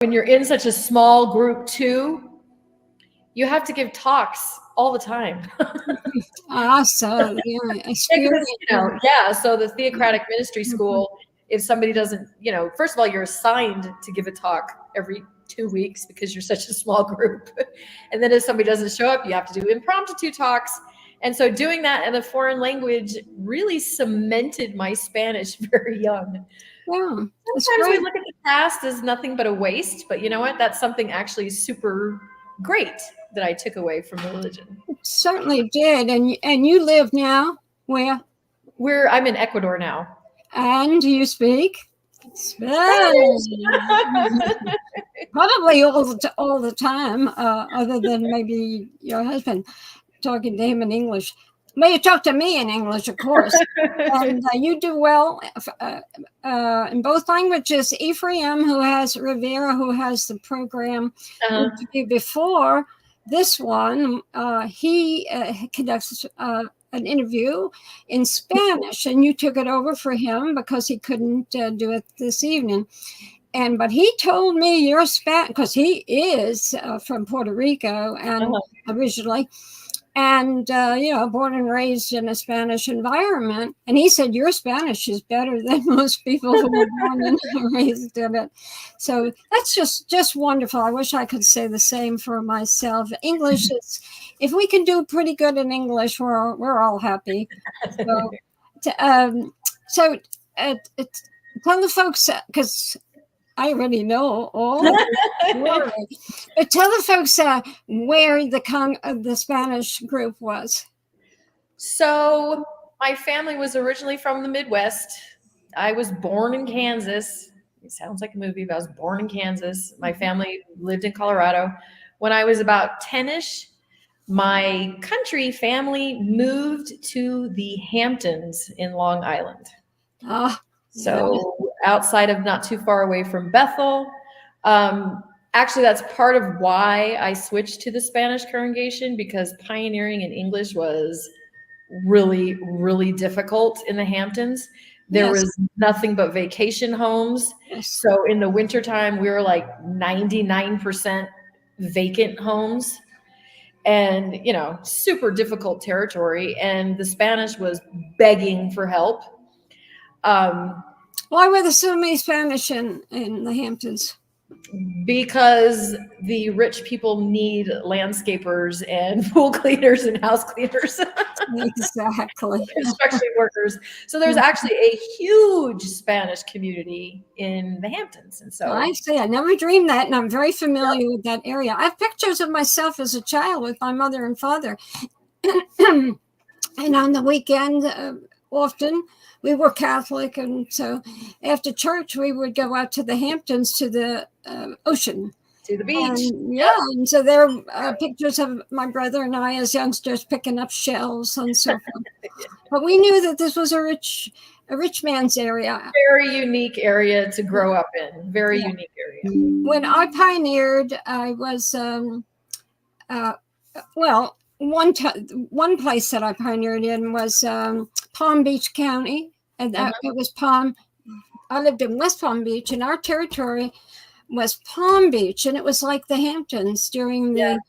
when you're in such a small group too, you have to give talks all the time. Awesome. Yeah. So the theocratic ministry school, if somebody doesn't, first of all, you're assigned to give a talk every 2 weeks because you're such a small group. And then if somebody doesn't show up, you have to do impromptu talks. And so doing that in a foreign language really cemented my Spanish very young. Yeah. Sometimes we look at the past as nothing but a waste, but you know what? That's something actually super great that I took away from religion. It certainly did. And you live now where? I'm in Ecuador now. And you speak Spanish. Probably all the time, other than maybe your husband talking to him in English. Well, you talk to me in English, of course. And you do well in both languages. Ephraim, Rivera, who has the program interview before this one, he conducts an interview in Spanish, and you took it over for him because he couldn't do it this evening. But he told me your Spanish, because he is from Puerto Rico and originally, and born and raised in a Spanish environment. And he said your Spanish is better than most people who were born and raised in it. So that's just wonderful. I wish I could say the same for myself. English is, if we can do pretty good in English, we're all happy. So tell the folks, because I already know all of it. But tell the folks where the Spanish group was. So my family was originally from the Midwest. I was born in Kansas. It sounds like a movie, but I was born in Kansas. My family lived in Colorado. When I was about 10-ish, my country family moved to the Hamptons in Long Island. So outside of, not too far away from Bethel. Actually, that's part of why I switched to the Spanish congregation, because pioneering in English was really, really difficult in the Hamptons. There was nothing but vacation homes. So in the wintertime, we were like 99% vacant homes. And, super difficult territory. And the Spanish was begging for help. Why were there so many Spanish in the Hamptons? Because the rich people need landscapers and pool cleaners and house cleaners. Exactly. Construction workers. So there's actually a huge Spanish community in the Hamptons. And so I see. I never dreamed that, and I'm very familiar with that area. I have pictures of myself as a child with my mother and father. And on the weekend, often, we were Catholic, and so after church, we would go out to the Hamptons, to the ocean. To the beach. And so there are pictures of my brother and I as youngsters picking up shells and so forth. But we knew that this was a rich man's area. Very unique area to grow up in. Very unique area. When I pioneered, I was, one place that I pioneered in was Palm Beach County, and it was I lived in West Palm Beach, and our territory was Palm Beach, and it was like the Hamptons during the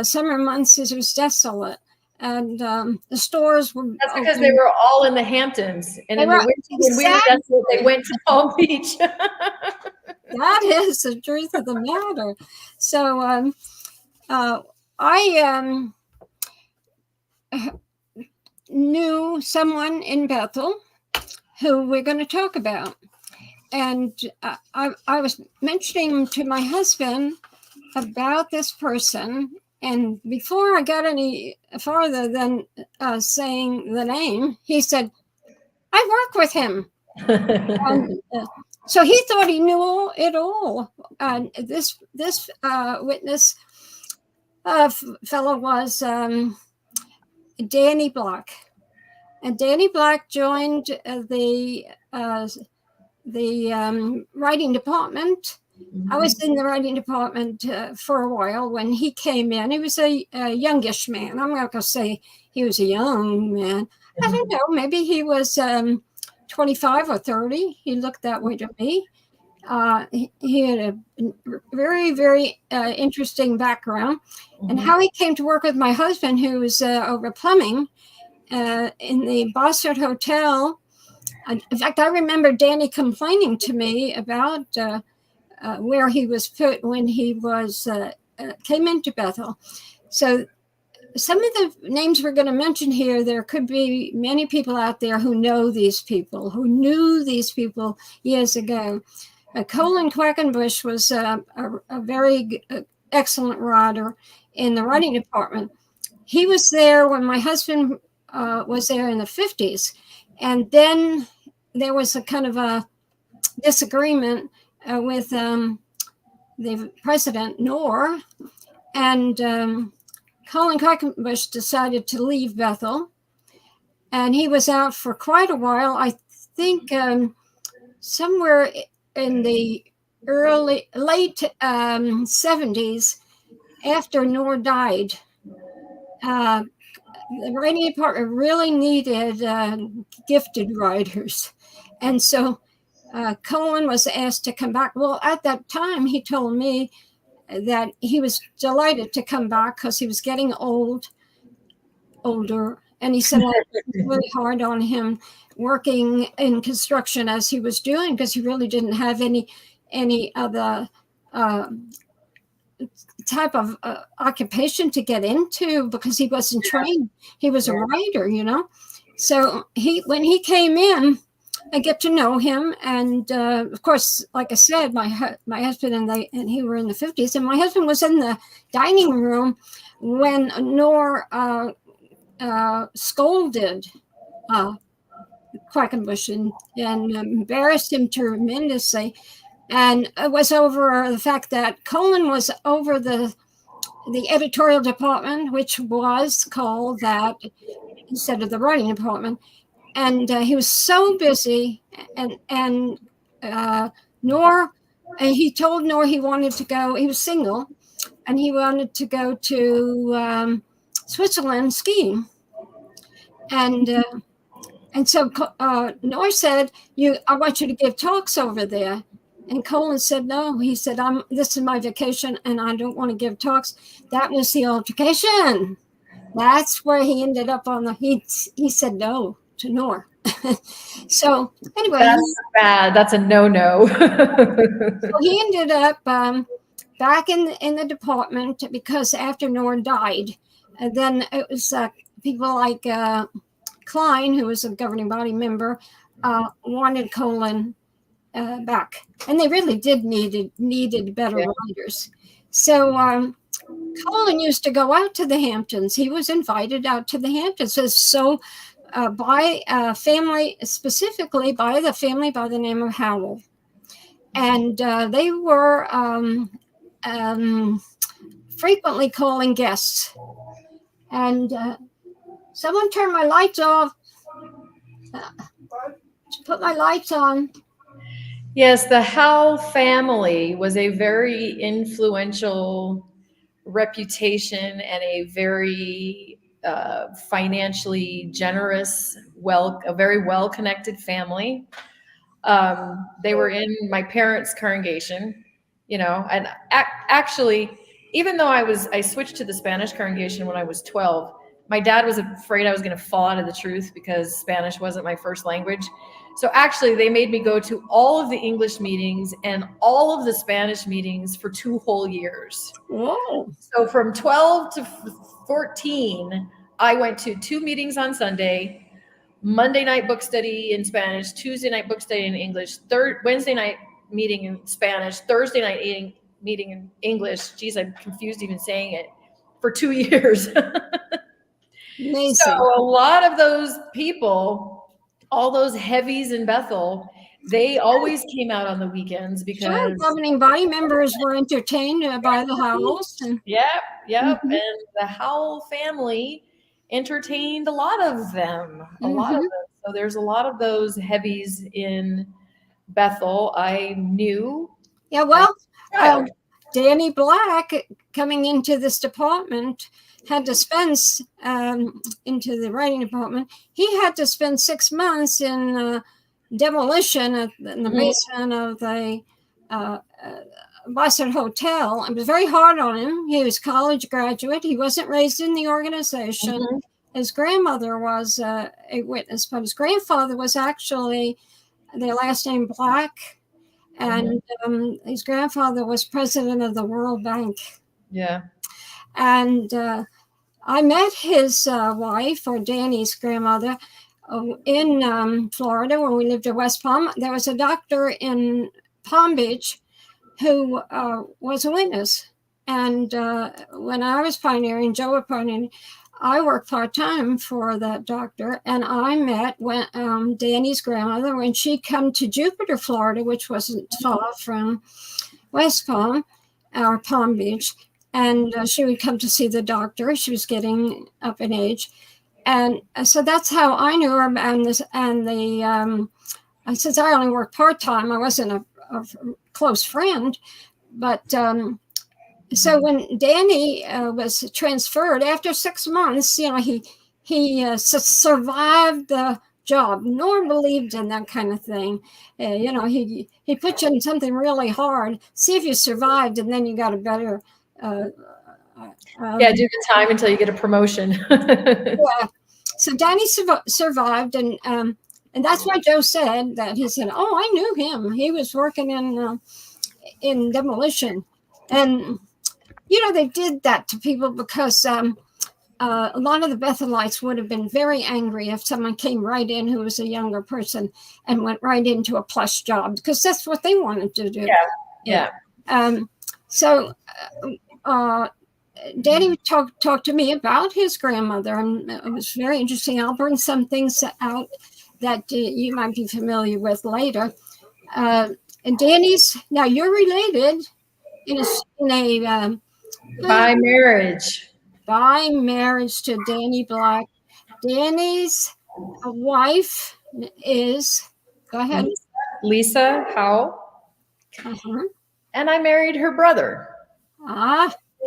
summer months. It was desolate, and the stores were. That's because they were all in the Hamptons, and in the winter when we were desolate, they went to Palm Beach. That is the truth of the matter. So I knew someone in Bethel who we're going to talk about. And I was mentioning to my husband about this person. And before I got any farther than saying the name, he said, I work with him. And, so he thought he knew it all. And this witness fellow was Danny Block. And Danny Block joined the writing department. Mm-hmm. I was in the writing department for a while when he came in. He was a youngish man. I'm not going to say he was a young man. Mm-hmm. I don't know. Maybe he was 25 or 30. He looked that way to me. he had a very, very interesting background, and how he came to work with my husband, who was over plumbing in the Bossert Hotel. In fact, I remember Danny complaining to me about where he was put when he was came into Bethel. So some of the names we're going to mention here, there could be many people out there who know these people, who knew these people years ago. Colin Quackenbush was a very excellent writer in the writing department. He was there when my husband was there in the 50s. And then there was a kind of a disagreement with the president, Noor, and Colin Quackenbush decided to leave Bethel, and he was out for quite a while. I think somewhere in the late 70s, after Noor died, the writing department really needed gifted writers, and so Colin was asked to come back. Well, at that time, he told me that he was delighted to come back because he was getting older. And he said it was really hard on him working in construction as he was doing, because he really didn't have any other type of occupation to get into, because he wasn't trained. He was a writer, So when he came in, I get to know him, and of course, like I said, my husband and he were in the 50s, and my husband was in the dining room when Noor scolded Quackenbush and embarrassed him tremendously, and it was over the fact that Colin was over the editorial department, which was called that instead of the writing department. And he was so busy, and Noor, he told Noor he wanted to go. He was single, and he wanted to go to Switzerland skiing. And so Noor said, I want you to give talks over there. And Colin said, no. He said, this is my vacation, and I don't want to give talks. That was the altercation. That's where he ended up he said no to Noor. So anyway, that's bad. That's a no-no. So he ended up back in the department, because after Noor died, and then it was people like Klein, who was a governing body member, wanted Colin back, and they really did needed better writers. So Colin used to go out to the Hamptons. He was invited out to the Hamptons. So by family, specifically by the family by the name of Howell. And they were frequently calling guests. And someone turned my lights off. Put my lights on. Yes, the Howell family was a very influential reputation and a very financially generous, a very well-connected family. They were in my parents' congregation, and actually, even though I switched to the Spanish congregation when I was 12, my dad was afraid I was going to fall out of the truth because Spanish wasn't my first language. So actually, they made me go to all of the English meetings and all of the Spanish meetings for 2 whole years. Whoa. So from 12 to 14, I went to 2 meetings on Sunday, Monday night book study in Spanish, Tuesday night book study in English, Wednesday night meeting in Spanish, Thursday night meeting in English. Geez, I'm confused even saying it, for 2 years. Amazing. So a lot of those people, all those heavies in Bethel, they always came out on the weekends because governing body members were entertained by the Howells. Yep. Mm-hmm. And the Howell family entertained a lot of them. So there's a lot of those heavies in Bethel. I knew. Yeah, well, Danny Black, coming into this department, had to spend into the writing department. He had to spend 6 months in demolition in the basement of the Bassett Hotel. It was very hard on him. He was a college graduate. He wasn't raised in the organization. Mhm. His grandmother was a witness, but his grandfather was actually their last name Black, and his grandfather was president of the World Bank. Yeah. And I met his wife, or Danny's grandmother, in Florida when we lived in West Palm. There was a doctor in Palm Beach who was a witness. And when I was pioneering, Joe was pioneering, I worked part-time for that doctor, and I met Danny's grandmother when she come to Jupiter, Florida, which wasn't far from West Palm or Palm Beach. And she would come to see the doctor. She was getting up in age. And so that's how I knew her. Since I only worked part-time, I wasn't a close friend. But so when Danny was transferred after 6 months, he survived the job. Norm believed in that kind of thing. He put you in something really hard, see if you survived, and then you got a better. Do the time until you get a promotion. Yeah. So Danny survived, and that's why Joe said that. He said, "Oh, I knew him. He was working in demolition," and they did that to people because a lot of the Bethelites would have been very angry if someone came right in who was a younger person and went right into a plush job, because that's what they wanted to do. Yeah. So Danny talked to me about his grandmother, and it was very interesting. I'll bring some things out that you might be familiar with later. And Danny's, now you're related in a By marriage. By marriage to Danny Black. Danny's wife is, go ahead. Lisa Howell. And I married her brother.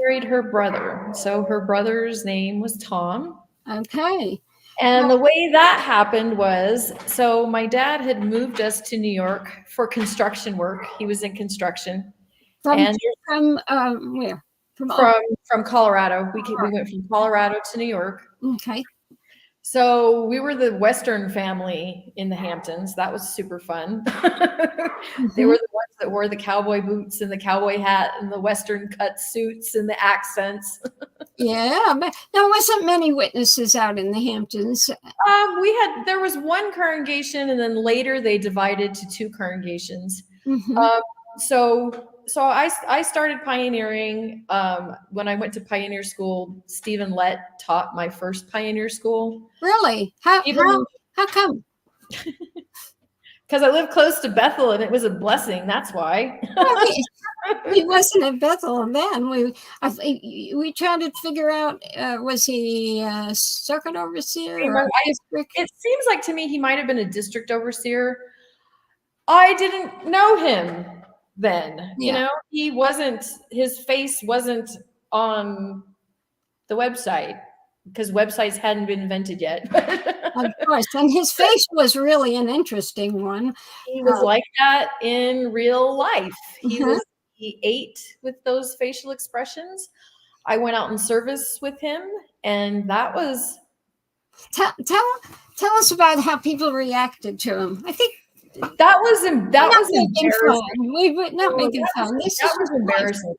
Married her brother. So her brother's name was Tom. Okay. And the way that happened was, so my dad had moved us to New York for construction work. He was in construction. From where? From Colorado. We went from Colorado to New York. Okay. So we were the Western family in the Hamptons. That was super fun. They were the ones that wore the cowboy boots and the cowboy hat and the Western cut suits and the accents. Yeah, but there wasn't many witnesses out in the Hamptons. There was one congregation, and then later they divided to 2 congregations. So I started pioneering when I went to pioneer school. Stephen Lett taught my first pioneer school. Really? How come? Because I lived close to Bethel, and it was a blessing. That's why. He wasn't at Bethel then. We tried to figure out, was he a circuit overseer? It seems like to me he might have been a district overseer. I didn't know him then. He wasn't, his face wasn't on the website because websites hadn't been invented yet. Of course. And his face was really an interesting one. He was like that in real life. He ate with those facial expressions. I went out in service with him, and that was. Tell us about how people reacted to him. I think that was embarrassing. Not making fun. That was embarrassing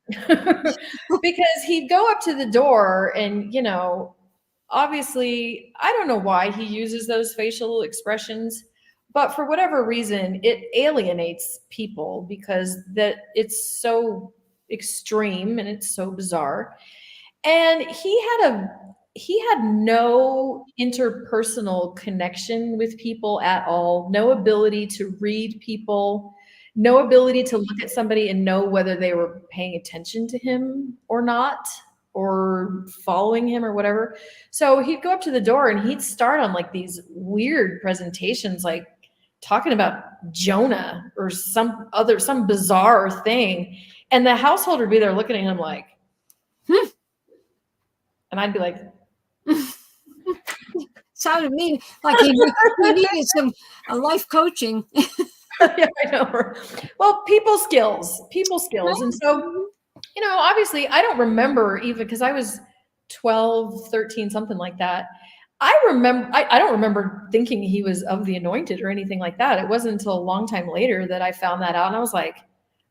because he'd go up to the door, and obviously, I don't know why he uses those facial expressions, but for whatever reason, it alienates people because it's so extreme and it's so bizarre. And he had no interpersonal connection with people at all, no ability to read people, no ability to look at somebody and know whether they were paying attention to him or not, or following him or whatever. So he'd go up to the door and he'd start on like these weird presentations, like talking about Jonah or some bizarre thing. And the household would be there looking at him like, and I'd be like, sounded to me like he needed some life coaching. Yeah, I know. Well, people skills. And so, obviously I don't remember even because I was 12, 13, something like that. I don't remember thinking he was of the anointed or anything like that. It wasn't until a long time later that I found that out. And I was like,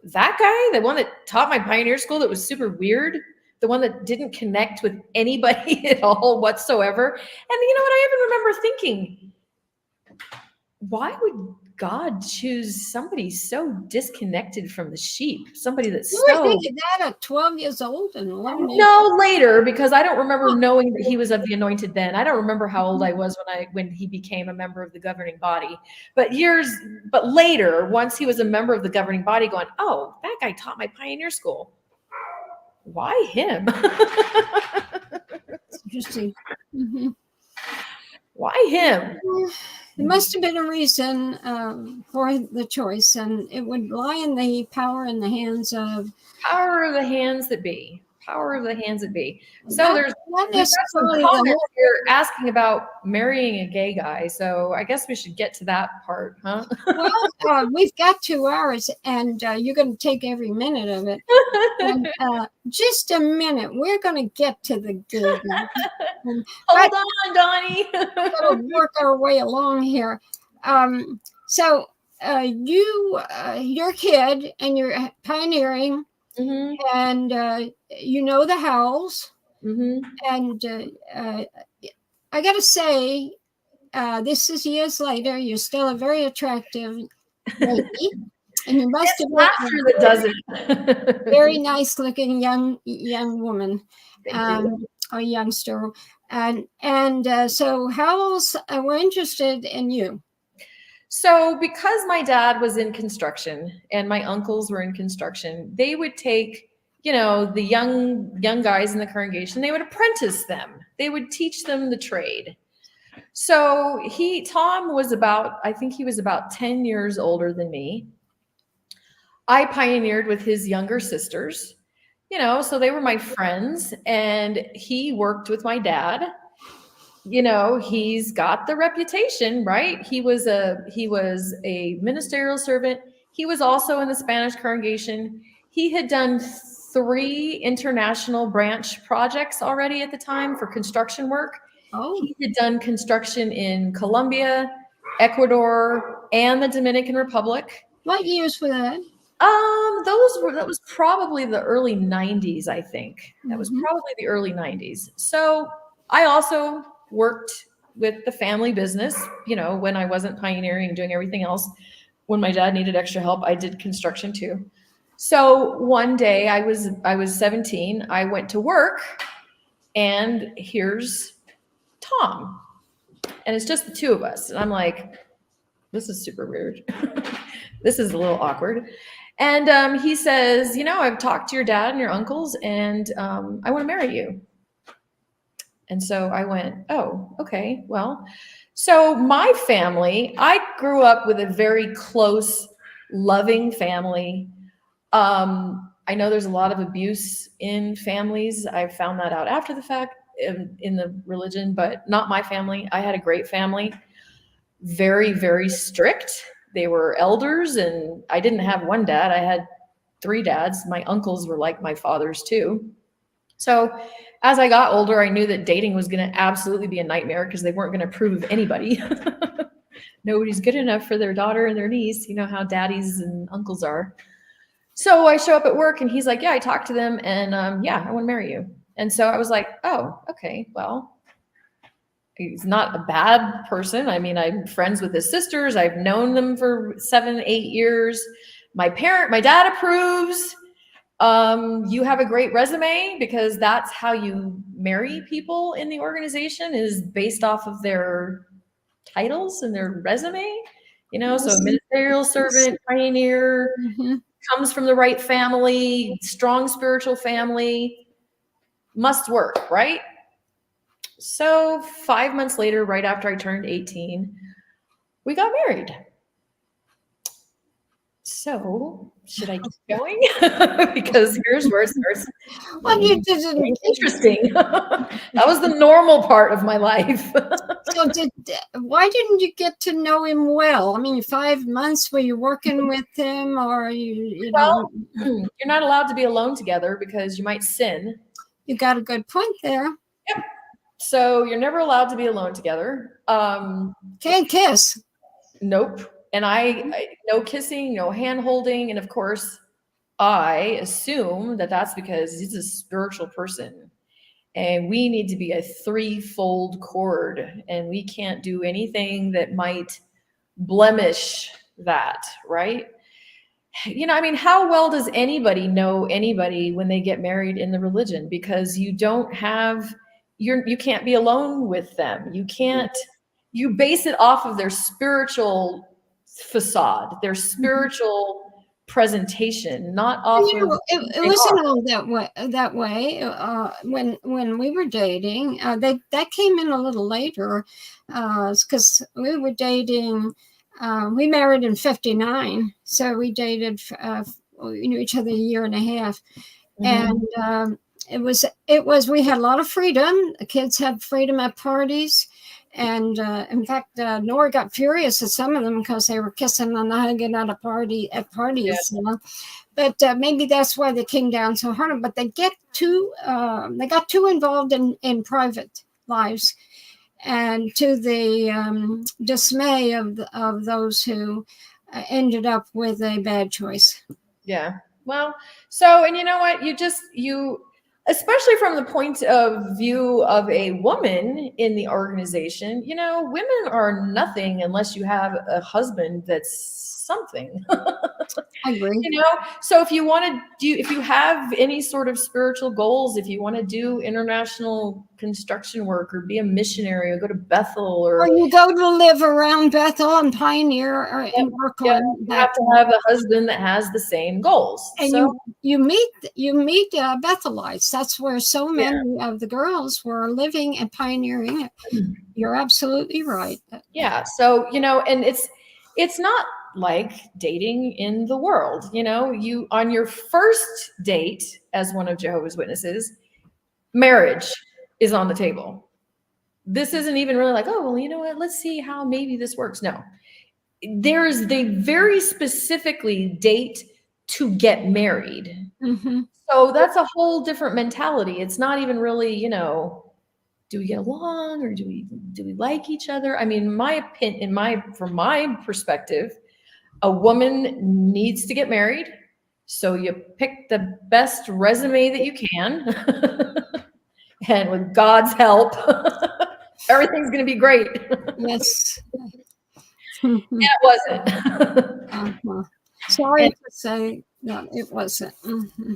that guy, the one that taught my pioneer school that was super weird, the one that didn't connect with anybody at all whatsoever. And you know what? I even remember thinking, why would God choose somebody so disconnected from the sheep? Somebody that's You were so thinking that at 12 years old and 11 years no later, because I don't remember knowing that he was of the anointed then. I don't remember how old I was when he became a member of the governing body. But later, once he was a member of the governing body, going, oh, that guy taught my pioneer school. Why him? Interesting. Mm-hmm. Why him? There must have been a reason for the choice, and it would lie in the power in the hands of Power of the hands that be. Power of the hands that be. So not we've got some necessarily comments here asking about marrying a gay guy. So I guess we should get to that part, huh? Well, we've got 2 hours, and you're going to take every minute of it. And just a minute, we're going to get to the gay guy. Hold on, Donnie. We're going to work our way along here. So you're a kid, and you're pioneering. Mm-hmm. And you know the howls. Mm-hmm. And I got to say, this is years later. You're still a very attractive lady, and you must have been laughter that does it. very nice looking young woman, Thank you. or youngster. And so howls were interested in you. So because my dad was in construction and my uncles were in construction, they would take, the young guys in the congregation, they would apprentice them. They would teach them the trade. So Tom was I think he was about 10 years older than me. I pioneered with his younger sisters, so they were my friends, and he worked with my dad. He's got the reputation, right? He was a ministerial servant. He was also in the Spanish congregation. He had done 3 international branch projects already at the time for construction work. Oh, He had done construction in Colombia, Ecuador, and the Dominican Republic. what years were that? That was probably the early 90s, I think. That was probably the early 90s. So I also worked with the family business, when I wasn't pioneering and doing everything else. When my dad needed extra help, I did construction too. So one day I was 17, I went to work, and here's Tom. And it's just the 2 of us. And I'm like, this is super weird. This is a little awkward. And he says, I've talked to your dad and your uncles, and I want to marry you. And so I went, oh, okay, well. So my family, I grew up with a very close, loving family. I know there's a lot of abuse in families. I found that out after the fact in the religion, but not my family. I had a great family. Very, very strict. They were elders, and I didn't have one dad. I had 3 dads. My uncles were like my fathers too. So as I got older, I knew that dating was going to absolutely be a nightmare because they weren't going to approve of anybody. Nobody's good enough for their daughter and their niece. You know how daddies and uncles are. So I show up at work, and he's like, yeah, I talked to them, and yeah, I want to marry you. And so I was like, oh, okay, well, he's not a bad person. I mean, I'm friends with his sisters. I've known them for 7, 8 years. My dad approves. You have a great resume, because that's how you marry people in the organization, is based off of their titles and their resume, so ministerial servant, pioneer, comes from the right family, strong spiritual family, must work, right? So 5 months later, right after I turned 18, we got married. So should I keep going? Because here's where it starts. Well, you didn't. Interesting. That was the normal part of my life. So why didn't you get to know him well? I mean, 5 months, were you working with him, or you Well, know? you're not allowed to be alone together because you might sin. You got a good point there. Yep. So you're never allowed to be alone together. Can't kiss. Nope. And I no kissing, no hand holding. And of course, I assume that that's because he's a spiritual person and we need to be a threefold cord and we can't do anything that might blemish that, right? You know, I mean, how well does anybody know anybody when they get married in the religion? Because you don't have, you can't be alone with them. You can't, you base it off of their spiritual facade, their spiritual presentation, not off of. It wasn't all that way. When we were dating, that came in a little later, because we were dating. We married in '59, so we dated. We knew each other a year and a half, and it was. We had a lot of freedom. The kids had freedom at parties. And in fact, Nora got furious at some of them because they were kissing and hugging at parties, Yeah. you know. But maybe that's why they came down so hard. But they got too involved in private lives, and to the dismay of those who ended up with a bad choice. Yeah. Well, so, and you know what? You, especially from the point of view of a woman in the organization, you know, women are nothing unless you have a husband that's something. I agree. You know, so if you want to do, if you have any sort of spiritual goals, if you want to do international construction work or be a missionary or go to Bethel or you go to live around Bethel and Pioneer or in Brooklyn, you have to have a husband that has the same goals. And so you meet Bethelites. That's where so many of the girls were living and pioneering. You're absolutely right. Yeah. So, you know, and it's not like dating in the world, you know, you on your first date as one of Jehovah's Witnesses, marriage is on the table. This isn't even really like, oh, well, you know what, let's see how maybe this works. No, they very specifically date to get married. Mm-hmm. So that's a whole different mentality. It's not even really, you know, do we get along or do we like each other? I mean, my opinion, from my perspective, a woman needs to get married. So you pick the best resume that you can. And with God's help, everything's going to be great. Yes. And it wasn't. Uh-huh. Sorry to say that it wasn't. Mm-hmm.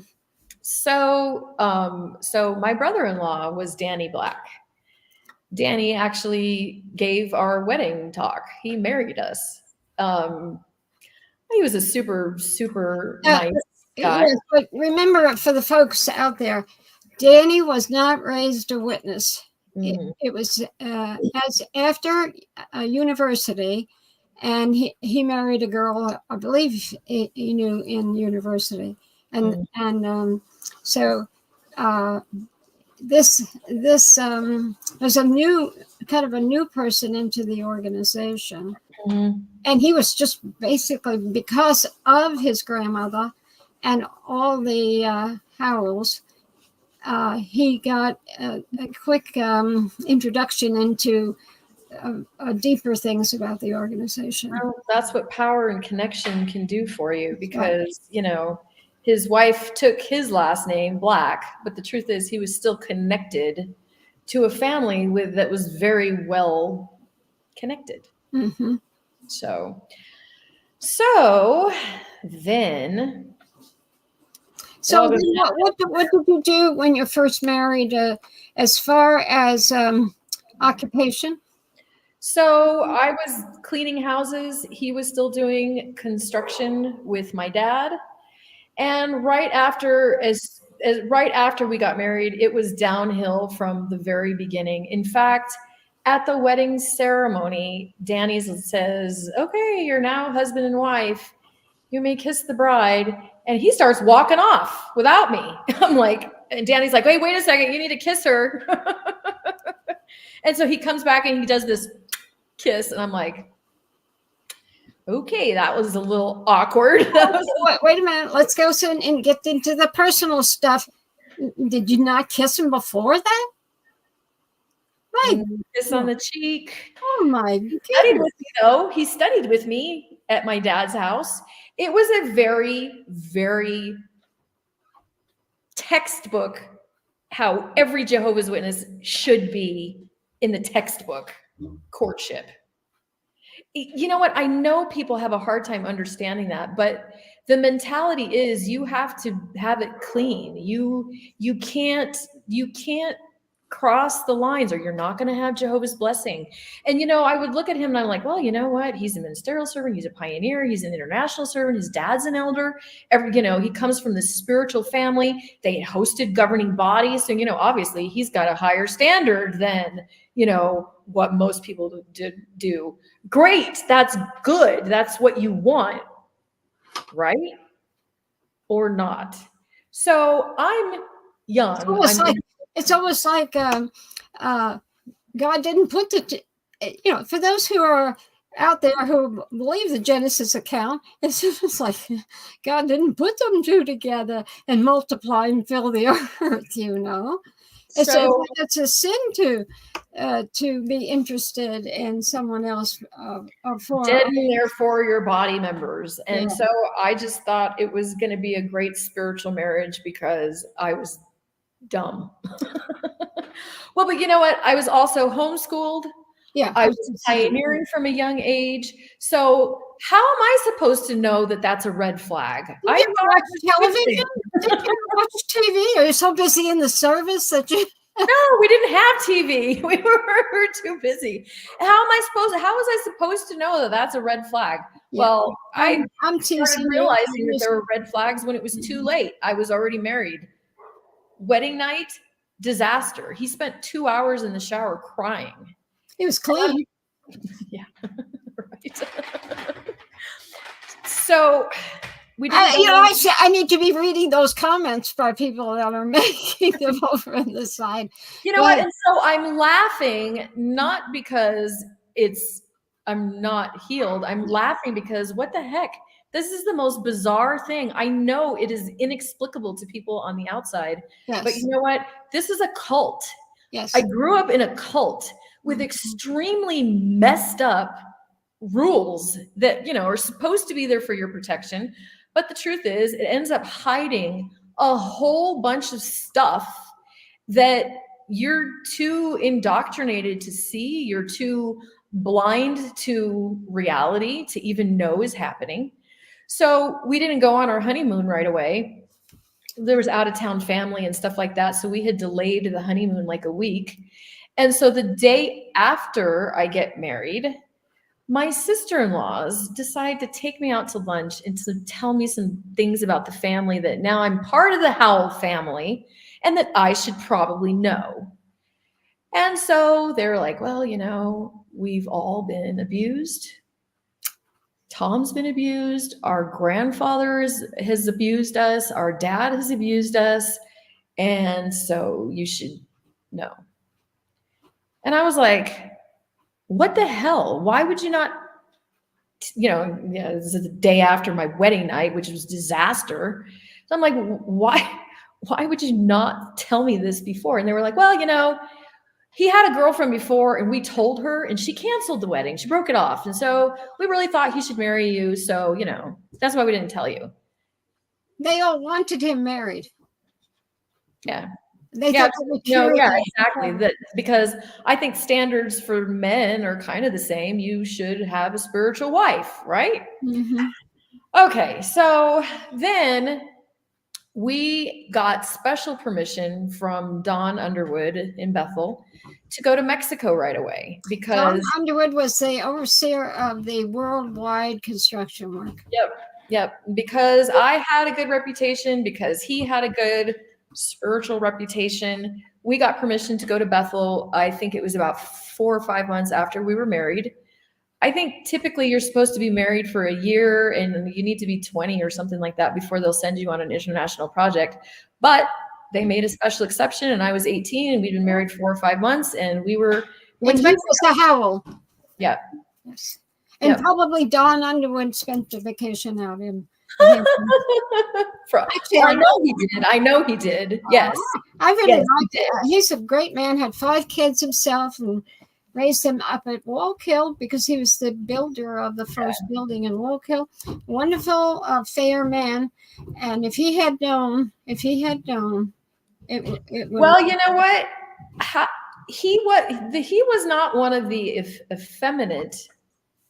So my brother-in-law was Danny Black. Danny actually gave our wedding talk. He married us. He was a super, super nice guy. Yes, but remember, for the folks out there, Danny was not raised a witness. Mm-hmm. It was as after university, and he married a girl, I believe he knew in university, and so this was a new person into the organization. Mm-hmm. And he was just basically, because of his grandmother and all the Howells, he got a quick introduction into deeper things about the organization. Well, that's what power and connection can do for you, because, you know, his wife took his last name, Black, but the truth is he was still connected to a family that was very well connected. Mm-hmm. So then. So what did you do when you first married, as far as occupation? So I was cleaning houses. He was still doing construction with my dad. And right after we got married, it was downhill from the very beginning. In fact, at the wedding ceremony, Danny says, okay, you're now husband and wife. you may kiss the bride. And he starts walking off without me. I'm like, and Danny's like, wait a second, you need to kiss her. And so he comes back and he does this kiss. And I'm like, okay, that was a little awkward. Wait a minute. Let's go soon and get into the personal stuff. Did you not kiss him before that? Right. Kiss on the cheek. Oh my He studied with me, though. He studied with me at my dad's house. It was a very, very textbook how every Jehovah's Witness should be in the textbook courtship. You know what? I know people have a hard time understanding that, but the mentality is you have to have it clean. You can't cross the lines or you're not going to have Jehovah's blessing. And, you know, I would look at him and I'm like, well, you know what? He's a ministerial servant. He's a pioneer. He's an international servant. His dad's an elder. He comes from this spiritual family. They hosted governing bodies. So, you know, obviously he's got a higher standard than, you know, what most people do. Great. That's good. That's what you want. Right? Or not. So I'm young. It's almost like God didn't put for those who are out there who believe the Genesis account, it's just like God didn't put them two together and multiply and fill the earth, you know. It's a sin to be interested in someone else dead and therefore your body members. And so I just thought it was going to be a great spiritual marriage because I was dumb. Well, but you know what? I was also homeschooled. Yeah. I was pioneering from a young age. So how am I supposed to know that that's a red flag? I didn't watch television. Did you watch TV? Are you so busy in the service that you? No, we didn't have TV. We were too busy. How was I supposed to know that that's a red flag? Yeah. Well, I'm started realizing that there were red flags when it was too late. I was already married. Wedding night, disaster. He spent 2 hours in the shower crying. It was clean. Yeah, right. So we didn't. I need to be reading those comments by people that are making them over on the side. You know what? And so I'm laughing not because I'm not healed. I'm laughing because what the heck? This is the most bizarre thing. I know it is inexplicable to people on the outside, but you know what? This is a cult. Yes. I grew up in a cult with extremely messed up rules that, you know, are supposed to be there for your protection. But the truth is it ends up hiding a whole bunch of stuff that you're too indoctrinated to see. You're too blind to reality to even know is happening. So we didn't go on our honeymoon right away. There was out of town family and stuff like that. So we had delayed the honeymoon like a week. And so the day after I get married, my sister-in-laws decide to take me out to lunch and to tell me some things about the family that now I'm part of the Howell family and that I should probably know. And so they're like, well, you know, we've all been abused. Tom's been abused. Our grandfather has abused us. Our dad has abused us. And so you should know. And I was like, what the hell? Why would you not, this is the day after my wedding night, which was disaster. So I'm like, why would you not tell me this before? And they were like, well, you know, he had a girlfriend before and we told her and she canceled the wedding. She broke it off. And so we really thought he should marry you. So, you know, that's why we didn't tell you. They all wanted him married. Yeah. Exactly. That because I think standards for men are kind of the same. You should have a spiritual wife, right? Mm-hmm. Okay, so then we got special permission from Don Underwood in Bethel to go to Mexico right away because Don Underwood was the overseer of the worldwide construction work. Yep. Because I had a good reputation, because he had a good spiritual reputation. We got permission to go to Bethel. I think it was about 4 or 5 months after we were married. I think typically you're supposed to be married for a year and you need to be 20 or something like that before they'll send you on an international project. But they made a special exception, and I was 18 and we'd been married 4 or 5 months, and we went And to he Mexico. was a Howell. Yeah. Yes. And Yep. probably Don Underwood spent the vacation out in Actually, I know he did. I know he did. Yes. I really Yes, he liked it. He's a great man, had 5 kids himself, and raised them up at Wallkill because he was the builder of the first building in Wallkill. Wonderful, fair man. And if he had known, it would. Well, you know what? He was not one of the effeminate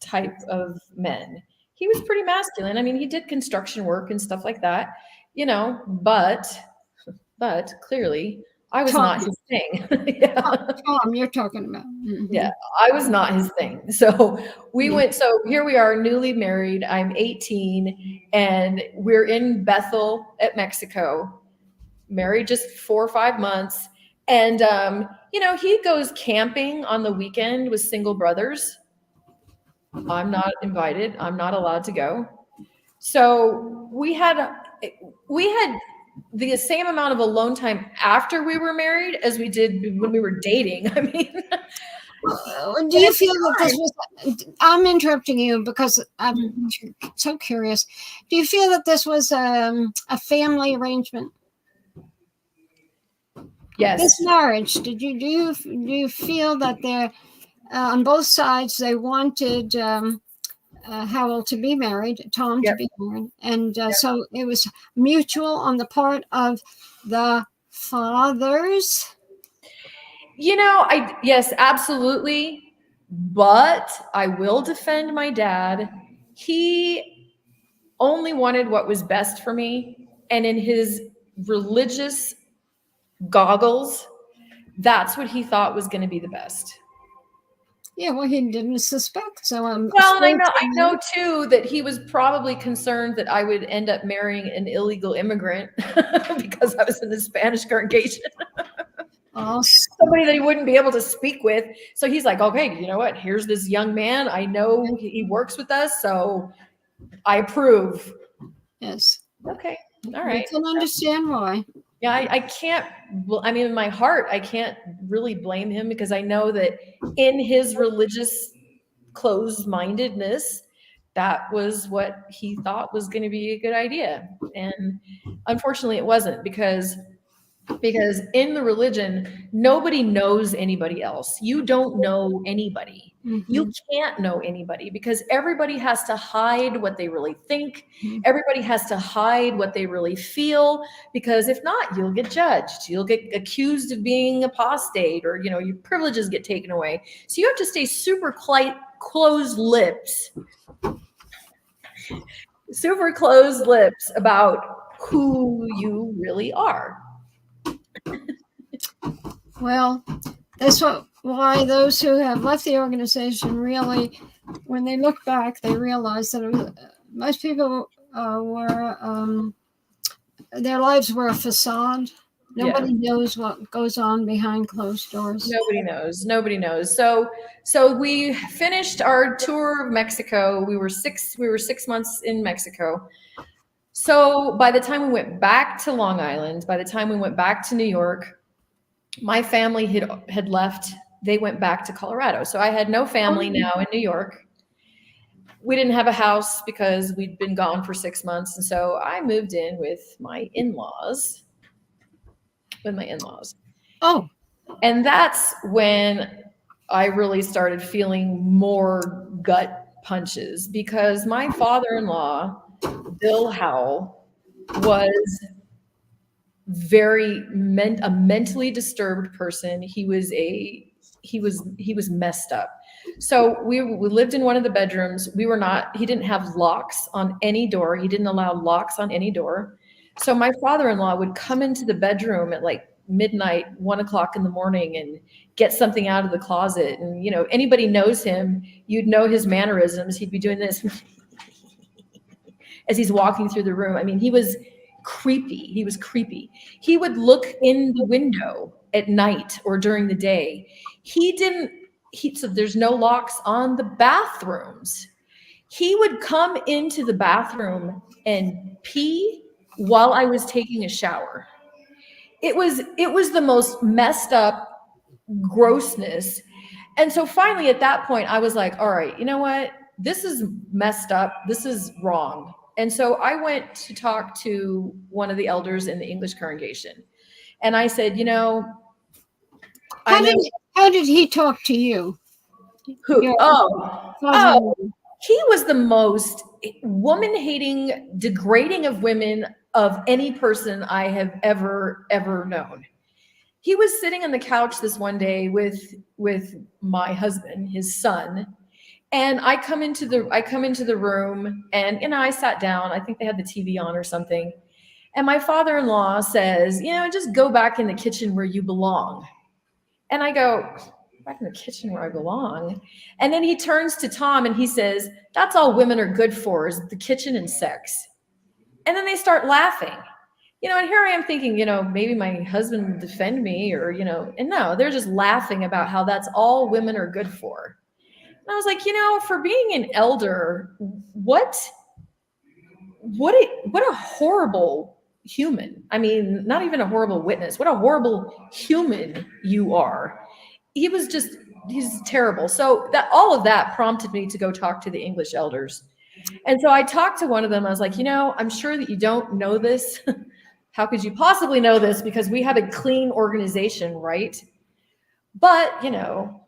type of men. He was pretty masculine. I mean, he did construction work and stuff like that, you know, but clearly I was not his thing. Yeah. Tom, you're talking about. Mm-hmm. Yeah, I was not his thing. So so here we are, newly married. I'm 18 and we're in Bethel at Mexico, married just 4 or 5 months. And, you know, he goes camping on the weekend with single brothers. I'm not invited. I'm not allowed to go. So we had the same amount of alone time after we were married as we did when we were dating. I mean, do you feel that this was, I'm interrupting you because I'm so curious. Do you feel that this was a family arrangement? Yes. This marriage, do you feel that they're on both sides, they wanted Howell to be married, Tom to be married. And so it was mutual on the part of the fathers? You know, yes, absolutely. But I will defend my dad. He only wanted what was best for me. And in his religious goggles, that's what he thought was going to be the best. Yeah, well, he didn't suspect. So and I know too that he was probably concerned that I would end up marrying an illegal immigrant because I was in the Spanish congregation. Somebody that he wouldn't be able to speak with. So he's like, okay, you know what? Here's this young man. I know he works with us, so I approve. Yes. Okay. All right. I can understand why. Yeah, I can't, I mean, in my heart, I can't really blame him because I know that in his religious closed-mindedness, that was what he thought was going to be a good idea. And unfortunately, it wasn't because in the religion, nobody knows anybody else. You don't know anybody. Mm-hmm. You can't know anybody because everybody has to hide what they really think. Mm-hmm. Everybody has to hide what they really feel because if not, you'll get judged. You'll get accused of being apostate or, you know, your privileges get taken away. So you have to stay super closed lips about who you really are. Well, that's why those who have left the organization really, when they look back, they realize that most people their lives were a facade. Nobody knows what goes on behind closed doors. Nobody knows. So we finished our tour of Mexico. We were 6 months in Mexico. So by the time we went back to Long Island, by the time we went back to New York, my family had left. They went back to Colorado. So I had no family now in New York. We didn't have a house because we'd been gone for 6 months. And so I moved in with my in-laws. Oh. And that's when I really started feeling more gut punches because my father-in-law, Bill Howell, was a mentally disturbed person. He was messed up. So we lived in one of the bedrooms. He didn't have locks on any door. He didn't allow locks on any door. So my father-in-law would come into the bedroom at like midnight, 1 o'clock in the morning and get something out of the closet. And, you know, anybody knows him, you'd know his mannerisms. He'd be doing this as he's walking through the room. I mean, he was creepy. He would look in the window at night or during the day. He didn't so there's no locks on the bathrooms. He would come into the bathroom and pee while I was taking a shower. It was the most messed up grossness. And so finally at that point, I was like, all right, you know what? This is messed up. This is wrong. And so I went to talk to one of the elders in the English congregation. And I said, you know, how did he talk to you? Who? He was the most woman-hating, degrading of women of any person I have ever known. He was sitting on the couch this one day with my husband, his son, and I come into the room, and I sat down. I think they had the TV on or something, and my father-in-law says, you know, just go back in the kitchen where you belong. And I go, back in the kitchen where I belong. And then he turns to Tom and he says, that's all women are good for, is the kitchen and sex. And then they start laughing. You know, and here I am thinking, you know, maybe my husband would defend me, or, you know, and no, they're just laughing about how that's all women are good for. And I was like, you know, for being an elder, what a horrible human. I mean, not even a horrible witness. What a horrible human you are. He's terrible. So that all of that prompted me to go talk to the English elders. And so I talked to one of them. I was like, you know, I'm sure that you don't know this. How could you possibly know this? Because we have a clean organization, right? But, you know,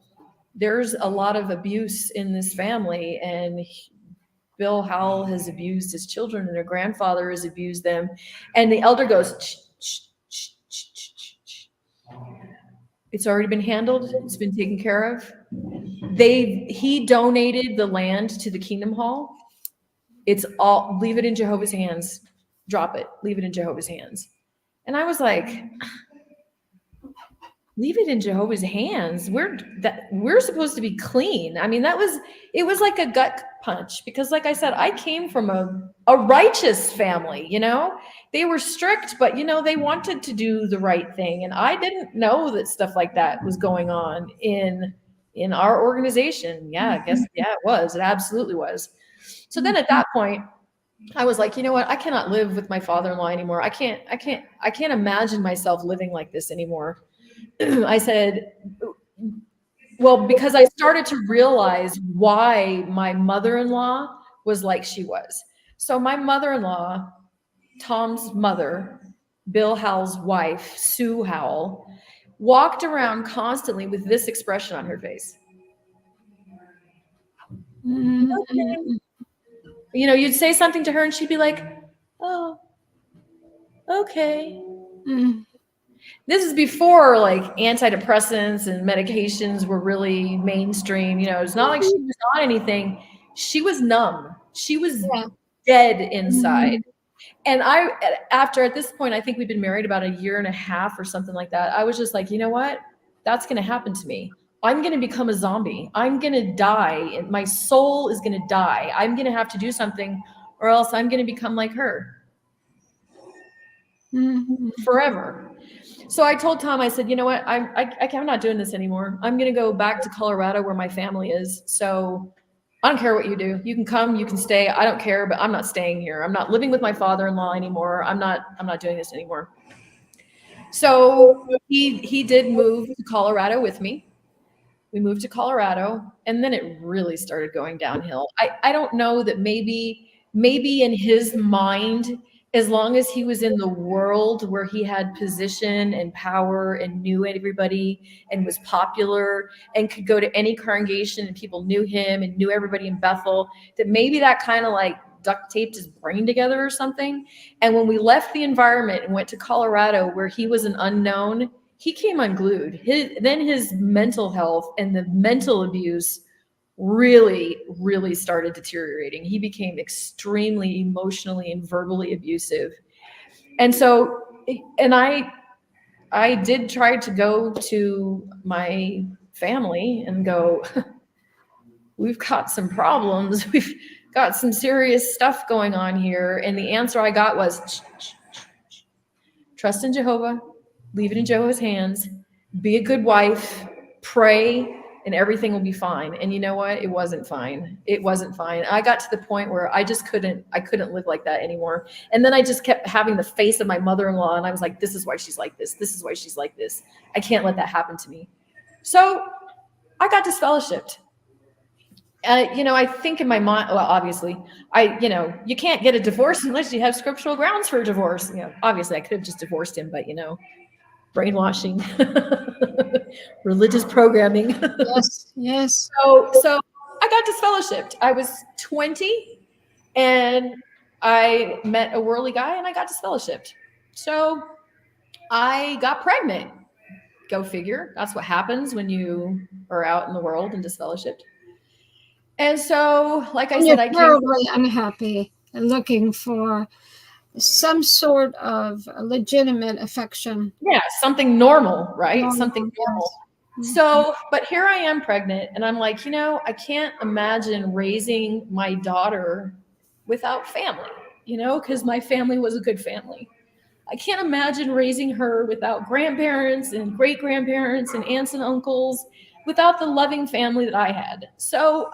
there's a lot of abuse in this family, and Bill Howell has abused his children, and their grandfather has abused them. And the elder goes, shh, shh, shh, shh, shh, shh. It's already been handled. It's been taken care of. He donated the land to the Kingdom Hall. It's all, leave it in Jehovah's hands. Drop it. Leave it in Jehovah's hands. And I was like, leave it in Jehovah's hands. We're supposed to be clean. I mean, it was like a gut punch, because like I said, I came from a righteous family, you know, they were strict, but you know, they wanted to do the right thing. And I didn't know that stuff like that was going on in our organization. Yeah, I guess, yeah, it was. It absolutely was. So then at that point, I was like, you know what? I cannot live with my father-in-law anymore. I can't imagine myself living like this anymore. I said, well, because I started to realize why my mother-in-law was like she was. So my mother-in-law, Tom's mother, Bill Howell's wife, Sue Howell, walked around constantly with this expression on her face. Okay. You know, you'd say something to her and she'd be like, oh, okay. This is before like antidepressants and medications were really mainstream. You know, it's not like she was on anything. She was numb. She was dead inside. And at this point, I think we'd been married about 1.5 years or something like that. I was just like, you know what? That's going to happen to me. I'm going to become a zombie. I'm going to die. And my soul is going to die. I'm going to have to do something, or else I'm going to become like her forever. So I told Tom, I said, you know what? I'm not doing this anymore. I'm going to go back to Colorado where my family is. So I don't care what you do. You can come, you can stay. I don't care, but I'm not staying here. I'm not living with my father-in-law anymore. I'm not doing this anymore. So he did move to Colorado with me. We moved to Colorado, and then it really started going downhill. I don't know that maybe in his mind, as long as he was in the world where he had position and power and knew everybody and was popular and could go to any congregation and people knew him and knew everybody in Bethel, that maybe that kind of like duct taped his brain together or something. And when we left the environment and went to Colorado where he was an unknown, he came unglued. Then his mental health and the mental abuse really, really started deteriorating. He became extremely emotionally and verbally abusive. And so, and I did try to go to my family and go, we've got some problems. We've got some serious stuff going on here. And the answer I got was, trust in Jehovah, leave it in Jehovah's hands, be a good wife, pray, and everything will be fine. And you know what? It wasn't fine. It wasn't fine. I got to the point where I couldn't live like that anymore. And then I just kept having the face of my mother-in-law. And I was like, this is why she's like this. This is why she's like this. I can't let that happen to me. So I got disfellowshipped. I think in my mind, well, obviously, you can't get a divorce unless you have scriptural grounds for a divorce. Obviously I could have just divorced him, but brainwashing, religious programming. Yes. So I got disfellowshipped. I was 20 and I met a worldly guy and I got disfellowshipped. So I got pregnant. Go figure. That's what happens when you are out in the world and disfellowshipped. And so, like I said, I came terribly unhappy and looking for some sort of legitimate affection. Yeah, something normal, right? Normal, something normal. Yes. So, but here I am pregnant, and I'm like, I can't imagine raising my daughter without family, because my family was a good family. I can't imagine raising her without grandparents and great grandparents and aunts and uncles, without the loving family that I had. So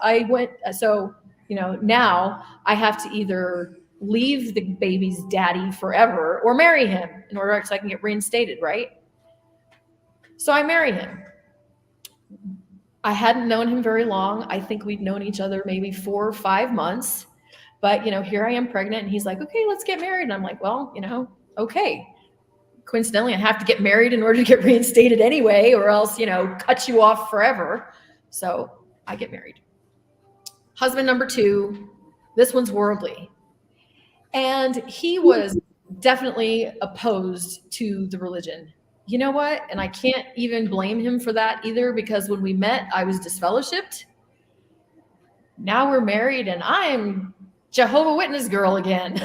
now I have to either leave the baby's daddy forever or marry him in order so I can get reinstated, right? So I marry him. I hadn't known him very long. I think we'd known each other maybe 4 or 5 months. But, here I am pregnant and he's like, okay, let's get married. And I'm like, well, okay. Coincidentally, I have to get married in order to get reinstated anyway, or else, cut you off forever. So I get married. Husband number 2, this one's worldly. And he was definitely opposed to the religion. You know what? And I can't even blame him for that either, because when we met, I was disfellowshipped. Now we're married and I'm Jehovah's Witness girl again,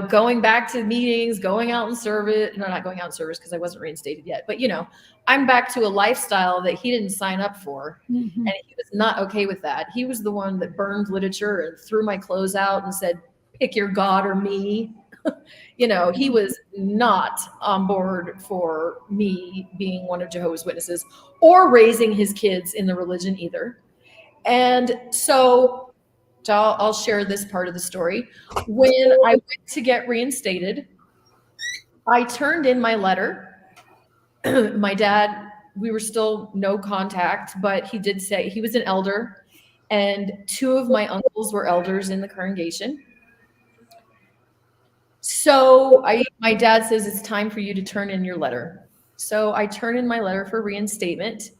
going back to meetings, going out in service. No, not going out in service because I wasn't reinstated yet. But, I'm back to a lifestyle that he didn't sign up for. Mm-hmm. And he was not okay with that. He was the one that burned literature and threw my clothes out and said, pick your God or me. He was not on board for me being one of Jehovah's Witnesses or raising his kids in the religion either. And so I'll share this part of the story. When I went to get reinstated, I turned in my letter. My dad, we were still no contact, but he did say he was an elder, and 2 of my uncles were elders in the congregation. So my dad says, it's time for you to turn in your letter. So I turn in my letter for reinstatement.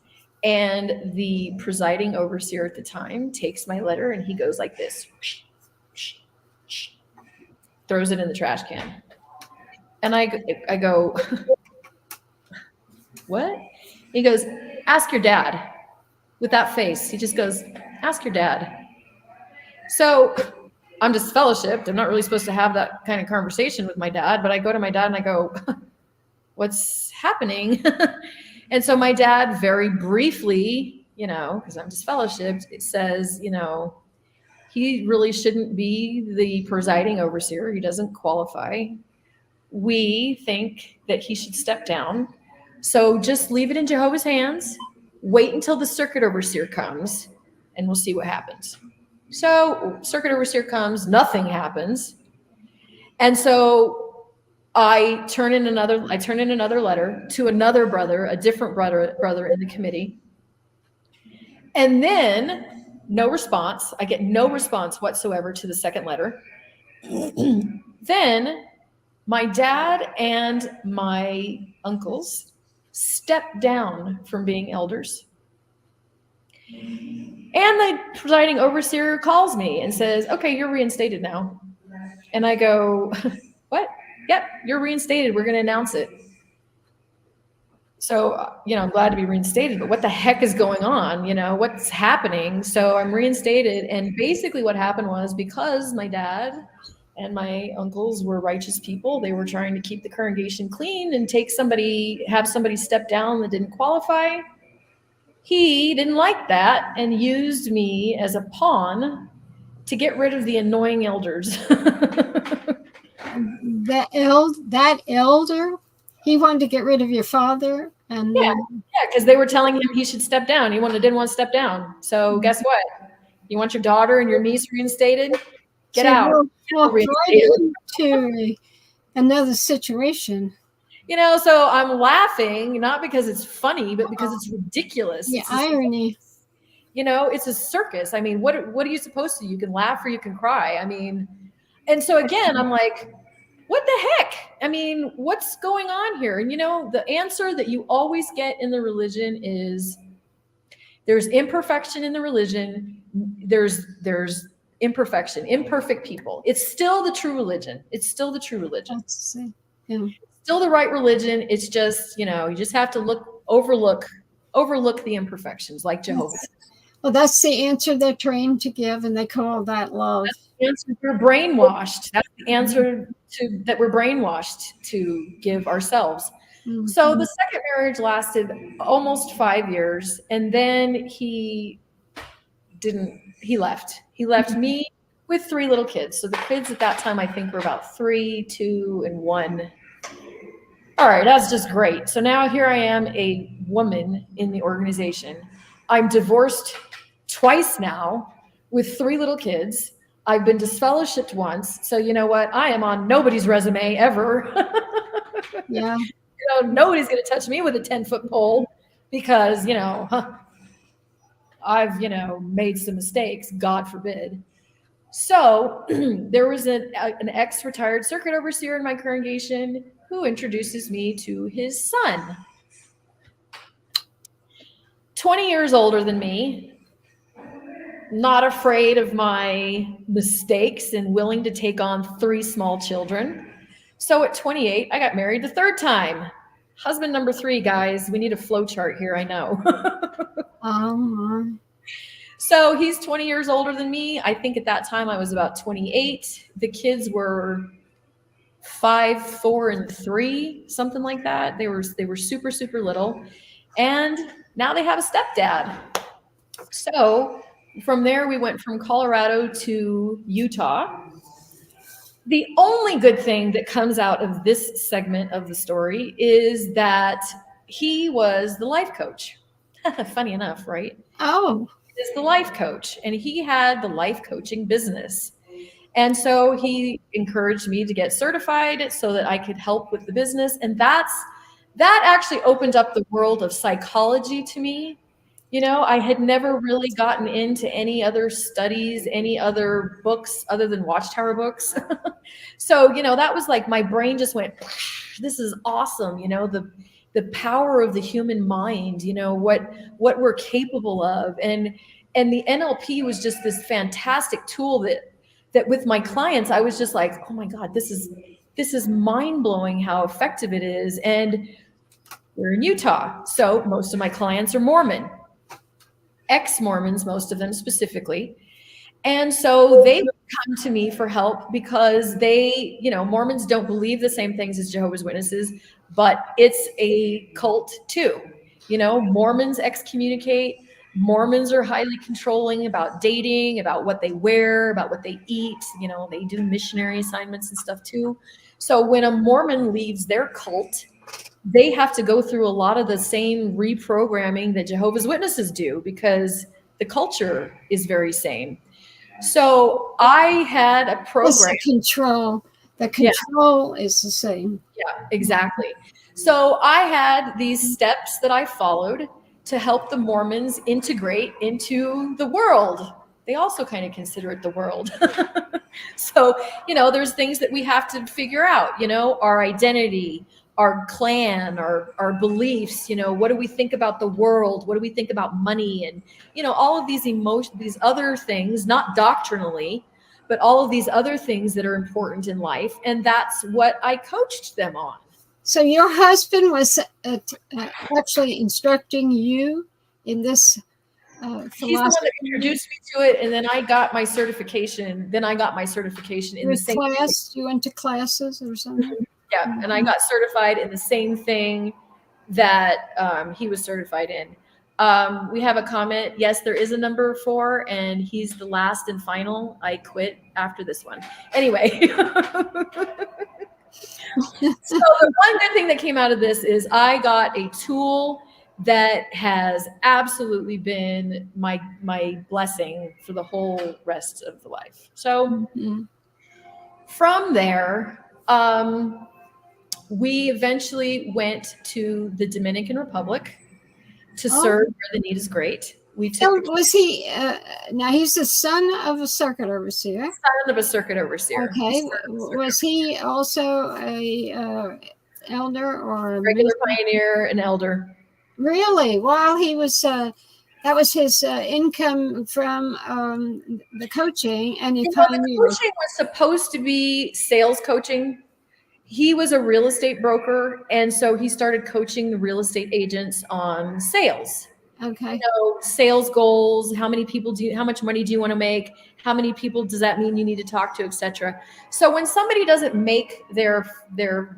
And the presiding overseer at the time takes my letter and he goes like this, throws it in the trash can. And I go, what? He goes, ask your dad. With that face, he just goes, ask your dad. So I'm disfellowshipped. I'm not really supposed to have that kind of conversation with my dad, but I go to my dad and I go, what's happening? And so my dad very briefly, because I'm disfellowshipped, it says, he really shouldn't be the presiding overseer. He doesn't qualify. We think that he should step down. So just leave it in Jehovah's hands. Wait until the circuit overseer comes and we'll see what happens. So circuit overseer comes, nothing happens. And so I turn in another letter to another brother, a different brother in the committee. And then no response. I get no response whatsoever to the second letter. Then my dad and my uncles step down from being elders. And the presiding overseer calls me and says, okay, you're reinstated now. And I go, what? Yep, you're reinstated. We're going to announce it. So, I'm glad to be reinstated, but what the heck is going on? What's happening? So I'm reinstated. And basically what happened was, because my dad and my uncles were righteous people, they were trying to keep the congregation clean and have somebody step down that didn't qualify. He didn't like that and used me as a pawn to get rid of the annoying elders. That elder? He wanted to get rid of your father, and Yeah, because they were telling him he should step down. He didn't want to step down. So guess what? You want your daughter and your niece reinstated? Get so out. walked right Reinstated. into another situation. So I'm laughing, not because it's funny, but because it's ridiculous. The It's irony. it's a circus. I mean, what are you supposed to do? You can laugh or you can cry. I mean, and so again, I'm like, what the heck? I mean, what's going on here? And the answer that you always get in the religion is there's imperfection in the religion. There's imperfection, imperfect people. It's still the true religion. It's still the true religion. Yeah. Still the right religion. It's just, you just have to overlook the imperfections like Jehovah's. Well, that's the answer they're trained to give, and they call that love. That's the answer we're brainwashed. That's the answer that we're brainwashed to give ourselves. Mm-hmm. So the second marriage lasted almost 5 years, and then he left. He left me with 3 little kids. So the kids at that time, I think, were about 3, 2, and 1. All right, that's just great. So now here I am, a woman in the organization. I'm divorced twice now with 3 little kids. I've been disfellowshipped once. So you know what? I am on nobody's resume ever. Yeah. Nobody's going to touch me with a 10-foot pole because, I've, made some mistakes, God forbid. So there was an ex-retired circuit overseer in my congregation who introduces me to his son. 20 years older than me, not afraid of my mistakes and willing to take on 3 small children. So at 28, I got married the 3rd time. Husband number 3, guys. We need a flow chart here, I know. So he's 20 years older than me. I think at that time I was about 28. The kids were 5, 4, and 3, something like that. They were super, super little. And now they have a stepdad. So from there, we went from Colorado to Utah. The only good thing that comes out of this segment of the story is that he was the life coach. Funny enough, right? Oh. He is the life coach, and he had the life coaching business. And so he encouraged me to get certified so that I could help with the business. And that actually opened up the world of psychology to me. I had never really gotten into any other studies, any other books other than Watchtower books. So, that was like my brain just went, this is awesome. The power of the human mind, what we're capable of. And the NLP was just this fantastic tool that with my clients, I was just like, oh my God, this is mind blowing how effective it is. And we're in Utah. So most of my clients are Mormon. Ex-Mormons, most of them specifically. And so they would come to me for help because they, Mormons don't believe the same things as Jehovah's Witnesses, but it's a cult too. Mormons excommunicate. Mormons are highly controlling about dating, about what they wear, about what they eat. They do missionary assignments and stuff too. So when a Mormon leaves their cult, they have to go through a lot of the same reprogramming that Jehovah's Witnesses do because the culture is very same. So I had a program. It's the control. The control is the same. Yeah, exactly. So I had these steps that I followed to help the Mormons integrate into the world. They also kind of consider it the world. So, there's things that we have to figure out, our identity, our clan, our beliefs, what do we think about the world? What do we think about money? And, all of these emotions, these other things, not doctrinally, but all of these other things that are important in life. And that's what I coached them on. So your husband was actually instructing you in this philosophy? He's the one that introduced me to it, and then I got my certification. In the same class. You went to classes or something? Yeah, and I got certified in the same thing that he was certified in. We have a comment. Yes, there is a number 4, and he's the last and final. I quit after this one. Anyway. So the one good thing that came out of this is I got a tool that has absolutely been my blessing for the whole rest of the life. So from there, we eventually went to the Dominican Republic to serve where the need is great. We took was he, now he's the son of a circuit overseer. Son of a circuit overseer. Okay. Was he also a elder or a regular pioneer, an elder? Really? While he was, that was his income from the coaching, and he the coaching was supposed to be sales coaching. He was a real estate broker, and so he started coaching the real estate agents on sales. Okay. Sales goals, how much money do you want to make? How many people does that mean you need to talk to, etc. So when somebody doesn't make their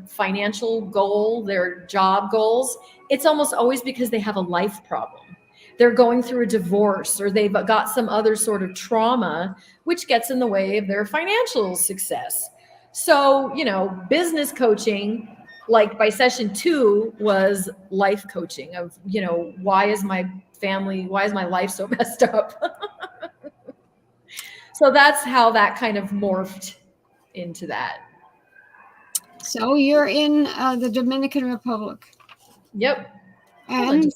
financial goal, their job goals, it's almost always because they have a life problem. They're going through a divorce, or they've got some other sort of trauma, which gets in the way of their financial success. So, business coaching, like by session 2, was life coaching of, why is my life so messed up? So that's how that kind of morphed into that. So you're in the Dominican Republic. Yep. And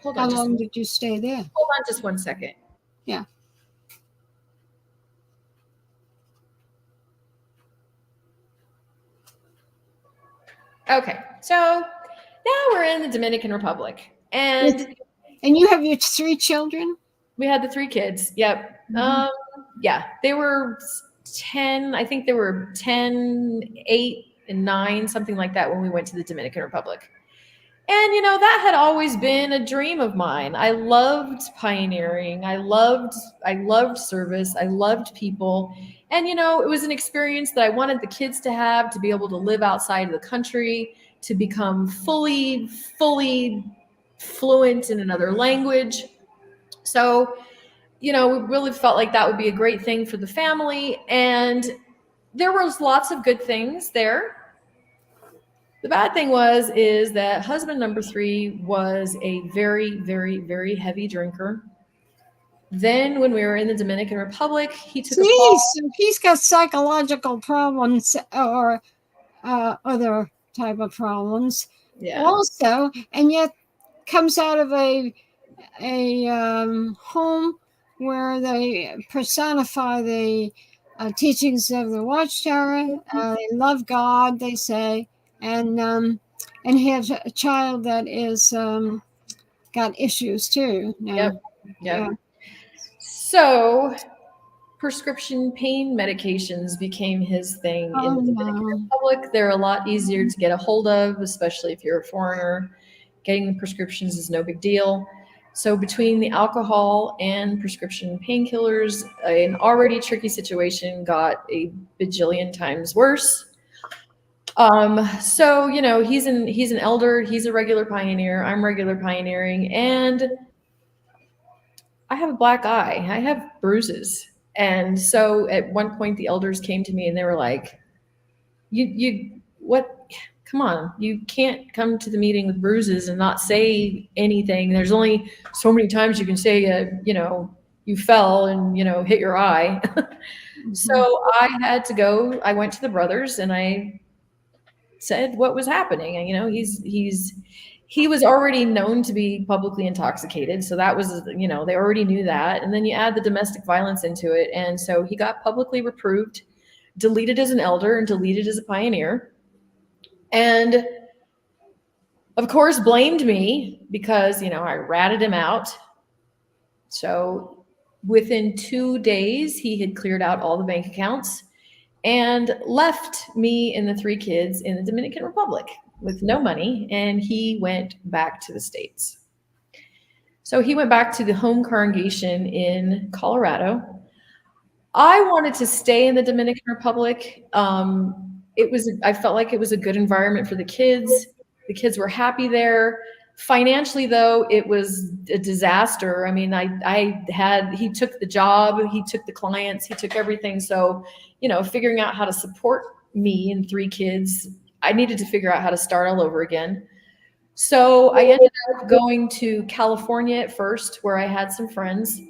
how long did you stay there? Hold on just 1 second. Yeah. Okay, so now we're in the Dominican Republic, and you have your 3 children? We had the 3 kids. Yep. Yeah, they were 10. I think they were 10, 8, and 9, something like that, when we went to the Dominican Republic. And that had always been a dream of mine. I loved pioneering. I loved service. I loved people. And, it was an experience that I wanted the kids to have, to be able to live outside of the country, to become fully fluent in another language. So, we really felt like that would be a great thing for the family. And there was lots of good things there. The bad thing is that husband number 3 was a very, very, very heavy drinker. Then when we were in the Dominican Republic, he took a fall. So he's got psychological problems or other type of problems also, and yet comes out of a home where they personify the teachings of the Watchtower. They love God, they say, and he has a child that is got issues too. Yep. Yeah. So prescription pain medications became his thing in the Dominican Republic. They're a lot easier to get a hold of, especially if you're a foreigner. Getting the prescriptions is no big deal. So between the alcohol and prescription painkillers, an already tricky situation got a bajillion times worse. So, he's an elder, he's a regular pioneer, I'm regular pioneering, and I have a black eye. I have bruises. And so at one point the elders came to me and they were like, what? Come on, you can't come to the meeting with bruises and not say anything. There's only so many times you can say, you fell and, hit your eye. So I had to go. I went to the brothers and I said what was happening. And, he was already known to be publicly intoxicated. So that was, they already knew that. And then you add the domestic violence into it. And so he got publicly reproved, deleted as an elder, and deleted as a pioneer. And of course, blamed me because, I ratted him out. So within 2 days, he had cleared out all the bank accounts and left me and the 3 kids in the Dominican Republic with no money. And he went back to the States. So he went back to the home congregation in Colorado. I wanted to stay in the Dominican Republic. I felt like it was a good environment for the kids. The kids were happy there. Financially, though, it was a disaster. I mean, he took the job, he took the clients, he took everything. So, figuring out how to support me and 3 kids, I needed to figure out how to start all over again. So I ended up going to California at first, where I had some friends.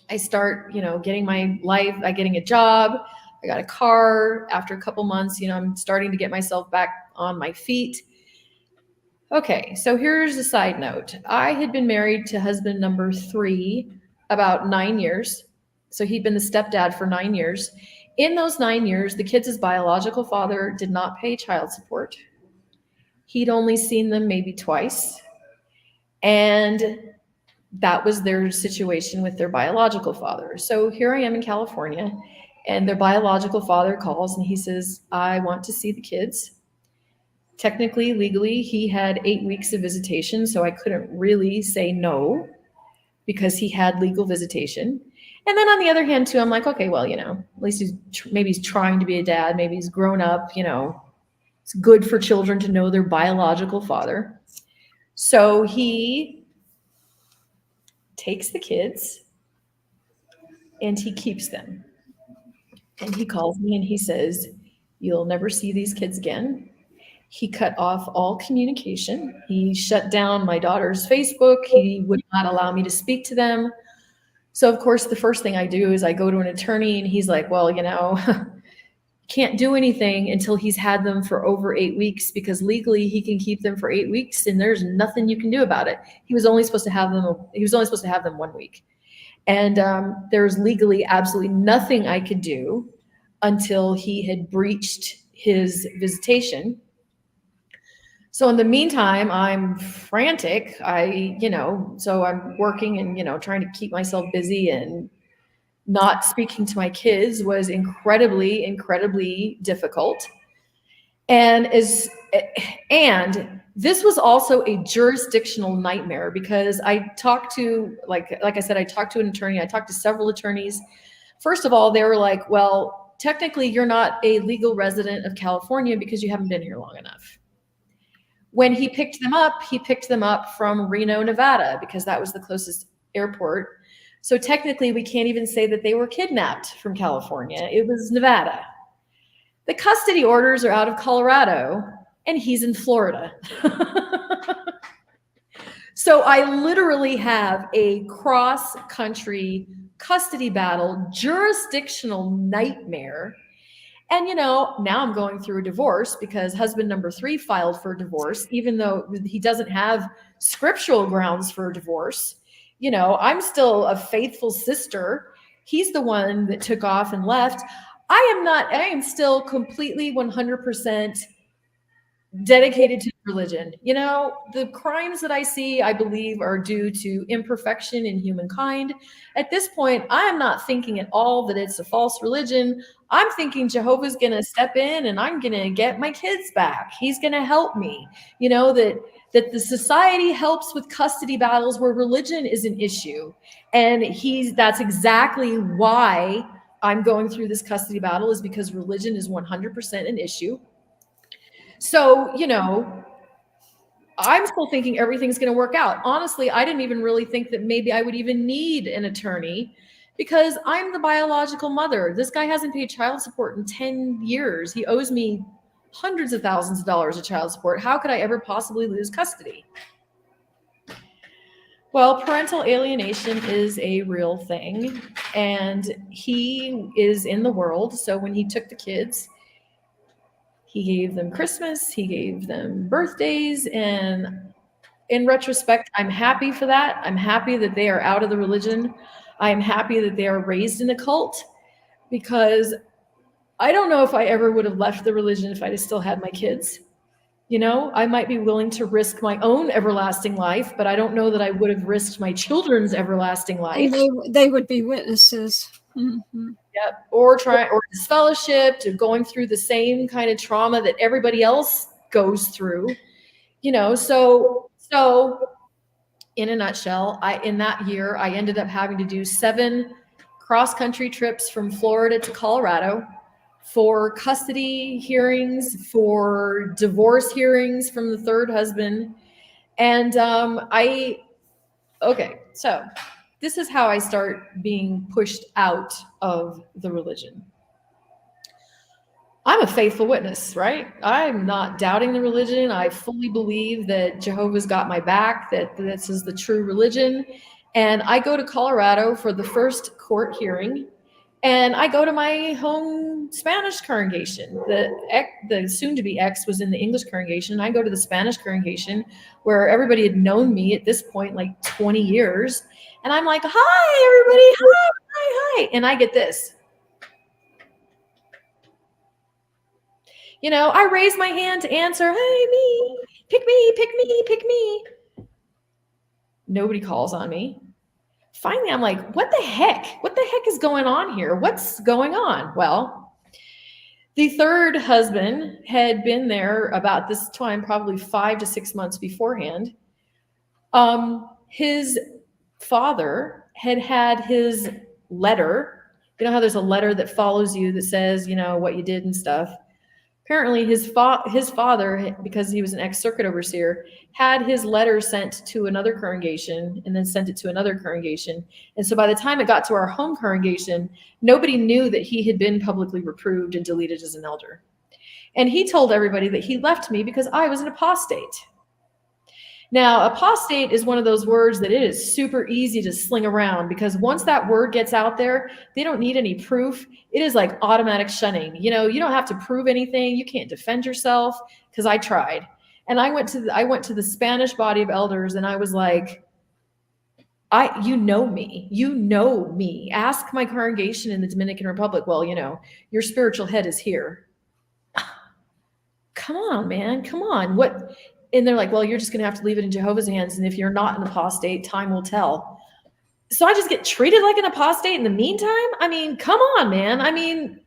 I start, getting my life, getting a job. I got a car. After a couple months, I'm starting to get myself back on my feet. Okay, so here's a side note. I had been married to husband number 3 about 9 years. So he'd been the stepdad for 9 years. In those 9 years, the kids' biological father did not pay child support. He'd only seen them maybe twice. And that was their situation with their biological father. So here I am in California, and their biological father calls and he says, I want to see the kids. Technically, legally, he had 8 weeks of visitation, so I couldn't really say no because he had legal visitation. And then on the other hand, too, I'm like, okay, well, at least maybe he's trying to be a dad. Maybe he's grown up, it's good for children to know their biological father. So he takes the kids and he keeps them. And he calls me and he says, you'll never see these kids again. He cut off all communication. He shut down my daughter's Facebook. He would not allow me to speak to them. So, of course, the first thing I do is I go to an attorney and he's like, well, can't do anything until he's had them for over 8 weeks, because legally he can keep them for 8 weeks and there's nothing you can do about it. He was only supposed to have them 1 week. And there's legally absolutely nothing I could do until he had breached his visitation. So in the meantime, I'm frantic. So I'm working and, trying to keep myself busy, and not speaking to my kids was incredibly, incredibly difficult. And this was also a jurisdictional nightmare, because I talked to, like I said, I talked to an attorney. I talked to several attorneys. First of all, they were like, well, technically you're not a legal resident of California because you haven't been here long enough. When he picked them up from Reno, Nevada, because that was the closest airport. So technically we can't even say that they were kidnapped from California. It was Nevada. The custody orders are out of Colorado and he's in Florida. So I literally have a cross-country custody battle, jurisdictional nightmare. And, now I'm going through a divorce because husband number 3 filed for divorce, even though he doesn't have scriptural grounds for divorce. I'm still a faithful sister. He's the one that took off and left. I am still completely 100% dedicated to religion. The crimes that I see, I believe, are due to imperfection in humankind. At this point, I am not thinking at all that it's a false religion. I'm thinking Jehovah's going to step in and I'm going to get my kids back. He's going to help me. That the society helps with custody battles where religion is an issue. And that's exactly why I'm going through this custody battle, is because religion is 100% an issue. So, I'm still thinking everything's going to work out. Honestly, I didn't even really think that maybe I would even need an attorney, because I'm the biological mother. This guy hasn't paid child support in 10 years. He owes me hundreds of thousands of dollars of child support. How could I ever possibly lose custody? Well, parental alienation is a real thing, and he is in the world. So when he took the kids, he gave them Christmas, he gave them birthdays, and in retrospect, I'm happy for that. I'm happy that they are out of the religion. I'm happy that they are raised in a cult, because I don't know if I ever would have left the religion if I still had my kids. I might be willing to risk my own everlasting life, but I don't know that I would have risked my children's everlasting life. And they would be witnesses. Mm-hmm. Yep. Or disfellowshipped, or going through the same kind of trauma that everybody else goes through. So in a nutshell, in that year, I ended up having to do 7 cross-country trips from Florida to Colorado for custody hearings, for divorce hearings from the third husband. And so this is how I start being pushed out of the religion. I'm a faithful witness, right? I'm not doubting the religion. I fully believe that Jehovah's got my back, that this is the true religion. And I go to Colorado for the first court hearing, and I go to my home Spanish congregation. The soon-to-be ex was in the English congregation. I go to the Spanish congregation where everybody had known me at this point like 20 years. And I'm like, hi, everybody. Hi, hi, hi. And I get this. You know, I raise my hand to answer, hey, me, pick me, pick me, pick me. Nobody calls on me. Finally, I'm like, what the heck? What the heck is going on here? What's going on? Well, the third husband had been there about this time, probably 5 to 6 months beforehand. His father had his letter. You know how there's a letter that follows you that says, you know, what you did and stuff. Apparently his father, because he was an ex-circuit overseer, had his letter sent to another congregation and then sent it to another congregation. And so by the time it got to our home congregation, nobody knew that he had been publicly reproved and deleted as an elder. And he told everybody that he left me because I was an apostate. Now, apostate is one of those words that it is super easy to sling around, because once that word gets out there, they don't need any proof. It is like automatic shunning. You know, you don't have to prove anything. You can't defend yourself, because I tried. And I went to the Spanish body of elders, and I was like, you know me. You know me. Ask my congregation in the Dominican Republic. Well, you know, your spiritual head is here. Come on, man. Come on. What? And they're like, well, you're just going to have to leave it in Jehovah's hands. And if you're not an apostate, time will tell. So I just get treated like an apostate in the meantime? I mean, come on, man. I mean,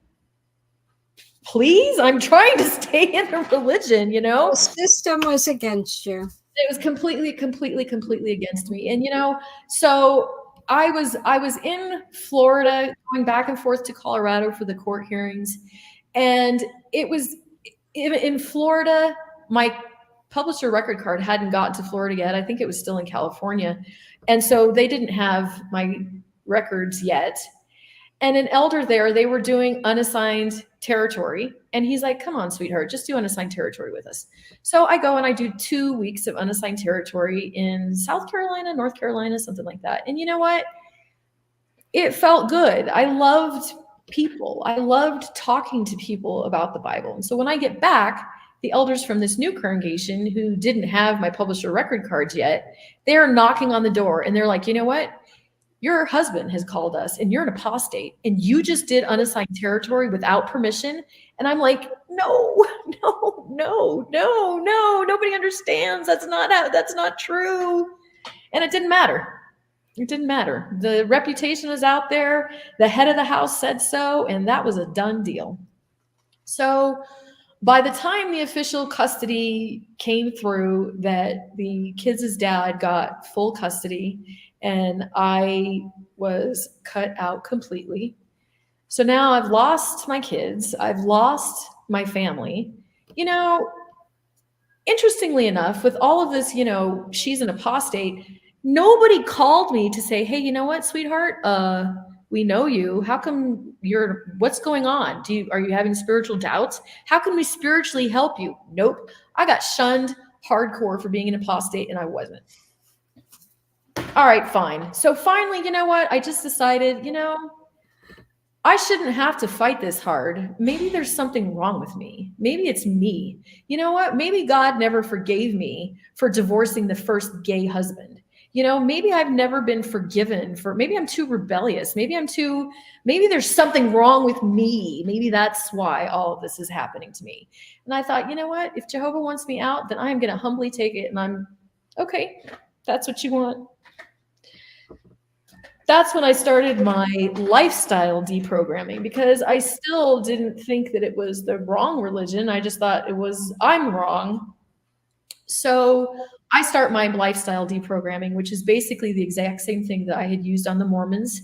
please, I'm trying to stay in the religion, you know? The system was against you. It was completely against me. And, you know, so I was in Florida, going back and forth to Colorado for the court hearings. And it was in Florida, my publisher record card hadn't gotten to Florida yet. I think it was still in California. And so they didn't have my records yet. And an elder there, they were doing unassigned territory. And he's like, come on, sweetheart, just do unassigned territory with us. So I go and I do 2 weeks of unassigned territory in South Carolina, North Carolina, something like that. And you know what? It felt good. I loved people. I loved talking to people about the Bible. And so when I get back, the elders from this new congregation who didn't have my publisher record cards yet, they're knocking on the door and they're like, you know what? Your husband has called us and you're an apostate and you just did unassigned territory without permission. And I'm like, no, nobody understands. That's not true. And it didn't matter. It didn't matter. The reputation was out there. The head of the house said so, and that was a done deal. So by the time the official custody came through, that the kids' dad got full custody and I was cut out completely. So now I've lost my kids. I've lost my family. You know, interestingly enough, with all of this, you know, she's an apostate, nobody called me to say, hey, you know what, sweetheart? We know you. How come what's going on? Are you having spiritual doubts? How can we spiritually help you? Nope. I got shunned hardcore for being an apostate and I wasn't. All right, fine. So finally, you know what? I just decided, you know, I shouldn't have to fight this hard. Maybe there's something wrong with me. Maybe it's me. You know what? Maybe God never forgave me for divorcing the first gay husband. You know, maybe I've never been forgiven maybe I'm too rebellious. Maybe there's something wrong with me. Maybe that's why all of this is happening to me. And I thought, you know what? If Jehovah wants me out, then I am going to humbly take it. And I'm okay. That's what you want. That's when I started my lifestyle deprogramming, because I still didn't think that it was the wrong religion. I just thought I'm wrong. So I start my lifestyle deprogramming, which is basically the exact same thing that I had used on the Mormons.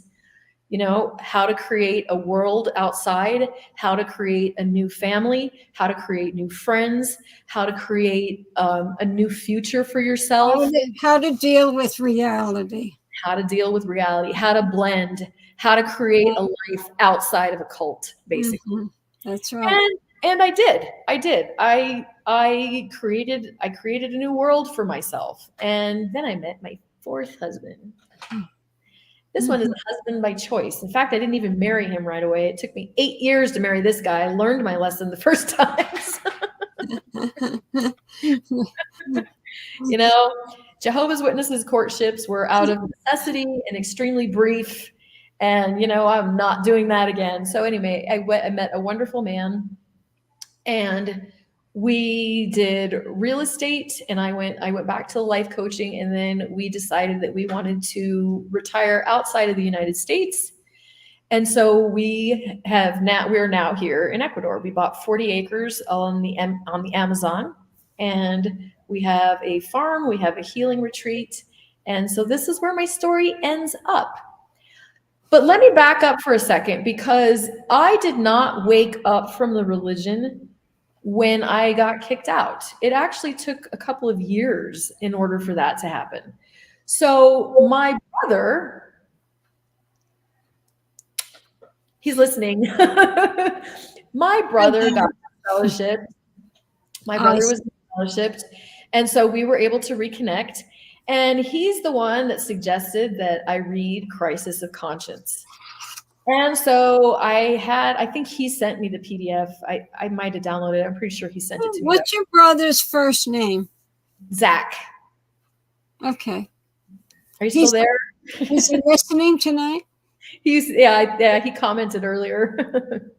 You know, how to create a world outside, how to create a new family, how to create new friends, how to create a new future for yourself. How to deal with reality. How to deal with reality, how to blend, how to create a life outside of a cult, basically. Mm-hmm. That's right. And I did. I created a new world for myself. And then I met my fourth husband. This one is a husband by choice. In fact, I didn't even marry him right away. It took me 8 years to marry this guy. I learned my lesson the first time. You know, Jehovah's Witnesses courtships were out of necessity and extremely brief. And, you know, I'm not doing that again. So anyway, I met a wonderful man, and we did real estate, and I went back to life coaching, and then we decided that we wanted to retire outside of the United States. And so we're now here in Ecuador. We bought 40 acres on the Amazon, and we have a farm, we have a healing retreat. And so this is where my story ends up. But let me back up for a second, because I did not wake up from the religion when I got kicked out. It actually took a couple of years in order for that to happen. So my brother, he's listening. My brother got fellowship. My brother was fellowshipped. And so we were able to reconnect. And he's the one that suggested that I read Crisis of Conscience. And so I think he sent me the PDF. I might have downloaded it. I'm pretty sure he sent it to me. What's your brother's first name? Zach. Okay. Are you still there? Is he listening tonight? He commented earlier.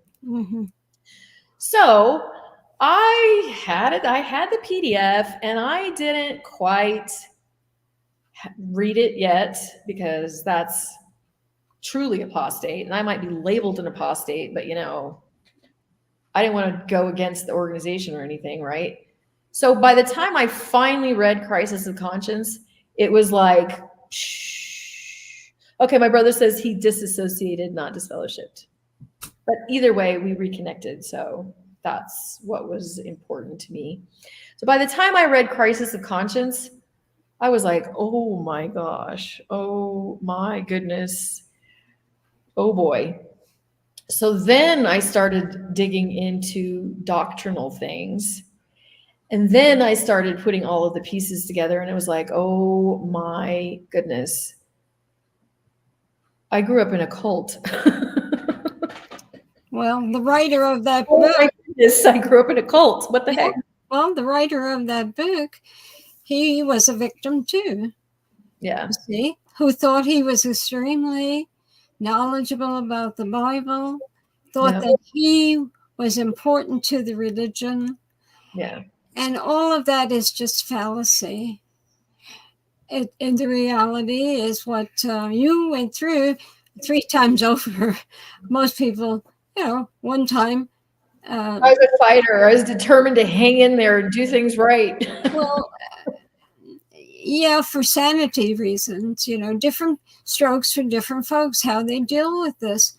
So I had the PDF, and I didn't quite read it yet, because that's truly apostate, and I might be labeled an apostate, but you know, I didn't want to go against the organization or anything, right? So by the time I finally read Crisis of Conscience, it was like, shh. Okay, my brother says he disassociated, not disfellowshipped. But either way, we reconnected, so that's what was important to me. So by the time I read Crisis of Conscience, I was like, oh my gosh, oh my goodness, oh boy. So then I started digging into doctrinal things. And then I started putting all of the pieces together, and it was like, oh my goodness. I grew up in a cult. Well, the writer of that Oh book. my goodness, I grew up in a cult. What the heck? Well, the writer of that book, he was a victim too. Yeah. See, who thought he was extremely knowledgeable about the Bible, thought that he was important to the religion. Yeah. And all of that is just fallacy. And the reality is what you went through 3 times over. Most people, you know, one time. I was a fighter. I was determined to hang in there and do things right. Well, yeah, for sanity reasons, you know, different strokes for different folks, how they deal with this.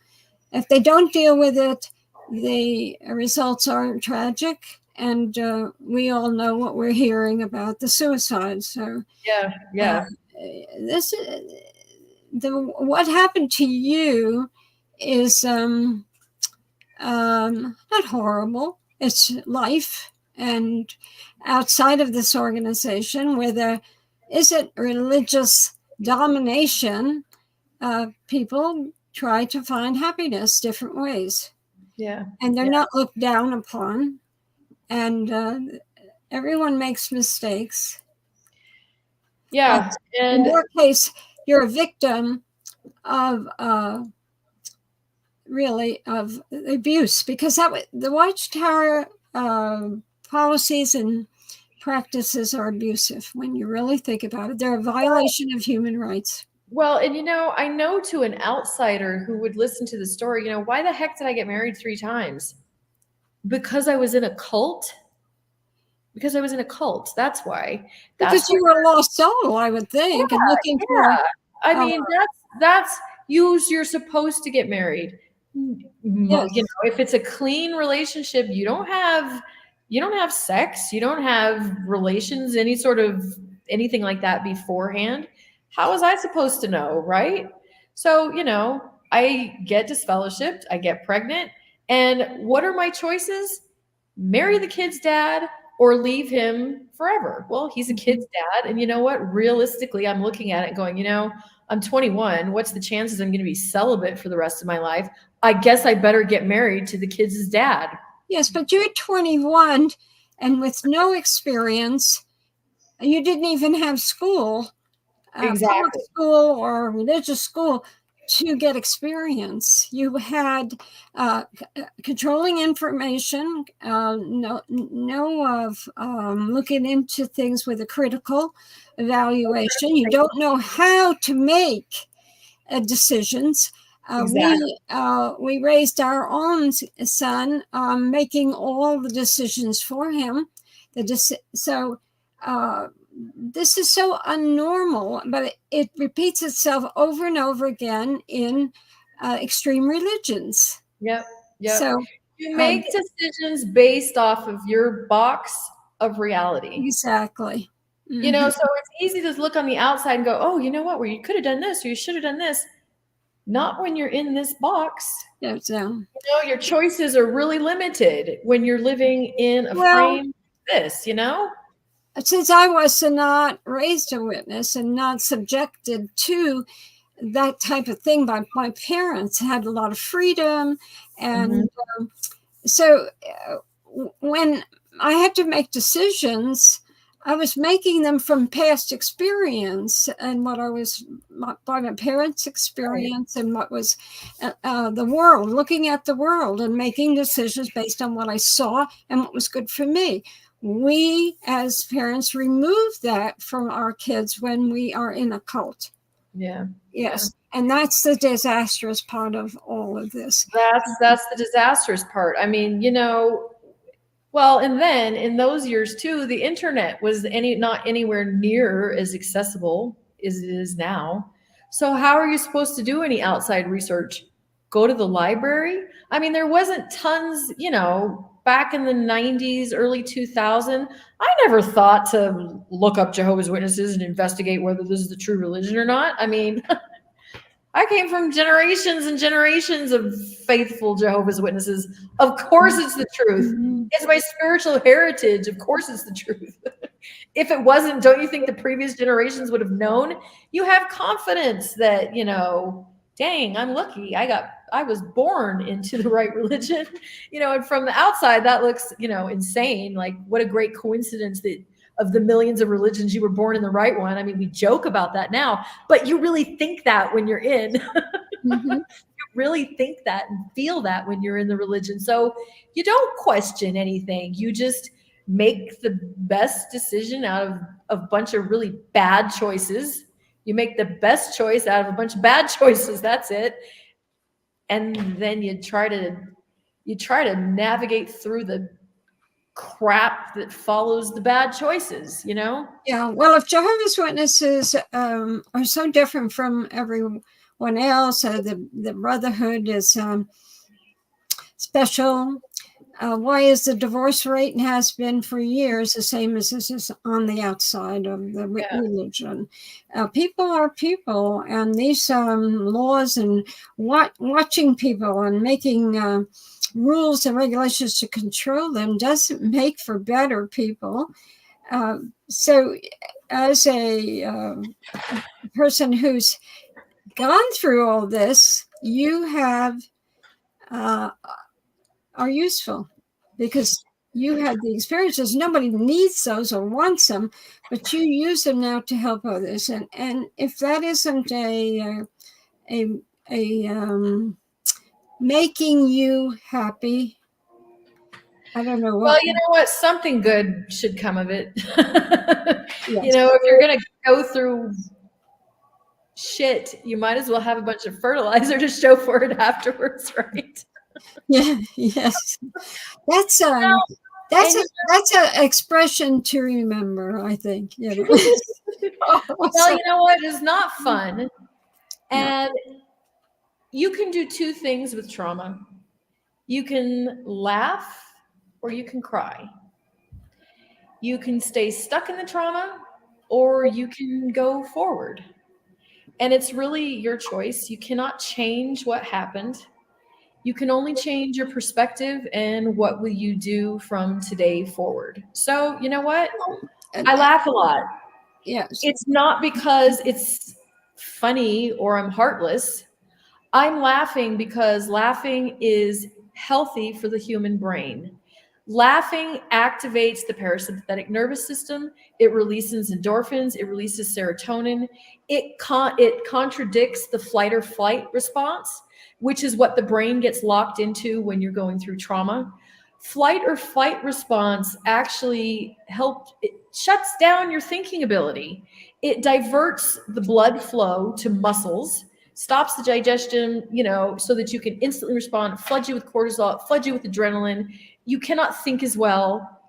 If they don't deal with it, the results are tragic. And we all know what we're hearing about the suicide. So yeah. What happened to you is not horrible. It's life. And outside of this organization, where there isn't religious domination, people try to find happiness different ways. Yeah. And they're not looked down upon. And everyone makes mistakes. Yeah. In your case, you're a victim of really of abuse, because the Watchtower policies and practices are abusive. When you really think about it, they're a violation of human rights. Well, and you know, I know to an outsider who would listen to the story, you know, why the heck did I get married 3 times? Because I was in a cult. Because I was in a cult. That's why. Because you were a lost soul, I would think, and looking for. I mean, that's you're supposed to get married. Yes. You know, if it's a clean relationship, you don't have sex, you don't have relations, any sort of anything like that beforehand. How was I supposed to know, right? So, you know, I get disfellowshipped, I get pregnant, and what are my choices? marry the kid's dad or leave him forever. Well, he's a kid's dad. And you know what? Realistically, I'm looking at it going, I'm 21. What's the chances I'm going to be celibate for the rest of my life? I guess I better get married to the kid's dad. Yes, but you're 21 and with no experience. You didn't even have school, Exactly. public school or religious school to get experience. You had controlling information, looking into things with a critical evaluation. You don't know how to make decisions. Exactly. We raised our own son, making all the decisions for him. So this is so unnormal, but it repeats itself over and over again in extreme religions. Yep. So you make decisions based off of your box of reality. Exactly. So it's easy to look on the outside and go, oh, you know what? Well, you could have done this or you should have done this. Not when you're in this box. Yeah, so. Your choices are really limited when you're living in a frame like this, Since I was not raised a witness and not subjected to that type of thing by my parents, had a lot of freedom. And so when I had to make decisions, I was making them from past experience and what I was by my parents' experience and what was the world, looking at the world and making decisions based on what I saw and what was good for me. We as parents remove that from our kids when we are in a cult. Yeah. Yes. Yeah. And that's the disastrous part of all of this. That's the disastrous part. I mean, well, and then in those years too, the internet was not anywhere near as accessible as it is now. So how are you supposed to do any outside research? Go to the library? I mean, there wasn't tons, back in the 90s, early 2000, I never thought to look up Jehovah's Witnesses and investigate whether this is the true religion or not. I mean, I came from generations and generations of faithful Jehovah's Witnesses. Of course it's the truth. It's my spiritual heritage. Of course it's the truth. If it wasn't, don't you think the previous generations would have known? You have confidence that, dang, I'm lucky. I was born into the right religion, and from the outside that looks, insane. Like what a great coincidence that of the millions of religions you were born in the right one. I mean, we joke about that now, but you really think that when you're in, you really think that and feel that when you're in the religion. So you don't question anything. You just make the best decision out of a bunch of really bad choices. You make the best choice out of a bunch of bad choices. That's it. And then you try to navigate through the crap that follows the bad choices, Yeah. Well, if Jehovah's Witnesses are so different from everyone else, the Brotherhood is special. Why is the divorce rate and has been for years the same as this is on the outside of the religion? People are people, and these laws and watching people and making rules and regulations to control them doesn't make for better people. So as a person who's gone through all this, you have are useful because you had the experiences. Nobody needs those or wants them, but you use them now to help others. And if that isn't a making you happy, I don't know what. Well, you know what? Something good should come of it. If you're going to go through shit, you might as well have a bunch of fertilizer to show for it afterwards, right? Yeah. Yes. That's an expression to remember, I think. Well, you know what? It's not fun. And you can do two things with trauma. You can laugh or you can cry. You can stay stuck in the trauma or you can go forward. And it's really your choice. You cannot change what happened. You can only change your perspective, and what will you do from today forward? So, you know what? And, I laugh a lot. yes. It's not because it's funny or I'm heartless. I'm laughing because laughing is healthy for the human brain. Laughing activates the parasympathetic nervous system. It releases endorphins. It releases serotonin. It contradicts the flight or flight response, which is what the brain gets locked into when you're going through trauma. Flight or fight response actually it shuts down your thinking ability. It diverts the blood flow to muscles, stops the digestion, so that you can instantly respond, flood you with cortisol, flood you with adrenaline. You cannot think as well.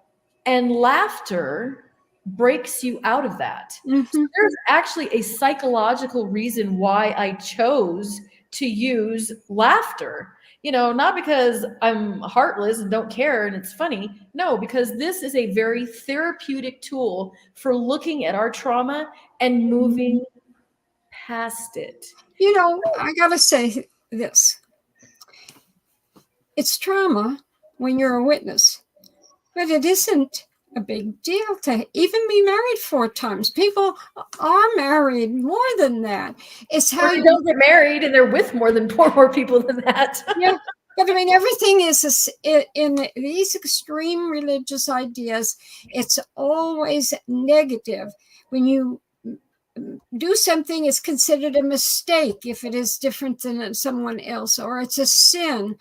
And laughter breaks you out of that. Mm-hmm. So there's actually a psychological reason why I chose to use laughter. Not because I'm heartless and don't care and it's funny. No, because this is a very therapeutic tool for looking at our trauma and moving past it. I got to say this. It's trauma when you're a witness, but it isn't a big deal to even be married 4 times. People are married more than that. It's how you don't get married and they're with more than 4 more people than that. Yeah. But I mean, everything is in these extreme religious ideas. It's always negative. When you do something, it's considered a mistake if it is different than someone else, or it's a sin.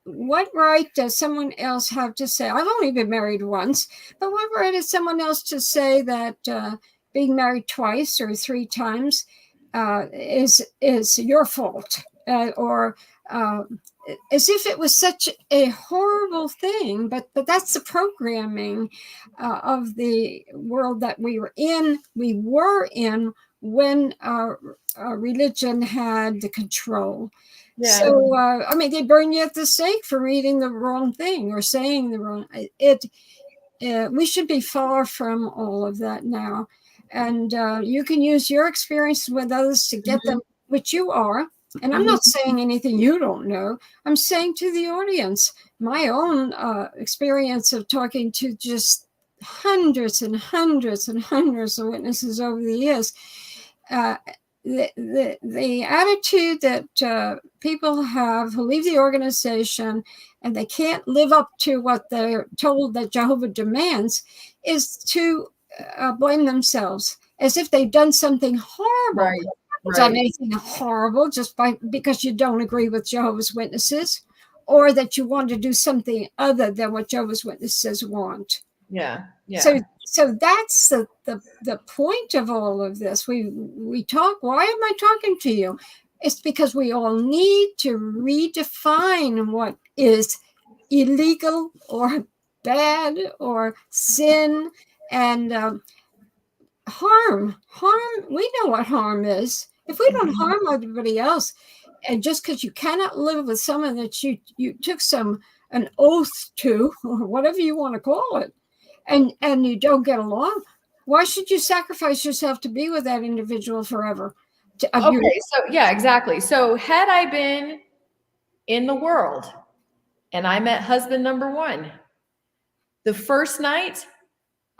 What right does someone else have to say? I've only been married once, but what right has someone else to say that being married twice or 3 times is your fault, or as if it was such a horrible thing? But that's the programming of the world that we were in when religion had the control. Yeah. So, I mean, they burn you at the stake for reading the wrong thing or saying the wrong. We should be far from all of that now. And you can use your experience with others to get them, which you are. And I'm not saying anything you don't know. I'm saying to the audience, my own experience of talking to just hundreds and hundreds and hundreds of witnesses over the years. The attitude that people have who leave the organization and they can't live up to what they're told that Jehovah demands is to blame themselves as if they've done something horrible. Right. Done anything horrible just because you don't agree with Jehovah's Witnesses, or that you want to do something other than what Jehovah's Witnesses want. Yeah. So that's the point of all of this. We talk. Why am I talking to you? It's because we all need to redefine what is illegal or bad or sin and harm. We know what harm is. If we don't harm everybody else, and just because you cannot live with someone that you took an oath to, or whatever you want to call it, and you don't get along, why should you sacrifice yourself to be with that individual forever? Exactly. So had I been in the world and I met husband number 1, the first night,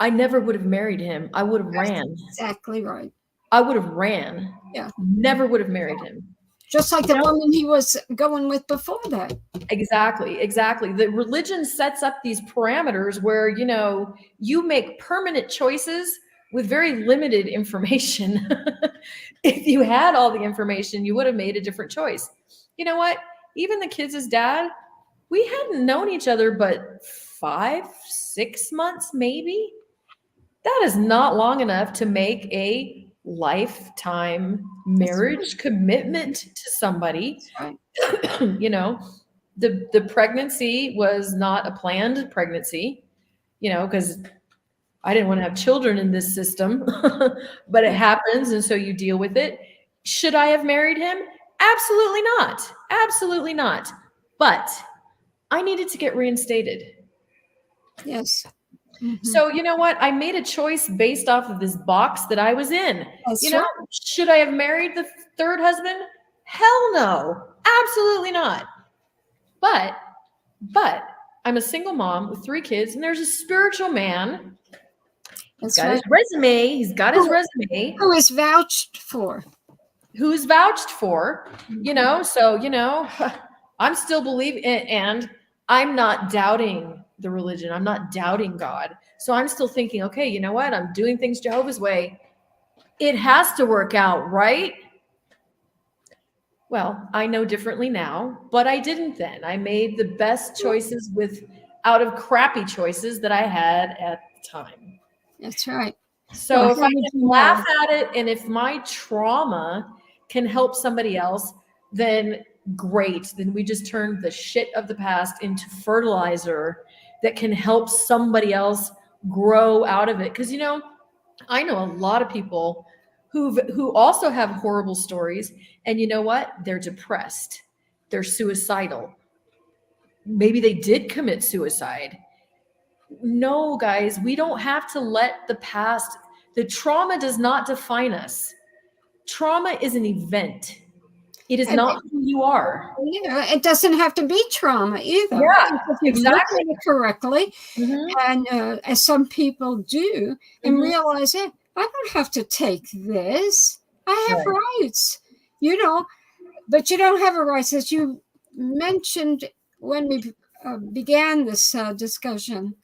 I never would have married him. I would have ran. Exactly right. I would have ran. Yeah. Never would have married him. Just like the woman he was going with before that. Exactly. The religion sets up these parameters where, you make permanent choices with very limited information. If you had all the information, you would have made a different choice. You know what? Even the kids' dad, we hadn't known each other but 5-6 months, maybe. That is not long enough to make a lifetime marriage commitment to somebody. Right. The pregnancy was not a planned pregnancy, because I didn't want to have children in this system, but it happens. And so you deal with it. Should I have married him? Absolutely not. Absolutely not. But I needed to get reinstated. Yes. Mm-hmm. So you know what? I made a choice based off of this box that I was in. That's right. Should I have married the 3rd husband? Hell no. Absolutely not. But I'm a single mom with 3 kids, and there's a spiritual man. He's got his resume. He's got his resume. Who is vouched for. Who's vouched for, so, I'm still believing, and I'm not doubting the religion. I'm not doubting God. So I'm still thinking, okay, you know what? I'm doing things Jehovah's way. It has to work out, right? Well, I know differently now, but I didn't then. I made the best choices out of crappy choices that I had at the time. That's right. So if I can laugh at it, and if my trauma can help somebody else, then great. Then we just turned the shit of the past into fertilizer that can help somebody else grow out of it. Because, I know a lot of people who also have horrible stories, and you know what? They're depressed. They're suicidal. Maybe they did commit suicide. No, guys, we don't have to let the trauma does not define us. Trauma is an event. It is not who you are. Yeah, it doesn't have to be trauma either. Yeah, exactly. Look at it correctly, and as some people do, and realize, hey, I don't have to take this. I have rights, but you don't have a rights, as you mentioned when we began this discussion.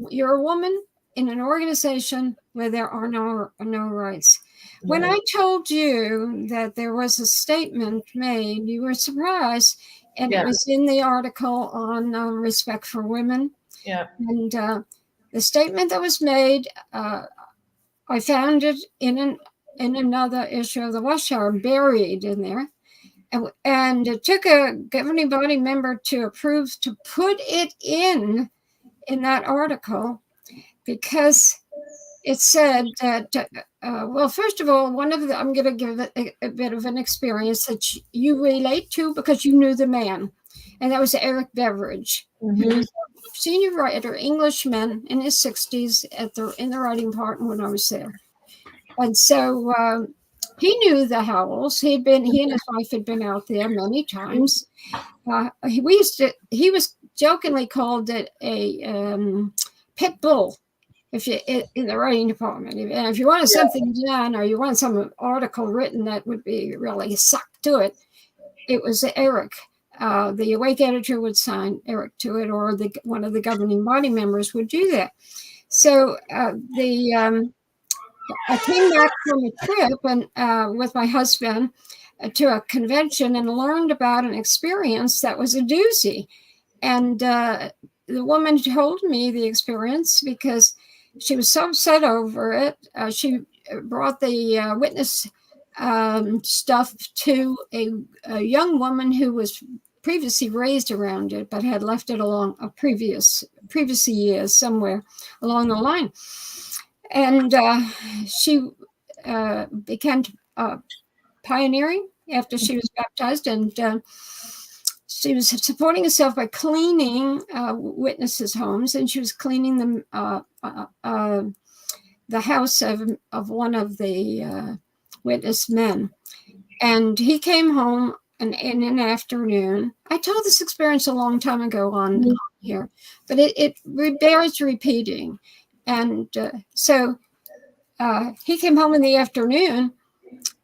You're a woman in an organization where there are no rights. When I told you that there was a statement made, you were surprised, and it was in the article on respect for women. Yeah. And the statement that was made, I found it in another issue of the WATCHTOWER, buried in there. And it took a governing body member to approve to put it in that article, because it said that, well, first of all, I'm going to give a bit of an experience that you relate to because you knew the man, and that was Eric Beveridge, who was a senior writer, Englishman in his 60s in the writing department when I was there. And so he knew the Howells. He and his wife had been out there many times. He was jokingly called it a pit bull, if you in the writing department. And if you wanted something done, or you wanted some article written that would be really sucked to it, it was Eric. The Awake editor would sign Eric to it, or one of the governing body members would do that. So I came back from a trip and with my husband to a convention, and learned about an experience that was a doozy. And the woman told me the experience because she was so upset over it. She brought the witness stuff to a young woman who was previously raised around it, but had left it along a previous years somewhere along the line. And she began pioneering after she was baptized, and she was supporting herself by cleaning witnesses' homes, and she was cleaning them the house of one of the witness men. And he came home in an afternoon. I told this experience a long time ago on here, but it bears repeating. And so he came home in the afternoon,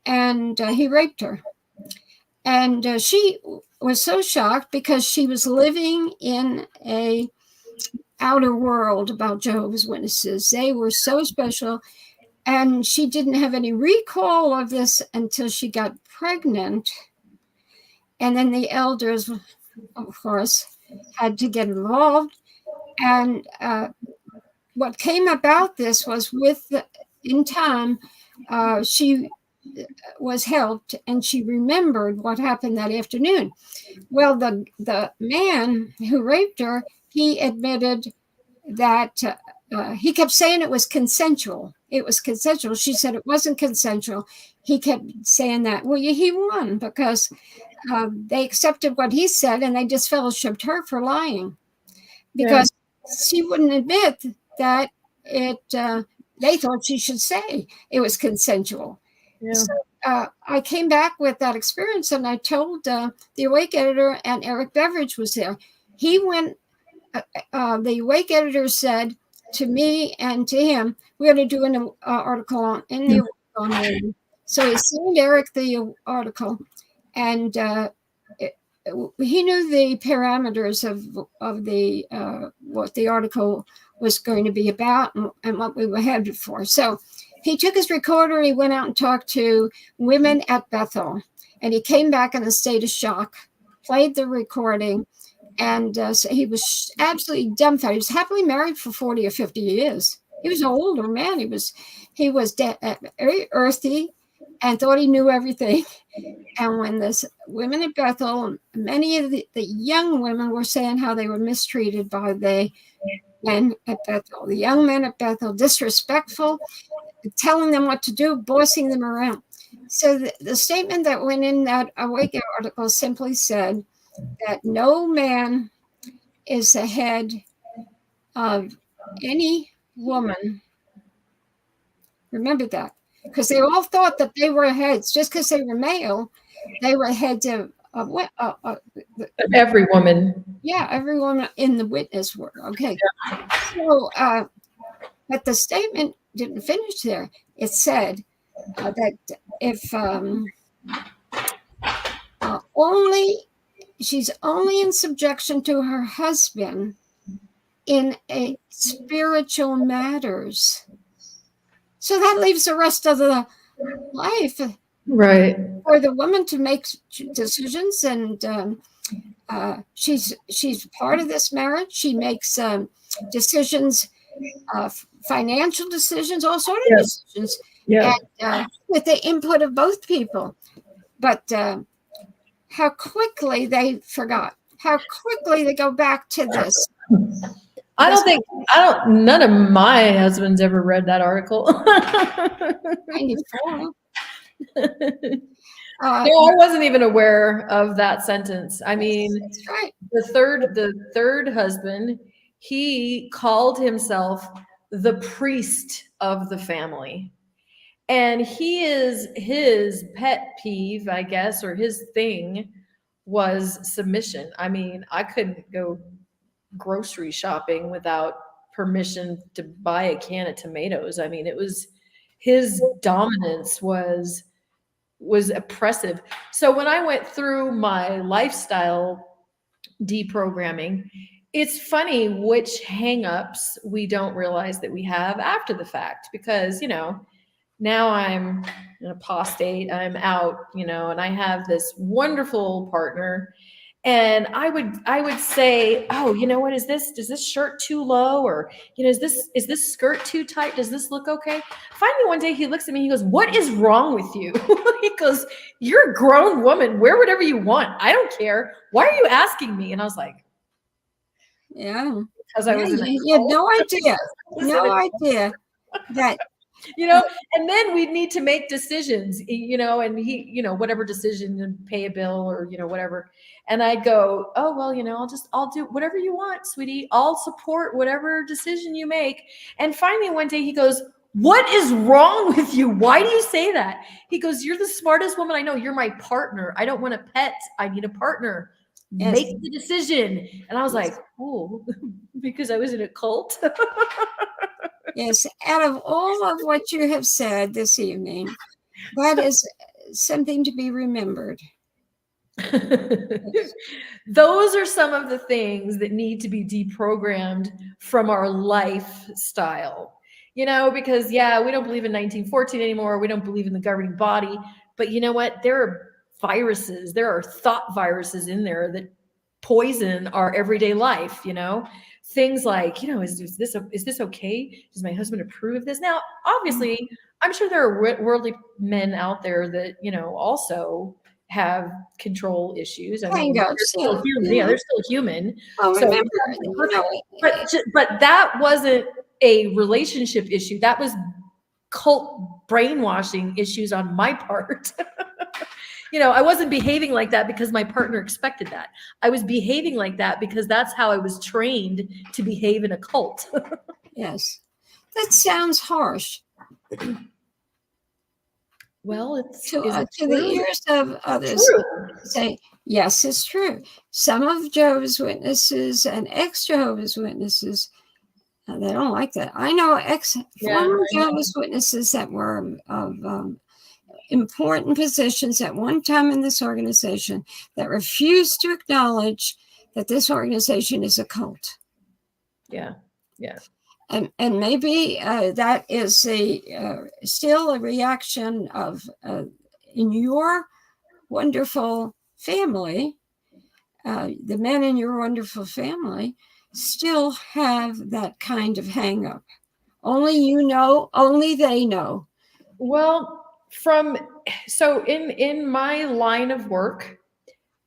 and he raped her. And she was so shocked because she was living in a outer world about Jehovah's Witnesses. They were so special, and she didn't have any recall of this until she got pregnant. And then the elders, of course, had to get involved. And what came about this was in time, she was helped, and she remembered what happened that afternoon. Well, the man who raped her, he admitted that he kept saying it was consensual. It was consensual. She said it wasn't consensual. He kept saying that. Well, he won because they accepted what he said, and they disfellowshipped her for lying because she wouldn't admit that they thought she should say it was consensual. Yeah. So I came back with that experience, and I told the Awake editor, and Eric Beveridge was there. He went. The Awake editor said to me and to him, "We're going to do an article in the Awake on women." So he sent Eric the article, and he knew the parameters of the what the article was going to be about and what we were headed for. So he took his recorder, he went out and talked to women at Bethel, and he came back in a state of shock, played the recording, and so he was absolutely dumbfounded. He was happily married for 40 or 50 years. He was an older man. He was very earthy and thought he knew everything. And when this women at Bethel, many of the young women were saying how they were mistreated by the men at Bethel. The young men at Bethel, disrespectful, telling them what to do, bossing them around. So the statement that went in that Awake article simply said that no man is ahead of any woman. Remember that. Because they all thought that they were heads, just because they were male, they were heads of every woman. Yeah, every woman in the witness were. Okay. Yeah. So, but the statement didn't finish there. It said that if she's only in subjection to her husband in a spiritual matters. So that leaves the rest of the life, right, for the woman to make decisions. And she's part of this marriage. She makes decisions, financial decisions, all sorts of decisions, and, with the input of both people. But how quickly they forgot. How quickly they go back to this. None of my husbands ever read that article. 94. No, I wasn't even aware of that sentence. I mean, that's right. The third husband, he called himself the priest of the family. And his pet peeve, I guess, or his thing was submission. I mean, I couldn't go grocery shopping without permission to buy a can of tomatoes. I mean, it was his dominance was oppressive. So when I went through my lifestyle deprogramming, it's funny which hangups we don't realize that we have after the fact, because, you know, now I'm an apostate, I'm out, you know, and I have this wonderful partner. And I would say, oh, you know what, is this shirt too low? Or, you know, is this skirt too tight? Does this look okay? Finally, one day he looks at me, he goes, what is wrong with you? He goes, you're a grown woman, wear whatever you want. I don't care. Why are you asking me? And I was like, yeah. Because I was you had no idea. No idea that, you know, and then we'd need to make decisions, you know, and he, you know, whatever decision, and pay a bill or, you know, whatever. And I'd go, oh, well, you know, I'll do whatever you want, sweetie. I'll support whatever decision you make. And finally, one day he goes, what is wrong with you? Why do you say that? He goes, you're the smartest woman I know. You're my partner. I don't want a pet. I need a partner. Yes. Make the decision. And I was like, oh, because I was in a cult. Yes, out of all of what you have said this evening, that is something to be remembered. Those are some of the things that need to be deprogrammed from our lifestyle, you know, because yeah, we don't believe in 1914 anymore. We don't believe in the governing body, but you know what? There are viruses, there are thought viruses in there that poison our everyday life, you know. Things like, you know, is this okay? Does my husband approve of this? Now, obviously, I'm sure there are worldly men out there that, you know, also have control issues. I mean, they're still human. Yeah, they're still human. Well, so, remember, you know, but that wasn't a relationship issue. That was cult brainwashing issues on my part. You know, I wasn't behaving like that because my partner expected that. I was behaving like that because that's how I was trained to behave in a cult. Yes. That sounds harsh. Well, is to it the true? ears of others. True. Say, yes, it's true. Some of Jehovah's Witnesses and ex-Jehovah's Witnesses, they don't like that. I know former Jehovah's Witnesses that were of important positions at one time in this organization that refused to acknowledge that this organization is a cult. Yeah. Yeah. And maybe that is still a reaction of in your wonderful family, the men in your wonderful family still have that kind of hang up. Only you know, only they know. Well, so in my line of work,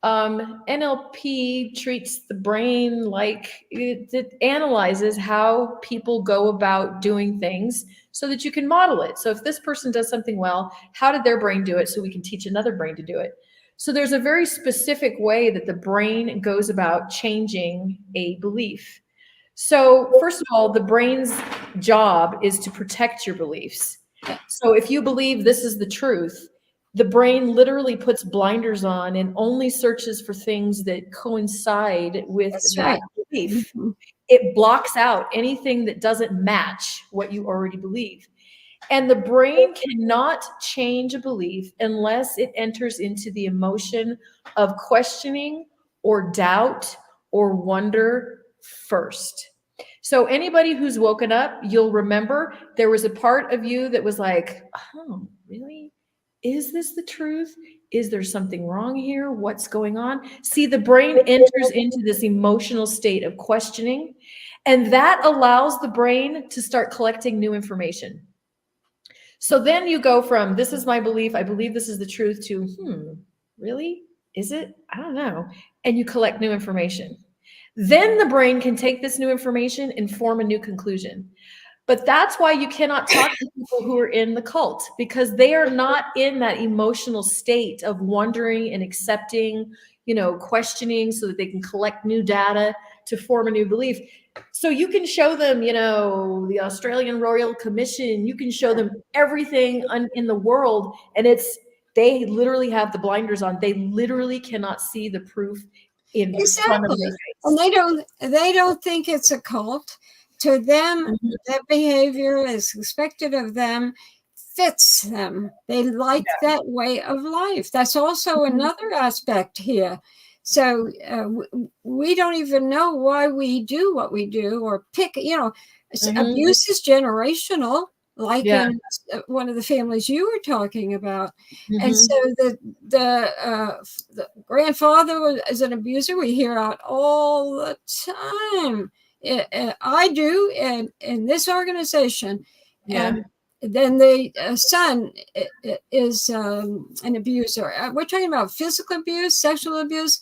NLP treats the brain like it analyzes how people go about doing things so that you can model it. So if this person does something well, how did their brain do it so we can teach another brain to do it? So there's a very specific way that the brain goes about changing a belief. So first of all, the brain's job is to protect your beliefs. So if you believe this is the truth, the brain literally puts blinders on and only searches for things that coincide with that belief. Mm-hmm. It blocks out anything that doesn't match what you already believe. And the brain cannot change a belief unless it enters into the emotion of questioning or doubt or wonder first. So anybody who's woken up, you'll remember there was a part of you that was like, oh, really? Is this the truth? Is there something wrong here? What's going on? See, the brain enters into this emotional state of questioning, and that allows the brain to start collecting new information. So then you go from, this is my belief, I believe this is the truth, to, really? Is it? I don't know. And you collect new information. Then the brain can take this new information and form a new conclusion. But that's why you cannot talk to people who are in the cult, because they are not in that emotional state of wondering and accepting, questioning so that they can collect new data to form a new belief. So you can show them, the Australian Royal Commission, you can show them everything in the world, and they literally have the blinders on. They literally cannot see the proof in front of their face. And they don't think it's a cult. To them, that behavior is expected of them, fits them. They like that way of life. That's also another aspect here. So we don't even know why we do what we do or pick, abuse is generational, like in one of the families you were talking about. And so the grandfather is an abuser. We hear out all the time. I do in this organization. And then the son is an abuser. We're talking about physical abuse, sexual abuse,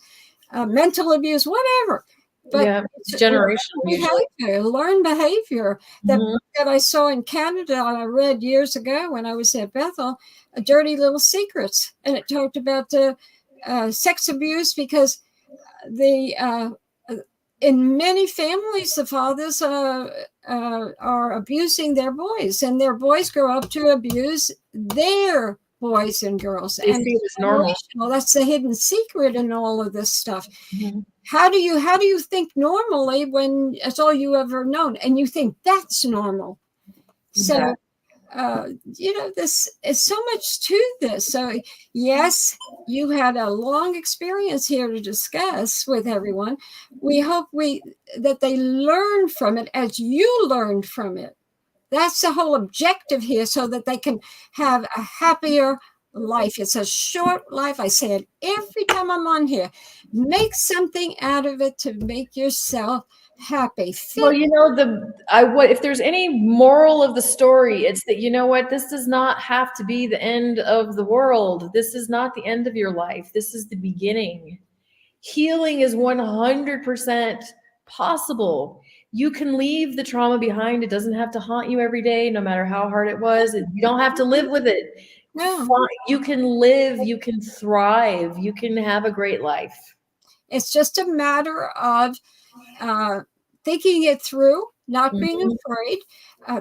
mental abuse, whatever. But it's generational behavior, learned behavior. That book that I saw in Canada, I read years ago when I was at Bethel, A Dirty Little Secrets, and it talked about the sex abuse, because in many families, the fathers are abusing their boys, and their boys grow up to abuse their boys and girls. They see it as normal. That's the hidden secret in all of this stuff. How do you think normally when it's all you ever known, and you think that's normal? So this is so much to this. So yes, you had a long experience here to discuss with everyone. We hope that they learn from it as you learned from it. That's the whole objective here, so that they can have a happier life. It's a short life. I say it every time I'm on here. Make something out of it to make yourself happy. Well, if there's any moral of the story, it's that, this does not have to be the end of the world. This is not the end of your life. This is the beginning. Healing is 100% possible. You can leave the trauma behind. It doesn't have to haunt you every day, no matter how hard it was. You don't have to live with it. No. You can live, you can thrive, you can have a great life. It's just a matter of thinking it through, not being afraid.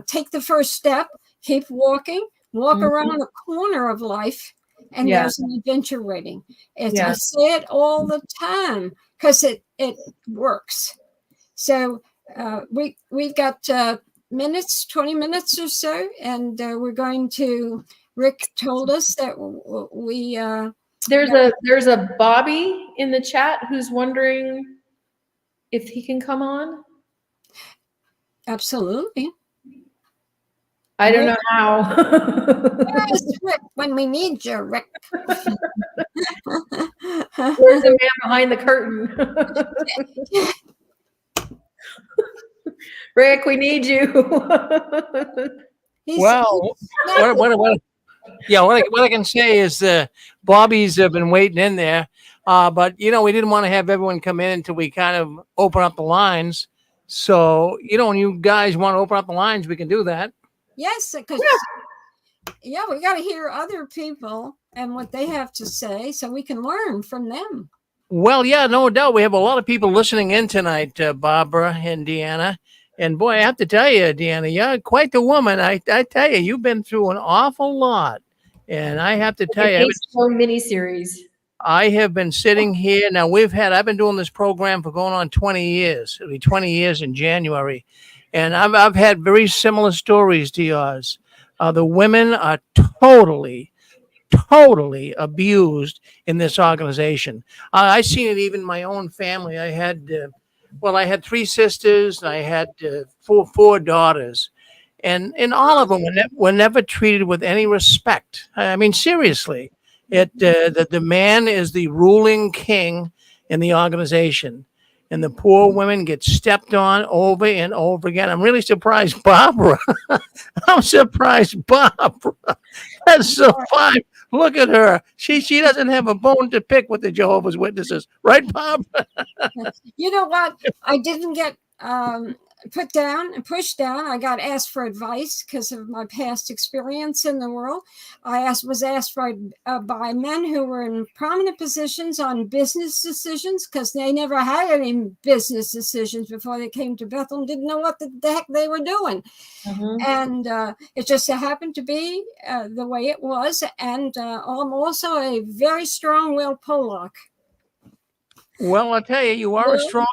Take the first step, keep walking, walk Mhm. around the corner of life and Yeah. there's an adventure waiting. I Yeah. say it all the time because it works. So we've got minutes, 20 minutes or so, and we're going to. Rick told us that we. There's a Bobby in the chat who's wondering if he can come on. Absolutely. I don't know how. Yes, Rick, when we need you, Rick. Where's the man behind the curtain? Rick, we need you. Well, what I can say is Bobby's been waiting in there, but we didn't want to have everyone come in until we kind of open up the lines. So when you guys want to open up the lines, we can do that. Yes, because we got to hear other people and what they have to say so we can learn from them. Well, yeah, no doubt. We have a lot of people listening in tonight, Barbara and Deanna. And boy, I have to tell you, Deanna, you're quite the woman. I tell you, you've been through an awful lot. And I have to tell you, miniseries. I have been sitting here. Now, I've been doing this program for going on 20 years. It'll be 20 years in January. And I've had very similar stories to yours. The women are totally abused in this organization. I've seen it even in my own family. I had 3 sisters, and I had four daughters, and all of them were never treated with any respect. I mean, seriously, the man is the ruling king in the organization, and the poor women get stepped on over and over again. I'm really surprised, Barbara. I'm surprised, Barbara. That's so fine. Look at her. She doesn't have a bone to pick with the Jehovah's Witnesses. Right, Bob? You know what? I didn't get pushed down. I got asked for advice because of my past experience in the world. I was asked by men who were in prominent positions on business decisions because they never had any business decisions before they came to Bethel and didn't know what the heck they were doing. Mm-hmm. And it just happened to be the way it was. And I'm also a very strong-willed Pollock. Well, I'll tell you, you are a strong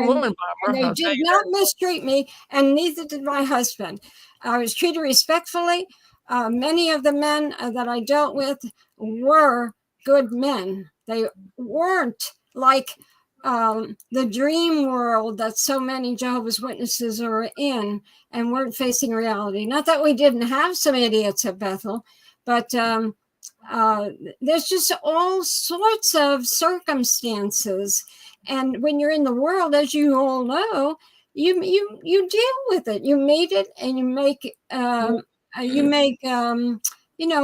woman, Barbara. And they did not mistreat me, and neither did my husband. I was treated respectfully. Many of the men that I dealt with were good men. They weren't like the dream world that so many Jehovah's Witnesses are in and weren't facing reality. Not that we didn't have some idiots at Bethel, but there's just all sorts of circumstances, and when you're in the world, as you all know, you deal with it. You meet it, and you make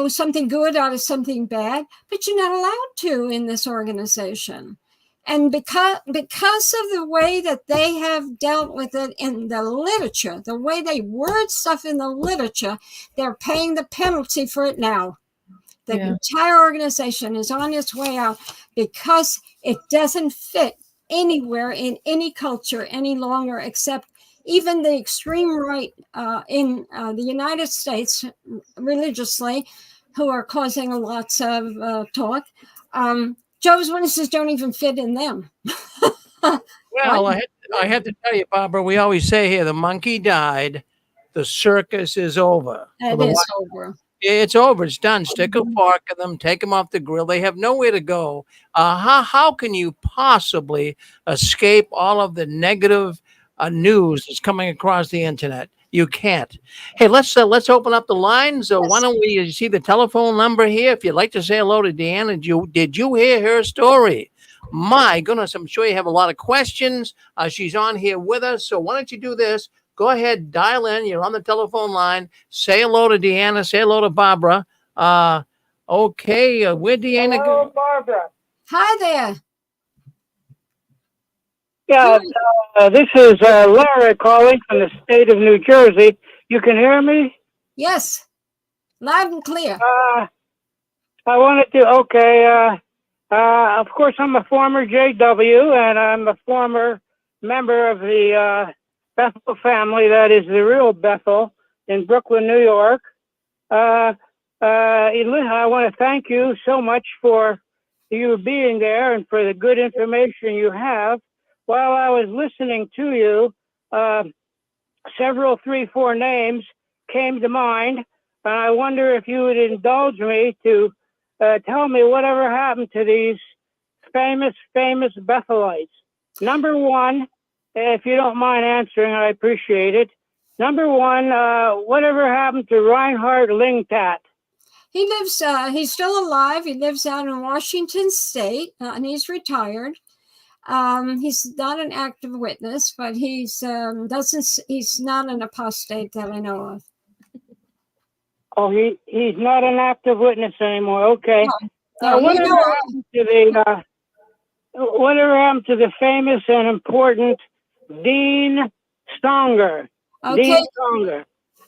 something good out of something bad. But you're not allowed to in this organization, and because of the way that they have dealt with it in the literature, the way they word stuff in the literature, they're paying the penalty for it now. The entire organization is on its way out because it doesn't fit anywhere in any culture any longer, except even the extreme right in the United States religiously, who are causing lots of talk. Jehovah's Witnesses don't even fit in them. Well, I have to tell you, Barbara, we always say here, the monkey died, the circus is over. It is over. It's over. It's done. Stick a fork in them. Take them off the grill. They have nowhere to go. How can you possibly escape all of the negative news that's coming across the internet? You can't. Hey, let's open up the lines. Why don't we see the telephone number here? If you'd like to say hello to Deanna, did you hear her story? My goodness, I'm sure you have a lot of questions. She's on here with us. So why don't you do this? Go ahead, dial in. You're on the telephone line. Say hello to Deanna. Say hello to Barbara. Okay, where'd Deanna go? Barbara. Hi there. Yeah, this is Laura calling from the state of New Jersey. You can hear me? Yes, loud and clear. I wanted to, of course, I'm a former JW, and I'm a former member of the Bethel family, that is the real Bethel in Brooklyn, New York. I want to thank you so much for you being there and for the good information you have. While I was listening to you, several 3-4 names came to mind, and I wonder if you would indulge me to tell me whatever happened to these famous Bethelites. Number one, if you don't mind answering, I appreciate it. Number one, whatever happened to Reinhard Lingtat? He lives, he's still alive. He lives out in Washington State, and he's retired. He's not an active witness, but he's not an apostate that I know of. Oh, he's not an active witness anymore. Okay. No, Whatever happened to the famous and important Dean Songer? Okay. Dean Songer.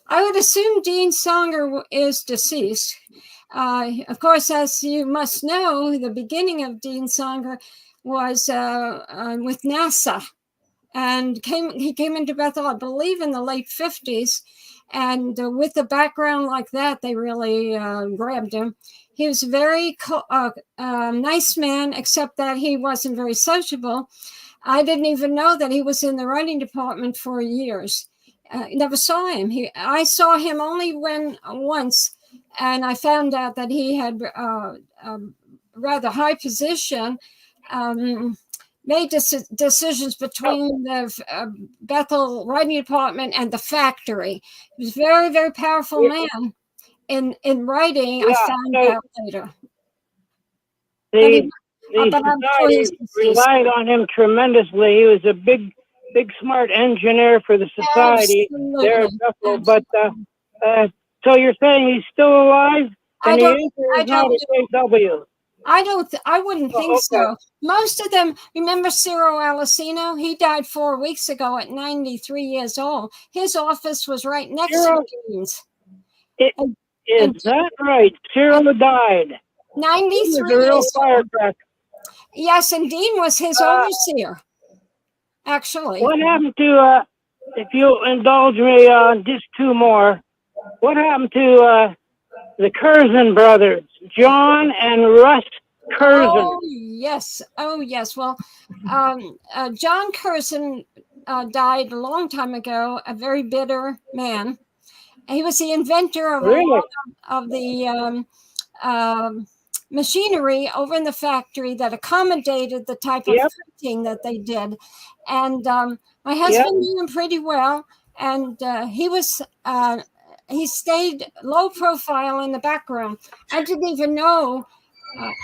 I would assume Dean Songer is deceased. Of course, as you must know, the beginning of Dean Songer was with NASA, and he came into Bethel, I believe, in the late 50s. And with a background like that, they really grabbed him. He was a very nice man, except that he wasn't very sociable. I didn't even know that he was in the writing department for years. Never saw him. I saw him only once, and I found out that he had a rather high position, made decisions between the Bethel writing department and the factory. He was a very, very powerful man in writing. I found out later. The society relied on him tremendously. He was a big, smart engineer for the society there at Bethel. But so you're saying he's still alive? And he is not a JW? I wouldn't think so. Most of them, remember Ciro Alessino? He died 4 weeks ago at 93 years old. His office was right next to Dean's. Is that right? Ciro died. 93 years old. Yes, and Dean was his overseer, actually. What happened to, if you'll indulge me on just two more, what happened to the Curzon brothers, John and Russ Curzon? Oh, yes. Well, John Curzon died a long time ago, a very bitter man. He was the inventor of a lot of the machinery over in the factory that accommodated the type of printing that they did. And my husband knew him pretty well, and he stayed low profile in the background. I didn't even know.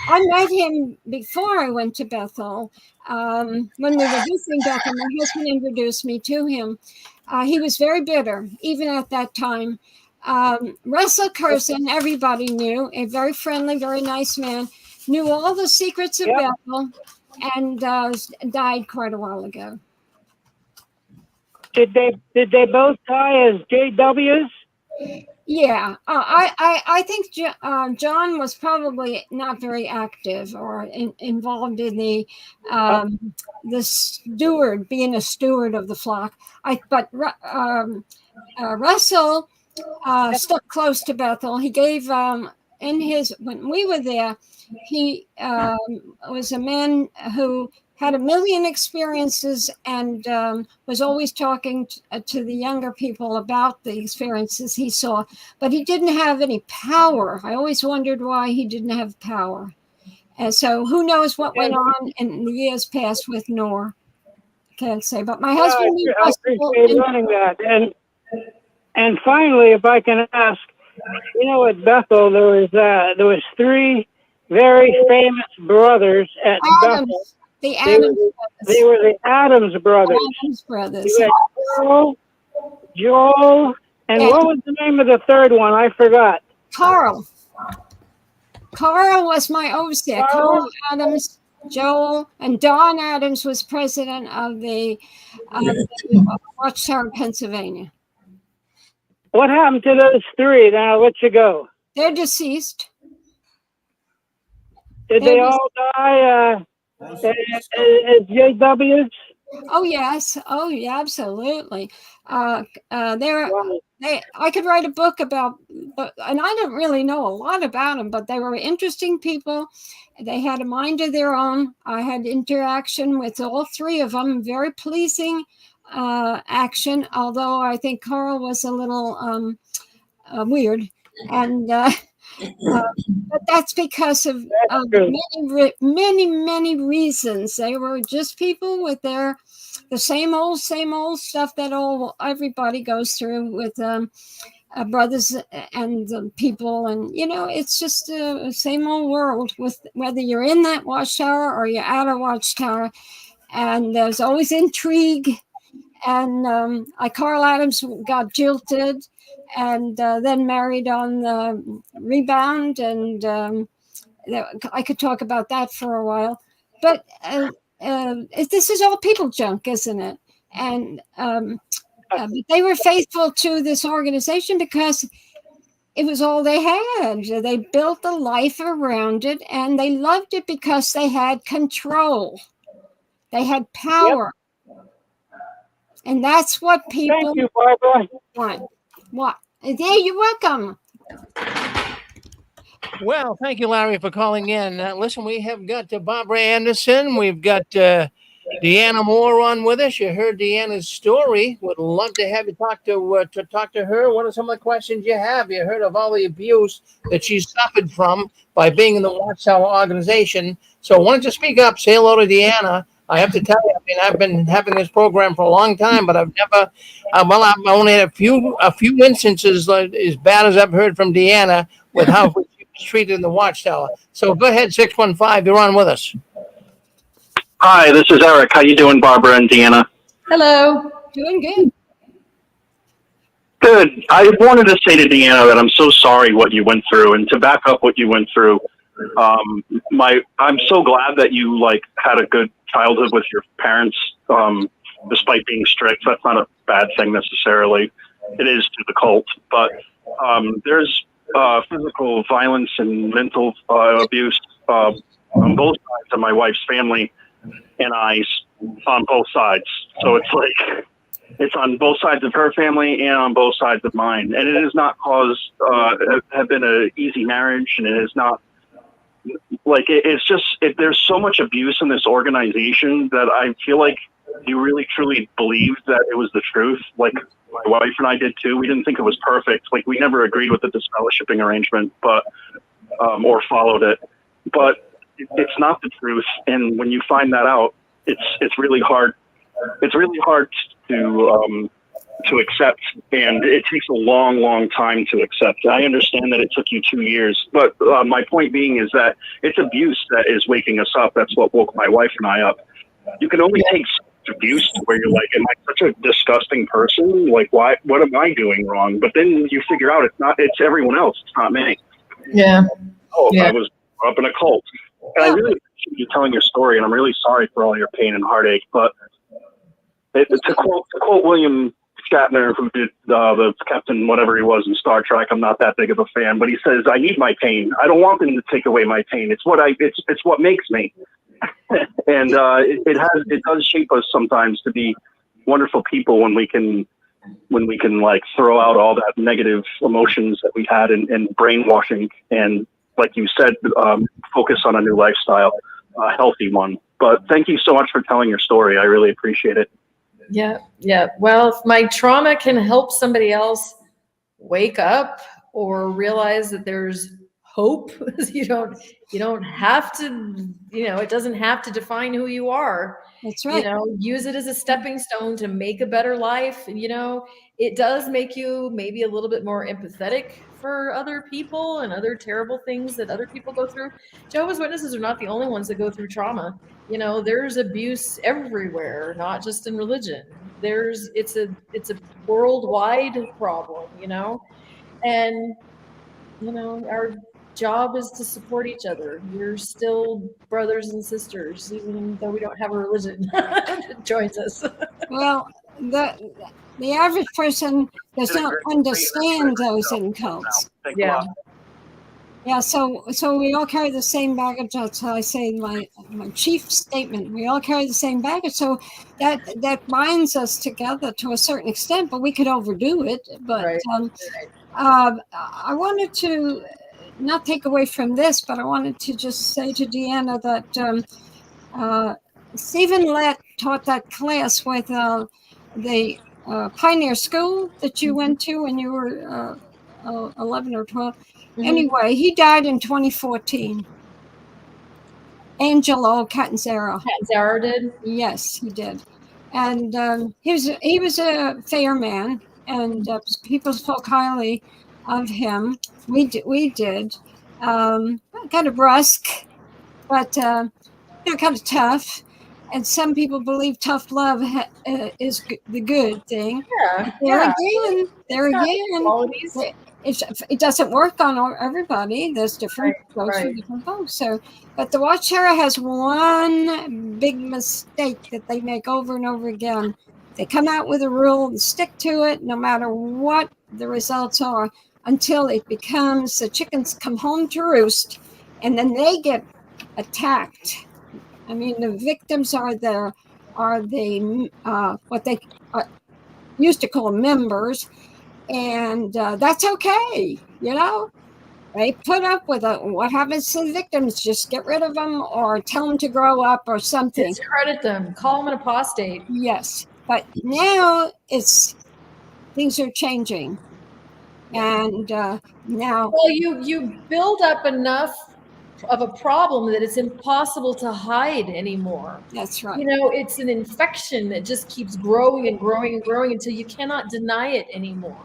I met him before I went to Bethel. When we were visiting Bethel, my husband introduced me to him. He was very bitter, even at that time. Russell Curzon, everybody knew, a very friendly, very nice man, knew all the secrets of Bethel, and died quite a while ago. Did they both die as JWs? Yeah, I think John was probably not very active or involved in the steward, being a steward of the flock. But Russell stuck close to Bethel. He gave when we were there, he was a man who had a million experiences and was always talking to the younger people about the experiences he saw, but he didn't have any power. I always wondered why he didn't have power. And so who knows what went on in the years past with Noor. Can't say, but my husband... I appreciate learning that. And finally, if I can ask, at Bethel, there was three very famous brothers at Bethel. The Adams brothers. They were the Adams brothers. Adams brothers. You had Joel, and what was the name of the third one? I forgot. Carl. Carl was my overseer. Carl Adams, Joel, and Don Adams was president of the Watchtower, Pennsylvania. What happened to those three? Then I'll let you go. They're deceased. Did they all die as JWs? Oh yes. Oh yeah, absolutely. There, Well, I could write a book about, and I don't really know a lot about them, but they were interesting people. They had a mind of their own. I had interaction with all three of them. Very pleasing action. Although I think Carl was a little weird, and but that's because of that's true. many reasons. They were just people with the same old stuff that everybody goes through with brothers and people, and it's just the same old world with whether you're in that watchtower or you're out of watchtower, and there's always intrigue. And Carl Adams got jilted and then married on the rebound, and I could talk about that for a while, but this is all people junk, isn't it? And but they were faithful to this organization because it was all they had. They built a life around it, and they loved it because they had control. They had power. And that's what people Thank you, Barbara. want. What? Yeah, you're welcome. Well, thank you, Larry, for calling in. Listen, we have got Barbara Anderson. We've got Deanna Moore on with us. You heard Deanna's story. Would love to have you talk to her. What are some of the questions you have? You heard of all the abuse that she's suffered from by being in the Watchtower organization. So why don't you speak up? Say hello to Deanna. I have to tell you, I've been having this program for a long time, but I've never, I've only had a few instances as bad as I've heard from Deanna with how she was treated in the Watchtower. So go ahead, 615, you're on with us. Hi, this is Eric. How you doing, Barbara and Deanna? Hello. Doing good. Good. I wanted to say to Deanna that I'm so sorry what you went through, and to back up what you went through, I'm so glad that you had a good childhood with your parents, despite being strict. That's not a bad thing necessarily. It is to the cult, but there's physical violence and mental abuse on both sides of my wife's family and I's, on both sides. So it's on both sides of her family and on both sides of mine. And it has not have been an easy marriage, and it is not there's so much abuse in this organization that I feel like you really truly believed that it was the truth. Like my wife and I did too. We didn't think it was perfect. We never agreed with the disfellowshipping arrangement, but or followed it. But it's not the truth. And when you find that out, it's really hard. It's really hard to accept, and it takes a long time to accept. I understand that it took you 2 years, but my point being is that it's abuse that is waking us up. That's what woke my wife and I up. You can only take abuse to where you're like, am I such a disgusting person? Why? What am I doing wrong? But then you figure out it's everyone else. It's not me. Yeah. I was up in a cult. And I really appreciate you telling your story, and I'm really sorry for all your pain and heartache. But to quote William Shatner, who did the captain, whatever he was in Star Trek, I'm not that big of a fan, but he says, "I need my pain. I don't want them to take away my pain. It's what makes me." And it does shape us sometimes to be wonderful people when we can throw out all that negative emotions that we had and brainwashing, and like you said, focus on a new lifestyle, a healthy one. But thank you so much for telling your story. I really appreciate it. Yeah. Well, if my trauma can help somebody else wake up or realize that there's hope, you don't have to, it doesn't have to define who you are. That's right. Use it as a stepping stone to make a better life. It does make you maybe a little bit more empathetic for other people and other terrible things that other people go through. Jehovah's Witnesses are not the only ones that go through trauma. There's abuse everywhere, not just in religion. It's a worldwide problem, and our job is to support each other. We're still brothers and sisters, even though we don't have a religion that joins us. Well, the average person does not understand those in cults. Yeah. Yeah, so we all carry the same baggage. That's how I say in my chief statement. We all carry the same baggage. So that binds us together to a certain extent, but we could overdo it. But Right. I wanted to not take away from this, but I wanted to just say to Deanna that Stephen Lett taught that class with the Pioneer School that you went to when you were 11 or 12. Mhm. Anyway, he died in 2014. Angelo Catanzaro. Zara did. Yes, he did. And he was a fair man, and people spoke highly of him. We did. Kind of brusque, but kind of tough. And some people believe tough love is the good thing. Yeah. There again, Qualities. it doesn't work on everybody. There's different folks with different folks. So, but the Watchtower has one big mistake that they make over and over again. They come out with a rule and stick to it, no matter what the results are, until it becomes the chickens come home to roost, and then they get attacked. I mean, the victims are the what they used to call members. And that's okay, you know. They put up with it. What happens to the victims? Just get rid of them, or tell them to grow up, or something. Discredit them. Call them an apostate. Yes, but now things are changing, and now. Well, you build up enough of a problem that it's impossible to hide anymore. That's right. You know, it's an infection that just keeps growing and growing and growing until you cannot deny it anymore.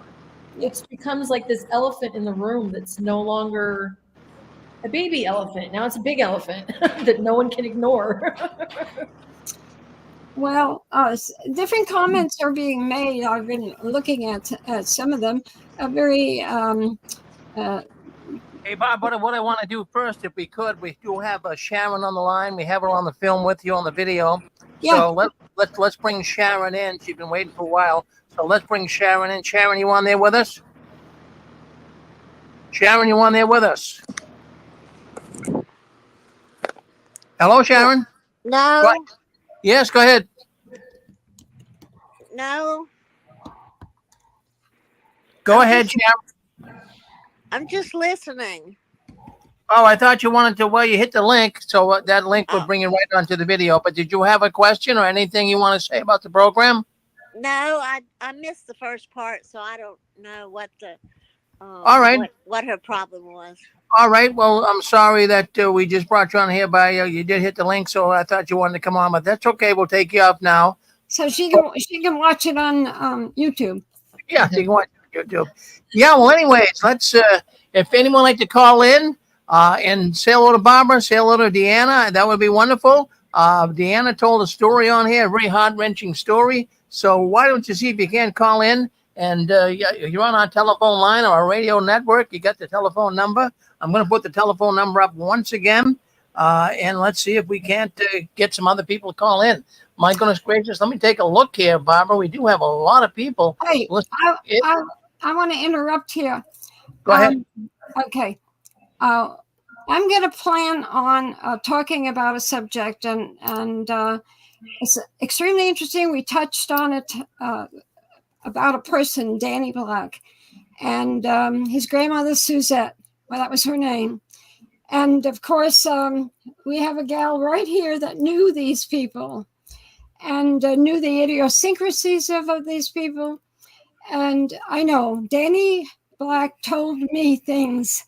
It becomes like this elephant in the room that's no longer a baby elephant. Now it's a big elephant that no one can ignore. Well, different comments are being made. I've been looking at some of them. Very. Hey, Bob, what I want to do first, if we could, we do have Sharon on the line. We have her on the film with you on the video. Yeah. So let's bring Sharon in. She's been waiting for a while. So let's bring Sharon in. Sharon, you on there with us? Sharon, you on there with us? Hello, Sharon? No. Go yes, go ahead. No. Go ahead, Sharon. I'm just listening. Oh, I thought you wanted to, well, you hit the link, so that link would bring you right onto the video. But did you have a question or anything you want to say about the program? No, I missed the first part, so I don't know what the all right, what her problem was. All right. Well, I'm sorry that we just brought you on here by you did hit the link, so I thought you wanted to come on, but that's okay. We'll take you off now. So she can watch it on YouTube. Yeah, she can watch it on YouTube. Yeah. Well, anyways, let's. If anyone would like to call in and say hello to Barbara, say hello to Deanna, that would be wonderful. Deanna told a story on here, a very heart-wrenching story. So why don't you see if you can call in? And you're on our telephone line or our radio network. You got the telephone number. I'm going to put the telephone number up once again. And let's see if we can't get some other people to call in. My goodness gracious. Let me take a look here, Barbara. We do have a lot of people. Hey, I want to interrupt here. Go ahead. Okay. I'm going to plan on talking about a subject, and it's extremely interesting. We touched on it about a person, Danny Black, and his grandmother, Suzette. Well, that was her name. And of course, we have a gal right here that knew these people and knew the idiosyncrasies of these people. And I know Danny Black told me things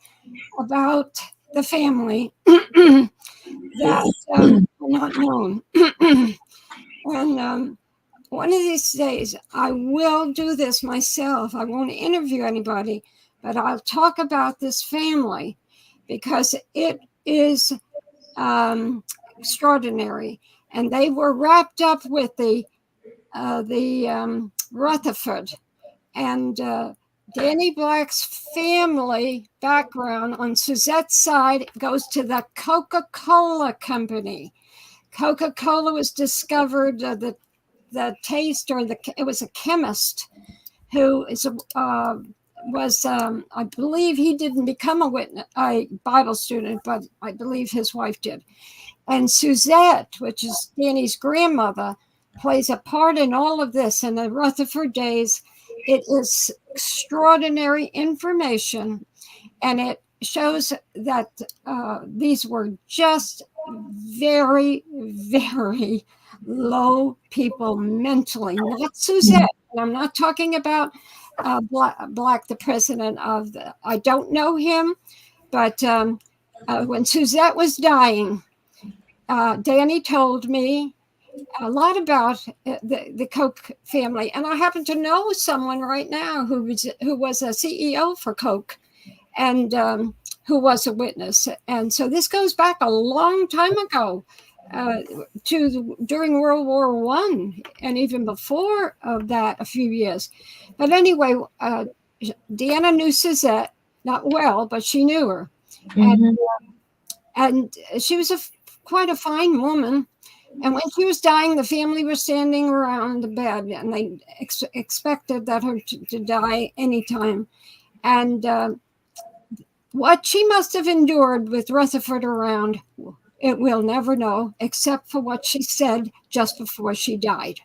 about the family that are not known. And one of these days, I will do this myself. I won't interview anybody, but I'll talk about this family because it is extraordinary. And they were wrapped up with the Rutherford. And Danny Black's family background on Suzette's side goes to the Coca-Cola Company. Coca-Cola was discovered, the taste, or it was a chemist who is was, I believe he didn't become a Bible student, but I believe his wife did. And Suzette, which is Danny's grandmother, plays a part in all of this. In the Rutherford days, it is extraordinary information, and it shows that these were just very, very low people mentally, not Suzette. And I'm not talking about Black, the president of I don't know him, but when Suzette was dying, Danny told me a lot about the Koch family. And I happen to know someone right now who was a CEO for Koch, and who was a witness. And so this goes back a long time ago, during World War I, and even before that, a few years. But anyway, Deanna knew Suzette, not well, but she knew her. Mhm. And she was quite a fine woman. And when she was dying, the family was standing around the bed, and they expected that her to die anytime. And what she must have endured with Rutherford around, it will never know, except for what she said just before she died.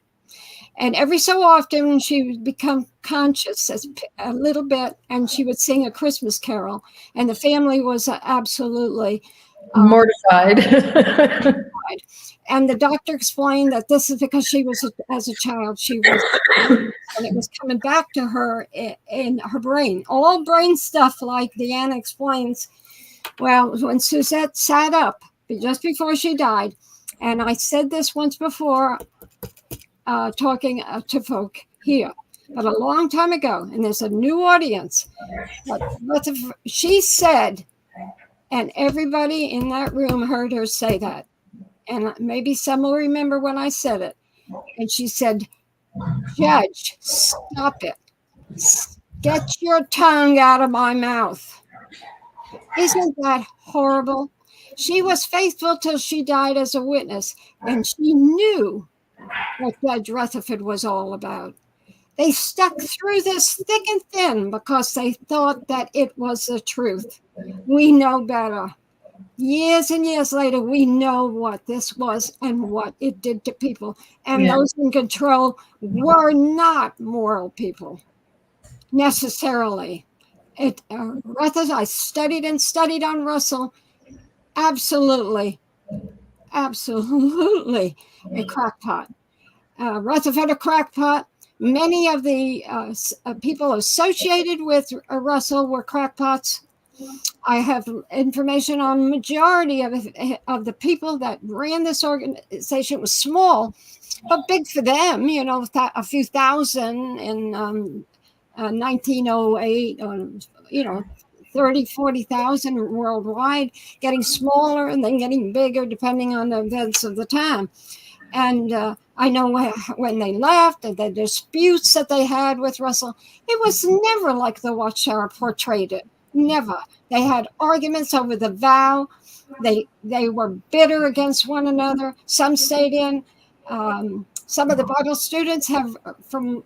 And every so often, she would become conscious a little bit, and she would sing a Christmas carol. And the family was absolutely Mortified. And the doctor explained that this is because she was, as a child, she was, and it was coming back to her in her brain. All brain stuff, like Deanna explains. Well, when Suzette sat up just before she died, and I said this once before, talking to folk here, but a long time ago, and there's a new audience. But she said, and everybody in that room heard her say that. And maybe some will remember when I said it. And she said, "Judge, stop it. Get your tongue out of my mouth." Isn't that horrible? She was faithful till she died as a witness, and she knew what Judge Rutherford was all about. They stuck through this thick and thin because they thought that it was the truth. We know better. Years and years later, we know what this was and what it did to people. And those in control were not moral people, necessarily. I studied on Russell. Absolutely a crackpot. Rutherford a crackpot. Many of the people associated with Russell were crackpots. I have information on majority of the people that ran this organization. It was small, but big for them, a few thousand in 1908, 30, 40,000 worldwide, getting smaller and then getting bigger depending on the events of the time. And I know when they left and the disputes that they had with Russell, it was never like the Watchtower portrayed it. Never. They had arguments over the vow. They were bitter against one another. Some stayed in. Some of the Bible students have, from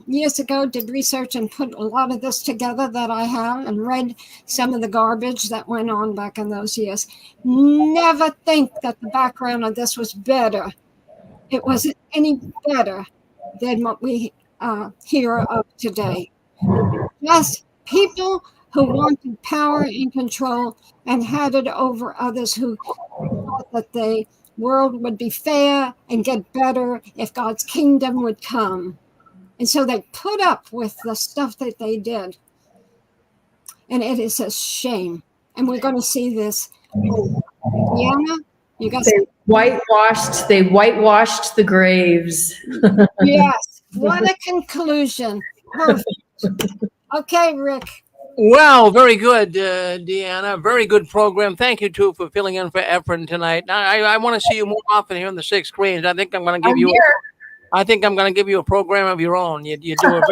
years ago, did research and put a lot of this together that I have, and read some of the garbage that went on back in those years. Never think that the background of this was better. It wasn't any better than what we hear of today. Just people who wanted power and control and had it over others, who thought that the world would be fair and get better if God's kingdom would come. And so they put up with the stuff that they did. And it is a shame. And we're going to see this. Deanna, you got They whitewashed the graves. Yes. What a conclusion. Perfect. Okay, Rick. Well, very good, Deanna. Very good program. Thank you, too, for filling in for Efren tonight. I want to see you more often here in the Six Screens. I think I'm going to give you. I think I'm going to give you a program of your own. You do it.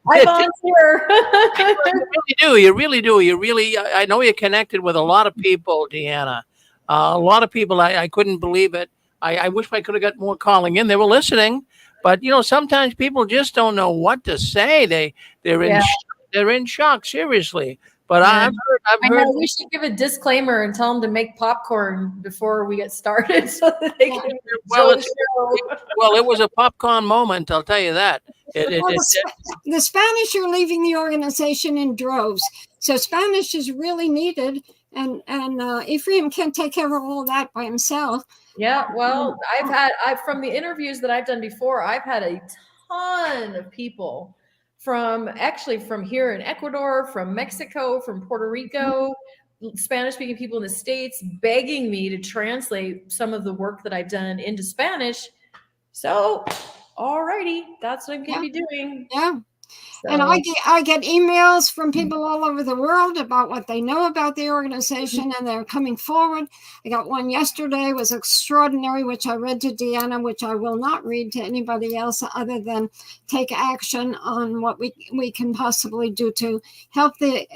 I volunteer. You really do. You really. I know you're connected with a lot of people, Deanna. A lot of people. I couldn't believe it. I wish I could have got more calling in. They were listening, But sometimes people just don't know what to say. They're in Yeah. they're in shock, seriously. But Yeah. I've I heard know we should give a disclaimer and tell them to make popcorn before we get started so that they can well, enjoy the show. well, it was a popcorn moment, I'll tell you that. Well, the Spanish are leaving the organization in droves, so Spanish is really needed, and Ephraim can't take care of all that by himself. Yeah, well, I've from the interviews that I've done before, I've had a ton of people from here in Ecuador, from Mexico, from Puerto Rico, Spanish speaking people in the States begging me to translate some of the work that I've done into Spanish. So, alrighty, that's what I'm going to be doing. Yeah. So, And I get emails from people all over the world about what they know about the organization, and they're coming forward. I got one yesterday, was extraordinary, which I read to Deanna, which I will not read to anybody else other than take action on what we can possibly do to help the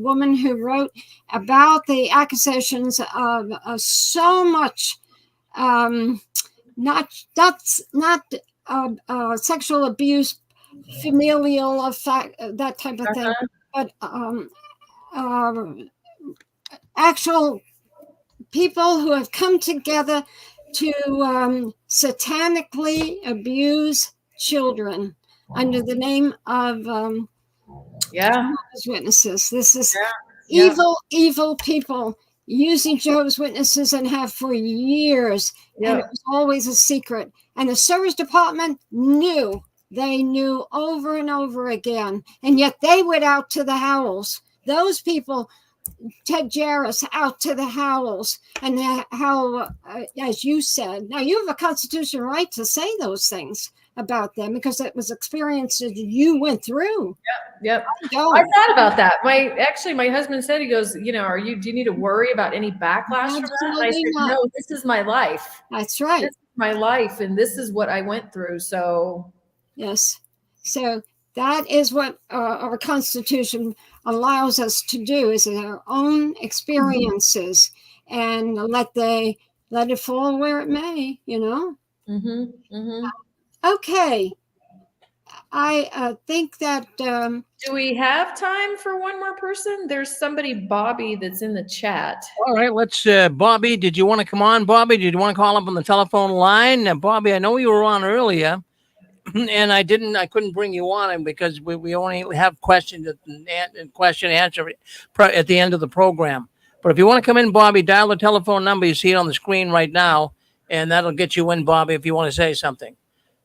woman who wrote about the accusations of so much not sexual abuse, familial effect, that type of thing, but actual people who have come together to satanically abuse children under the name of Jehovah's Witnesses. This is evil people using Jehovah's Witnesses, and have for years, and it was always a secret. And the service department knew. They knew over and over again, and yet they went out to the Howells. Those people, Ted Jarris, out to the Howells, and how, as you said, now you have a constitutional right to say those things about them because it was experiences you went through. Yep. I thought about that. My husband said, he goes, do you need to worry about any backlash from that? And I said, no, this is my life. That's right. This is my life, and this is what I went through. So. Yes. So that is what our Constitution allows us to do, is our own experiences, and let it fall where it may, Okay. I think that. Do we have time for one more person? There's somebody, Bobby, that's in the chat. All right, let's. Bobby, did you want to come on? Bobby, did you want to call up on the telephone line? Bobby, I know you were on earlier. And I couldn't bring you on because we only have question answer at the end of the program. But if you want to come in, Bobby, dial the telephone number. You see it on the screen right now, and that'll get you in, Bobby, if you want to say something.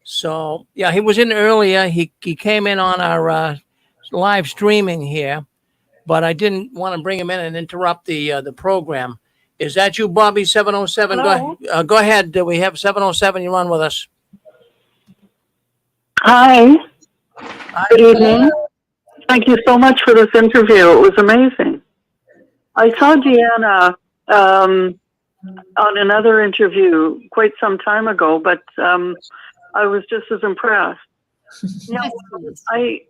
So, yeah, he was in earlier. He came in on our live streaming here, but I didn't want to bring him in and interrupt the program. Is that you, Bobby, 707? Go ahead. We have 707. You're on with us. Hi. Good evening. Thank you so much for this interview. It was amazing. I saw Deanna on another interview quite some time ago, but I was just as impressed. Now, I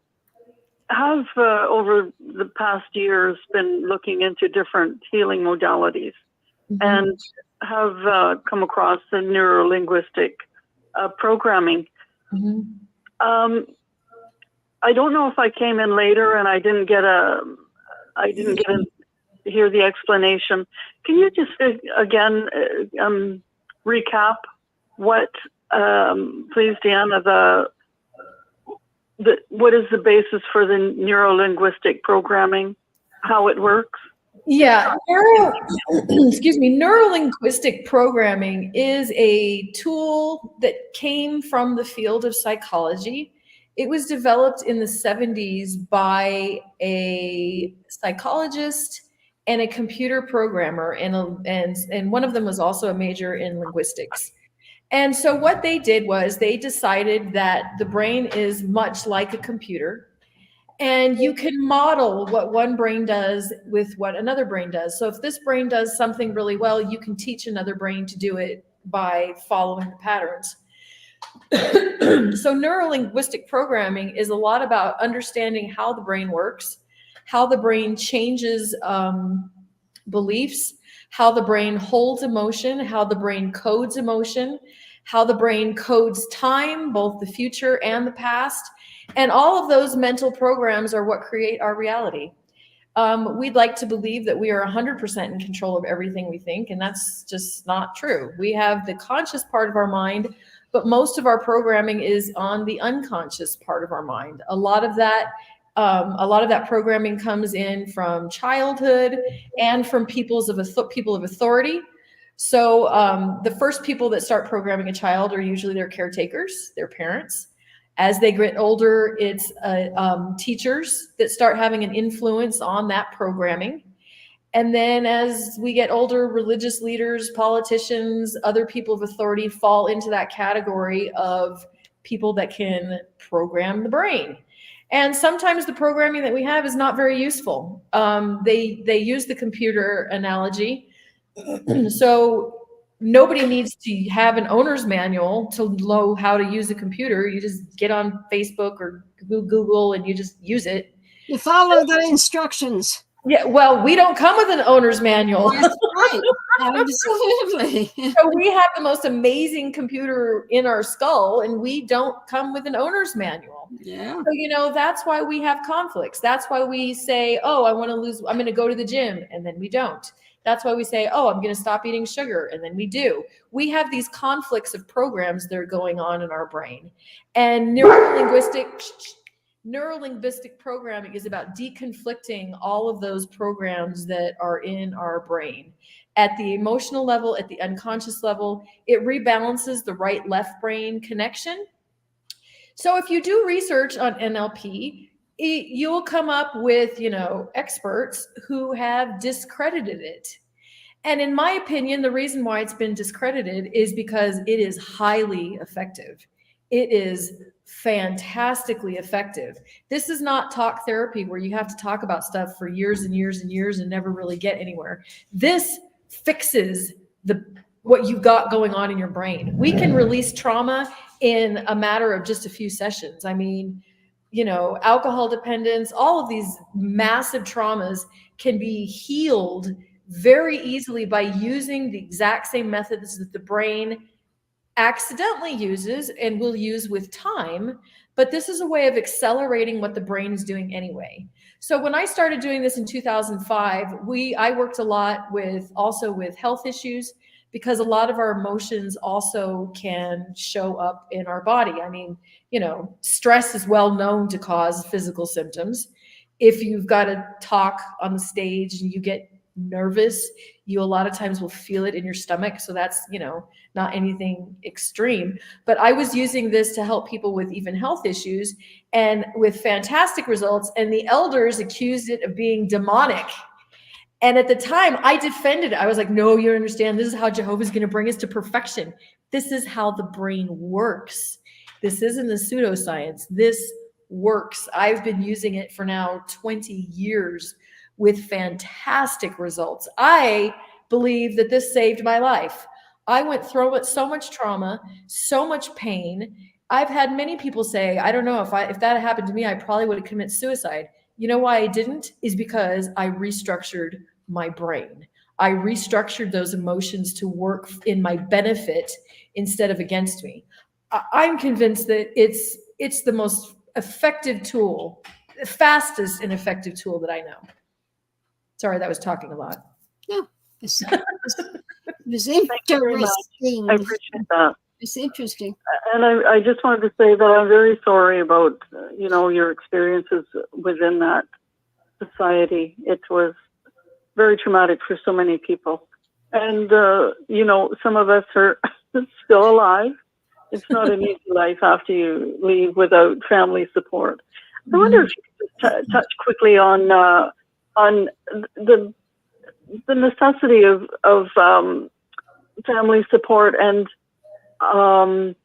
have, over the past years, been looking into different healing modalities, and have come across the neuro-linguistic programming. I don't know if I came in later and I didn't get to hear the explanation. Can you just again recap what, please, Deanna, what is the basis for the neuro-linguistic programming, how it works? Yeah, neuro-linguistic programming is a tool that came from the field of psychology. It was developed in the 70s by a psychologist and a computer programmer, and one of them was also a major in linguistics. And so what they did was they decided that the brain is much like a computer, and you can model what one brain does with what another brain does. So if this brain does something really well, you can teach another brain to do it by following the patterns. So neuro-linguistic programming is a lot about understanding how the brain works, how the brain changes beliefs, how the brain holds emotion, how the brain codes emotion, how the brain codes time, both the future and the past. And all of those mental programs are what create our reality. We'd like to believe that we are 100% in control of everything we think, and that's just not true. We have the conscious part of our mind, but most of our programming is on the unconscious part of our mind. A lot of that programming comes in from childhood and from people of authority. So the first people that start programming a child are usually their caretakers, their parents. As they get older, it's teachers that start having an influence on that programming. And then as we get older, religious leaders, politicians, other people of authority fall into that category of people that can program the brain. And sometimes the programming that we have is not very useful. They use the computer analogy. So nobody needs to have an owner's manual to know how to use a computer. You just get on Facebook or Google and you just use it. You follow the instructions. Yeah, well, we don't come with an owner's manual. That's right. Absolutely. So we have the most amazing computer in our skull, and we don't come with an owner's manual. Yeah. So, that's why we have conflicts. That's why we say, oh, I'm going to go to the gym, and then we don't. That's why we say, oh, I'm going to stop eating sugar, and then we do. We have these conflicts of programs that are going on in our brain. And neurolinguistic programming is about deconflicting all of those programs that are in our brain. At the emotional level, at the unconscious level, it rebalances the right-left brain connection. So if you do research on NLP, you'll come up with, experts who have discredited it. And in my opinion, the reason why it's been discredited is because it is highly effective. It is fantastically effective. This is not talk therapy where you have to talk about stuff for years and years and years and never really get anywhere. This fixes what you've got going on in your brain. We can release trauma in a matter of just a few sessions. I mean, alcohol dependence, all of these massive traumas can be healed very easily by using the exact same methods that the brain accidentally uses and will use with time. But this is a way of accelerating what the brain is doing anyway. So when I started doing this in 2005, I worked a lot with health issues, because a lot of our emotions also can show up in our body. I mean, stress is well known to cause physical symptoms. If you've got to talk on the stage and you get nervous, you a lot of times will feel it in your stomach. So that's, not anything extreme. But I was using this to help people with even health issues, and with fantastic results. And the elders accused it of being demonic. And at the time, I defended it. I was like, no, you don't understand. This is how Jehovah's going to bring us to perfection. This is how the brain works. This isn't the pseudoscience. This works. I've been using it for now 20 years with fantastic results. I believe that this saved my life. I went through so much trauma, so much pain. I've had many people say, I don't know, if that happened to me, I probably would have committed suicide. You know why I didn't? Is because I restructured my brain. I restructured those emotions to work in my benefit instead of against me. I'm convinced that it's the most effective tool, the fastest and effective tool that I know. Sorry, that was talking a lot. No, it's Thank you very much. interesting. I appreciate that. It's interesting. And I just wanted to say that I'm very sorry about, your experiences within that society. It was very traumatic for so many people. And, some of us are still alive. It's not an easy life after you leave without family support. I wonder if you could just touch quickly on the necessity of family support and kind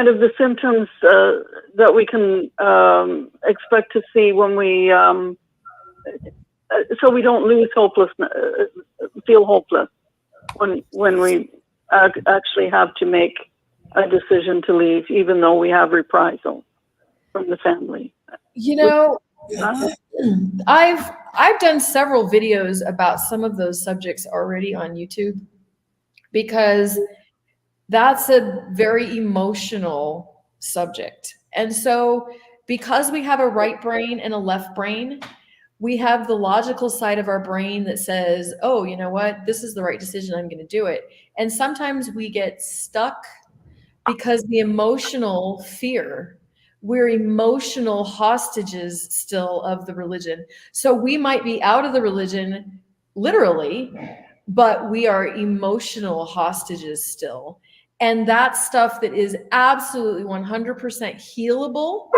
of the symptoms that we can expect to see when we so we don't feel hopeless when we actually have to make a decision to leave, even though we have reprisal from the family. I've done several videos about some of those subjects already on YouTube, because That's a very emotional subject. And so, because we have a right brain and a left brain, we have the logical side of our brain that says, oh, you know what? This is the right decision. I'm going to do it. And sometimes we get stuck because the emotional fear, we're emotional hostages still of the religion. So we might be out of the religion literally, but we are emotional hostages still. And that's stuff that is absolutely 100% healable.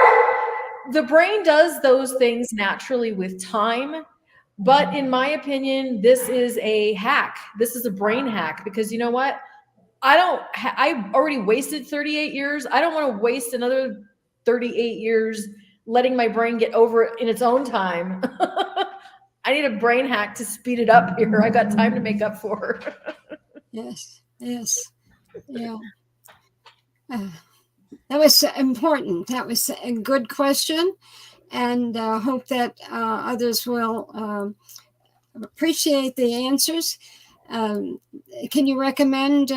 The brain does those things naturally with time. But in my opinion, this is a hack. This is a brain hack, because you know what? I've already wasted 38 years. I don't want to waste another 38 years letting my brain get over it in its own time. I need a brain hack to speed it up here. I got time to make up for. Yes. Yeah. That was important. That was a good question, and hope that others will appreciate the answers. Can you recommend?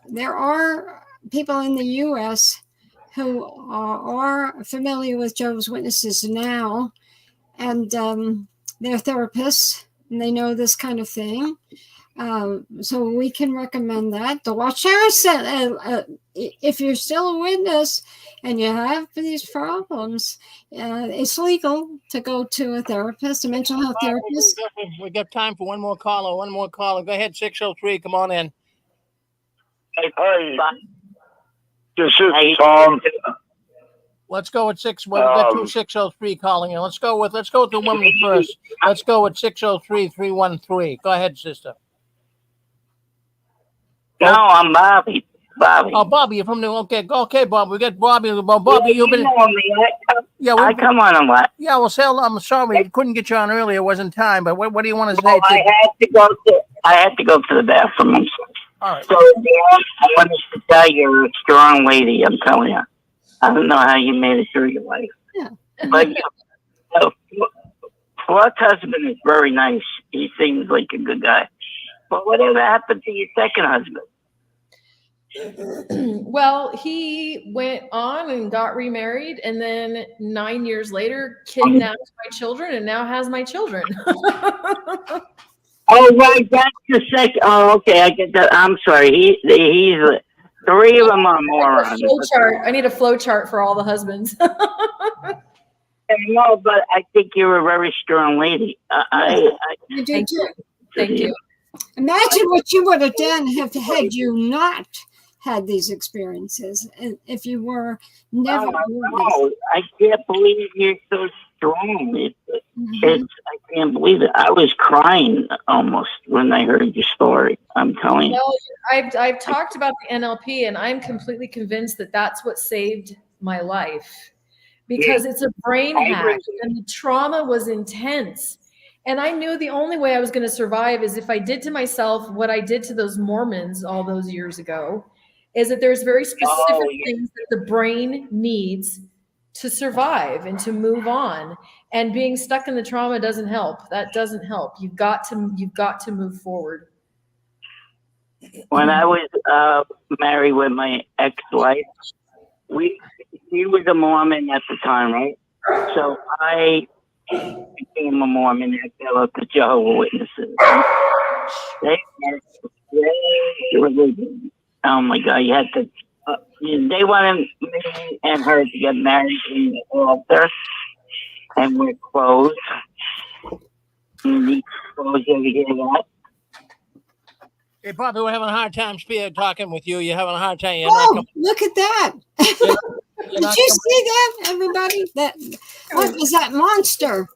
There are people in the U.S. who are familiar with Jehovah's Witnesses now, and they're therapists, and they know this kind of thing. So we can recommend that. The Watchtower said, if you're still a witness and you have these problems, it's legal to go to a therapist, a mental health therapist. We got time for one more caller. Go ahead, 603. Come on in. Hi. This is Tom. Let's go with we got 603 calling in. Let's go with the women first. Let's go with 603-313. Go ahead, sister. No, I'm Bobby. Oh, Bobby, you're from New. Okay, Bobby. We got Bobby. Bobby, you've been. I come on a lot. Yeah, well, Sal, I'm sorry, we couldn't get you on earlier. It wasn't time. But what do you want to say? I had to go to the bathroom. All right. So I wanted to tell you, you're a strong lady. I'm telling you. I don't know how you made it through your life. Yeah. But Clark's husband is very nice. He seems like a good guy. But whatever happened to your second husband? Well, he went on and got remarried, and then 9 years later kidnapped my children, and now has my children. Oh, right, that's the second. Oh, okay, I get that. I'm sorry. He's three of them are morons. I need a flow chart for all the husbands. No, but I think you're a very strong lady. You do too. Thank you. Imagine what you would have done had you not had these experiences, if you were never. No, I can't believe you're so strong. I can't believe it. I was crying almost when I heard your story. I'm telling you. I've talked about the NLP, and I'm completely convinced that that's what saved my life, because it's a brain hack, and the trauma was intense. And I knew the only way I was going to survive is if I did to myself what I did to those Mormons all those years ago, is that there's very specific things that the brain needs to survive and to move on. And being stuck in the trauma doesn't help. That doesn't help. You've got to move forward. When I was married with my ex-wife, she was a Mormon at the time, right? So I became a Mormon and fell up to Jehovah's Witnesses. Oh my God, you had to. They wanted me and her to get married in the altar, and we're closed. And these closed over here, that. Hey, Bobby, we're having a hard time talking with you. You're having a hard time. Look at that. Did you see that, everybody? What was that monster?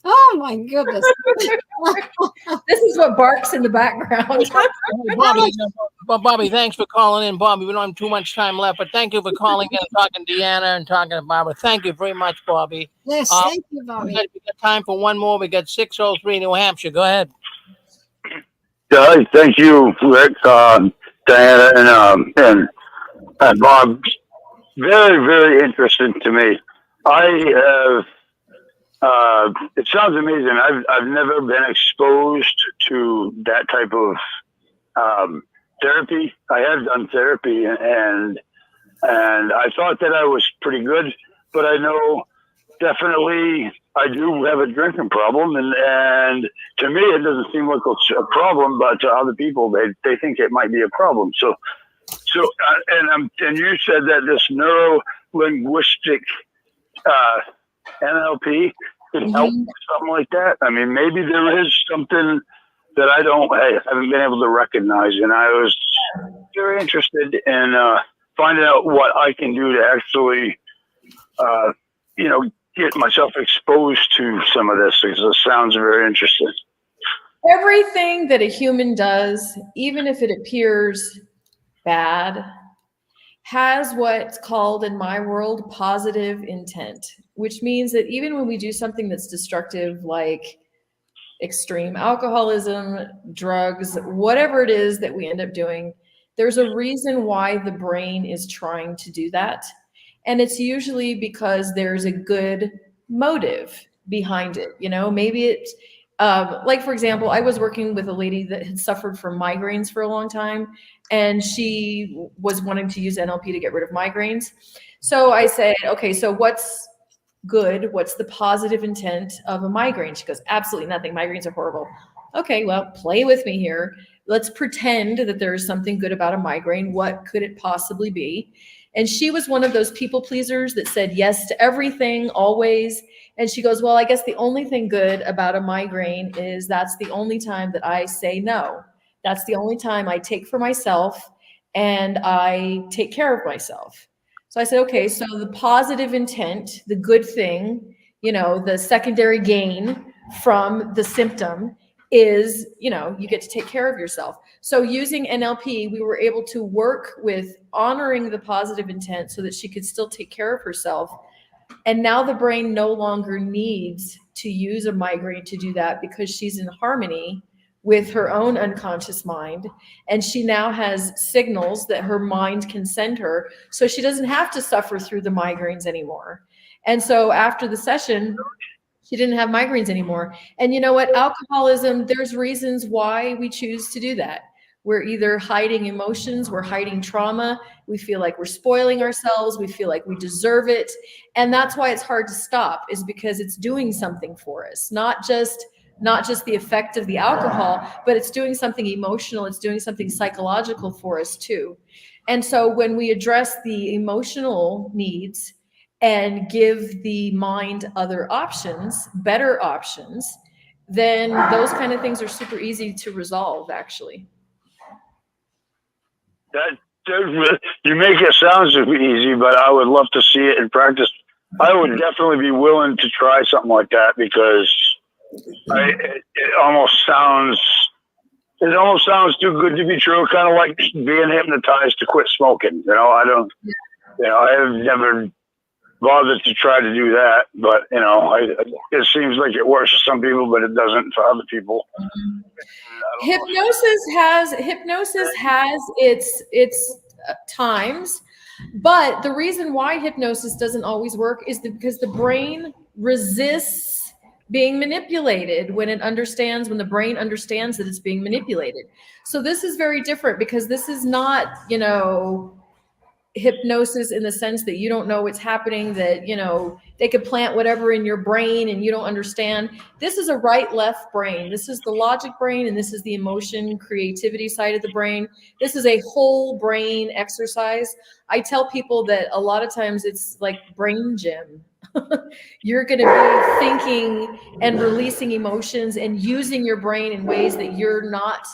Oh my goodness. This is what barks in the background. Bobby, thanks for calling in. Bobby, we don't have too much time left, but thank you for calling in and talking to Deanna and talking to Barbara. Thank you very much, Bobby. Yes, thank you, Bobby. We got time for one more. We got 603 New Hampshire. Go ahead. Thank you, Rick, Diana, and Bob. Very, very interesting to me. It sounds amazing. I've never been exposed to that type of therapy. I have done therapy, and I thought that I was pretty good, but I know definitely I do have a drinking problem, and to me it doesn't seem like it's a problem, but to other people they think it might be a problem. So and you said that this neuro linguistic NLP could help something like that. I mean, maybe there is something that I haven't been able to recognize, and I was very interested in finding out what I can do to actually, get myself exposed to some of this, because it sounds very interesting. Everything that a human does, even if it appears bad, has what's called in my world positive intent, which means that even when we do something that's destructive, like extreme alcoholism, drugs, whatever it is that we end up doing, there's a reason why the brain is trying to do that. And it's usually because there's a good motive behind it. Maybe it's like, for example, I was working with a lady that had suffered from migraines for a long time, and she was wanting to use NLP to get rid of migraines. So I said, okay, so what's good? What's the positive intent of a migraine? She goes, absolutely nothing. Migraines are horrible. Okay, well, play with me here. Let's pretend that there's something good about a migraine. What could it possibly be? And she was one of those people pleasers that said yes to everything, always. And she goes, well, I guess the only thing good about a migraine is that's the only time that I say no. That's the only time I take for myself and I take care of myself. So I said, okay, so the positive intent, the good thing, the secondary gain from the symptom is, you get to take care of yourself. So using NLP, we were able to work with honoring the positive intent so that she could still take care of herself. And now the brain no longer needs to use a migraine to do that, because she's in harmony with her own unconscious mind. And she now has signals that her mind can send her, so she doesn't have to suffer through the migraines anymore. And so after the session, she didn't have migraines anymore. And you know what? Alcoholism, there's reasons why we choose to do that. We're either hiding emotions, we're hiding trauma, we feel like we're spoiling ourselves, we feel like we deserve it. And that's why it's hard to stop, is because it's doing something for us. Not just the effect of the alcohol, but it's doing something emotional, it's doing something psychological for us too. And so when we address the emotional needs and give the mind other options, better options, then those kind of things are super easy to resolve, actually. You make it sound super easy, but I would love to see it in practice. I would definitely be willing to try something like that, because it almost sounds too good to be true. Kind of like being hypnotized to quit smoking. I have never bothered to try to do that, but it seems like it works for some people, but it doesn't for other people. Hypnosis has its times, but the reason why hypnosis doesn't always work is because the brain resists being manipulated when the brain understands that it's being manipulated. So this is very different, because this is not, hypnosis in the sense that you don't know what's happening, that, they could plant whatever in your brain and you don't understand. This is a right-left brain. This is the logic brain, and this is the emotion, creativity side of the brain. This is a whole brain exercise. I tell people that a lot of times it's like brain gym. You're going to be thinking and releasing emotions and using your brain in ways that you're not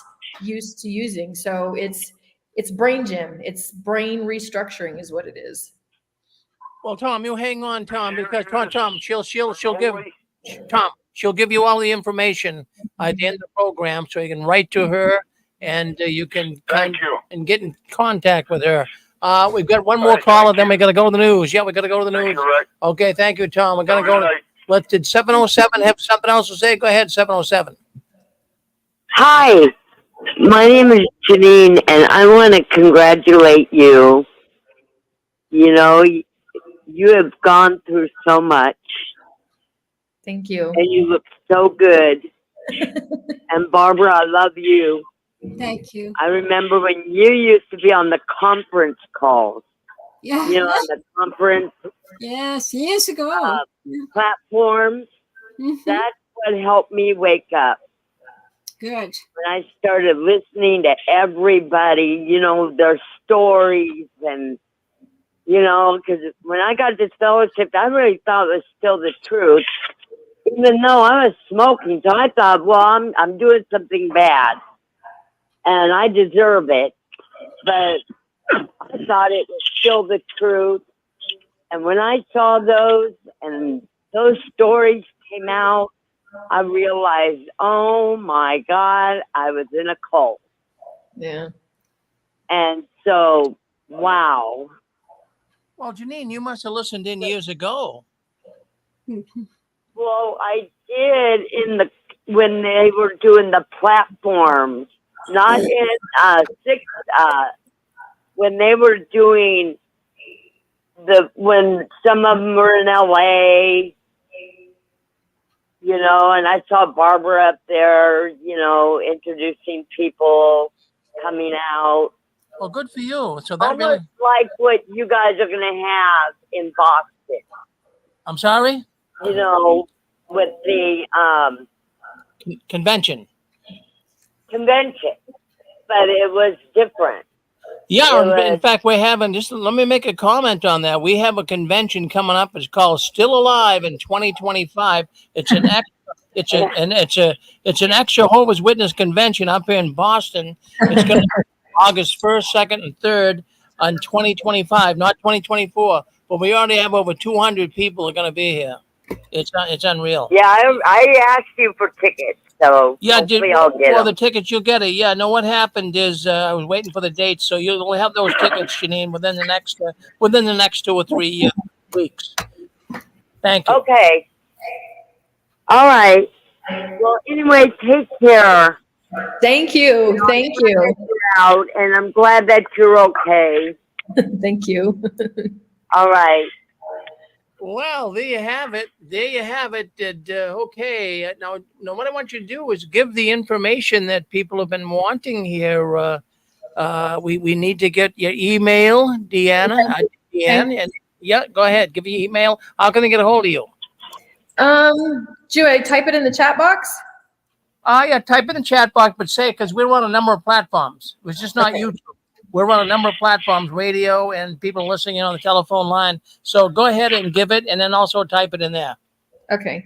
used to using. So it's brain gym. It's brain restructuring is what it is. Well, Tom, you hang on, Tom, because Tom, she'll give you all the information at the end of the program, so you can write to her and you can and get in contact with her. We've got one more caller, then we got to go to the news. Yeah, we got to go to the news. Okay, thank you, Tom. We're going to go. Did 707 have something else to say? Go ahead, 707. Hi, my name is Janine, and I want to congratulate you. You have gone through so much. Thank you. And you look so good. And Barbara, I love you. Thank you. I remember when you used to be on the conference calls, Yeah. on the conference Yes, years ago. platforms. Mhm. That's what helped me wake up. Good. When I started listening to everybody, their stories and, because when I got disfellowshipped, I really thought it was still the truth, even though I was smoking. So I thought, well, I'm doing something bad and I deserve it. But I thought it was still the truth. And when I saw those and those stories came out, I realized, oh my God, I was in a cult. Yeah. And so, wow. Well, Janine, you must have listened in years ago. Well, I did when they were doing the platforms, not in when they were doing when some of them were in LA, and I saw Barbara up there, introducing people coming out. Well, good for you. So that Almost really, like what you guys are going to have in Boston, I'm sorry? with the Convention. convention, but it was different. Yeah, It in was- fact, we're having, just let me make a comment on that. We have a convention coming up. It's called Still Alive in 2025. It's an it's an ex Jehovah's Witness convention up here in Boston. It's going to be August 1st, 2nd, and 3rd on 2025, not 2024. But we already have over 200 people are going to be here. It's unreal. Yeah, I asked you for tickets, so Yeah, hopefully I'll get for them. the tickets, you'll get it. Yeah, no, what happened is I was waiting for the dates, so you'll have those tickets, Janine, within the next 2 or 3 weeks. Thank you. Okay. All right. Well, anyway, take care. Thank you. Thank you. Out, and I'm glad that you're okay. Thank you. All right. Well, there you have it. There you have it. Okay. Now, what I want you to do is give the information that people have been wanting here. We need to get your email, Deanna. Deanna, and yeah, go ahead. Give your email. How can they get a hold of you? Do I type it in the chat box? Yeah, type it in the chat box, but say it because we're on a number of platforms. It's just not YouTube. We're on a number of platforms, radio, and people listening in on the telephone line. So go ahead and give it, and then also type it in there. Okay.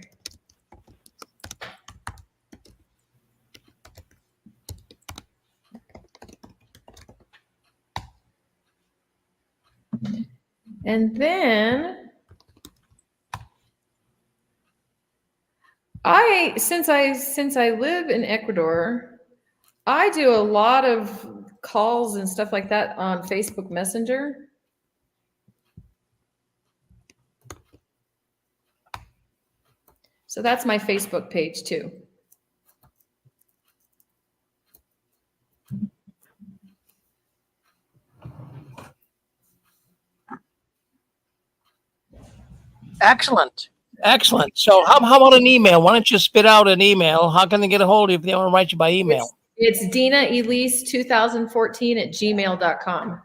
And then since I live in Ecuador, I do a lot of calls and stuff like that on Facebook Messenger. So that's my Facebook page too. Excellent. Excellent. So how about an email? Why don't you spit out an email? How can they get a hold of you if they want to write you by email? It's Deanna Elise 2014 at gmail.com.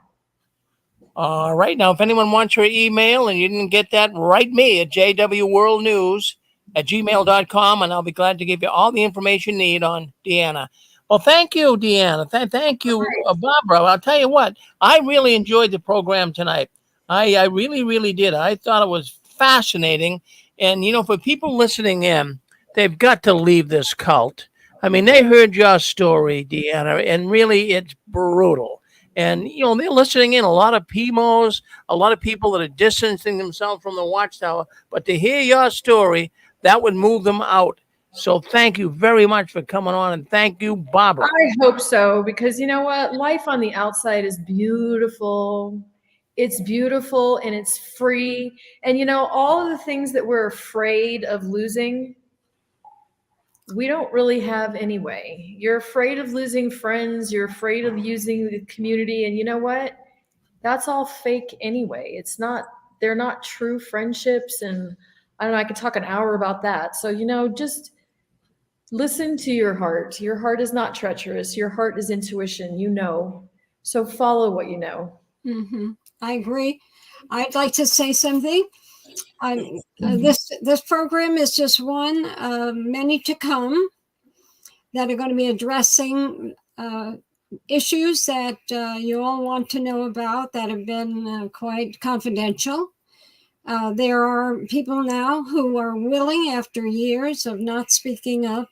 All right. Now, if anyone wants your email and you didn't get that, write me at jwworldnews@gmail.com, and I'll be glad to give you all the information you need on Deanna. Well, thank you, Deanna. Thank you, Barbara. I'll tell you what, I really enjoyed the program tonight. I really, really did. I thought it was fascinating. And, for people listening in, they've got to leave this cult. I mean, they heard your story, Deanna, and really it's brutal. And, they're listening in, a lot of PMOs, a lot of people that are distancing themselves from the Watchtower. But to hear your story, that would move them out. So thank you very much for coming on, and thank you, Barbara. I hope so, because you know what? Life on the outside is beautiful. It's beautiful and it's free. And all of the things that we're afraid of losing, we don't really have anyway. You're afraid of losing friends. You're afraid of using the community. And you know what? That's all fake anyway. They're not true friendships. And I don't know, I could talk an hour about that. So, just Listen to your heart. Your heart is not treacherous. Your heart is intuition. You know. So follow what you know. I agree. I'd like to say something. This program is just one of many to come that are going to be addressing issues that you all want to know about that have been quite confidential. There are people now who are willing, after years of not speaking up,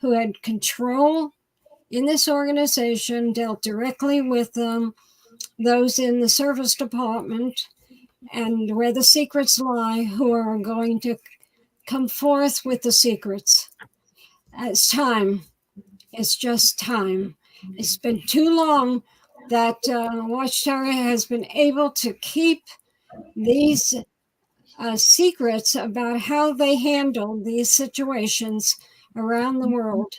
who had control in this organization, dealt directly with those in the service department and where the secrets lie, who are going to come forth with the secrets. It's time. It's just time. It's been too long that Watchtower has been able to keep these secrets about how they handle these situations around the world.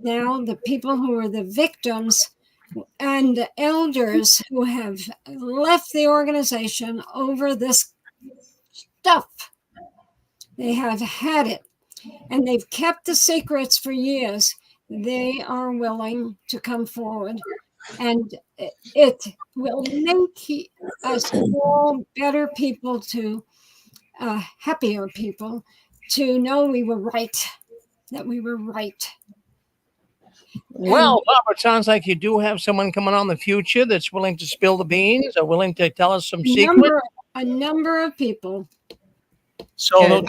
Now, the people who are the victims and the elders who have left the organization over this stuff, they have had it, and they've kept the secrets for years. They are willing to come forward, and it will make us all better people, to happier people, to know we were right, that we were right. Well, Barbara, it sounds like you do have someone coming on in the future that's willing to spill the beans or willing to tell us some secrets. A number of people. So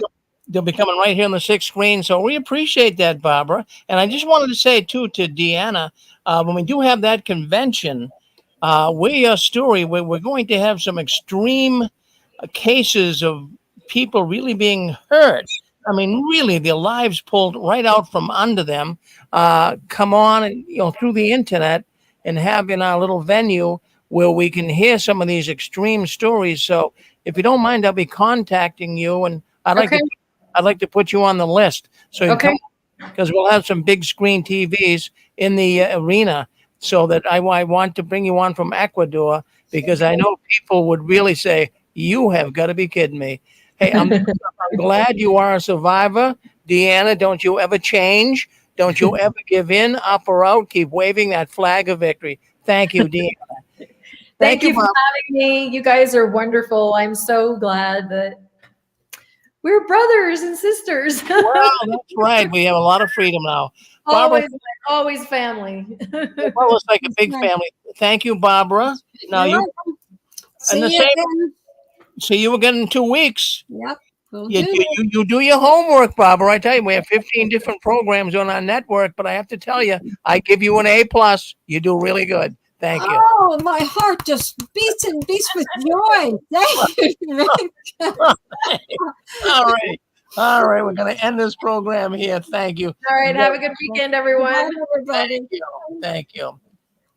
they'll be coming right here on the 6th screen. So we appreciate that, Barbara. And I just wanted to say, too, to Deanna, when we do have that convention, we're going to have some extreme cases of people really being hurt. I mean, really, their lives pulled right out from under them. Come on, and through the internet, and have in our little venue where we can hear some of these extreme stories. So, if you don't mind, I'll be contacting you, and I'd like to put you on the list. So you come, because we'll have some big screen TVs in the arena. So that I want to bring you on from Ecuador, because I know people would really say, "You have got to be kidding me." Hey, I'm glad you are a survivor. Deanna, don't you ever change. Don't you ever give in, up or out. Keep waving that flag of victory. Thank you, Deanna. Thank you for having me. You guys are wonderful. I'm so glad that we're brothers and sisters. Well, that's right. We have a lot of freedom now. Barbara, always family. Well, it's like a big family. Thank you, Barbara. Now see you again in 2 weeks. Yep. You do your homework, Barbara. I tell you, we have 15 different programs on our network, but I have to tell you, I give you an A+. You do really good. Thank you. Oh, my heart just beats and beats with joy. Thank you. All right. We're going to end this program here. Thank you. All right. Have a good weekend, everyone. Thank you.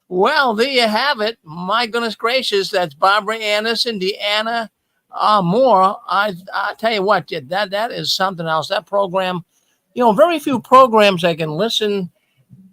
Well, there you have it. My goodness gracious, that's Barbara Anderson, Deanna Moore. I tell you what, that is something else. That program, very few programs I can listen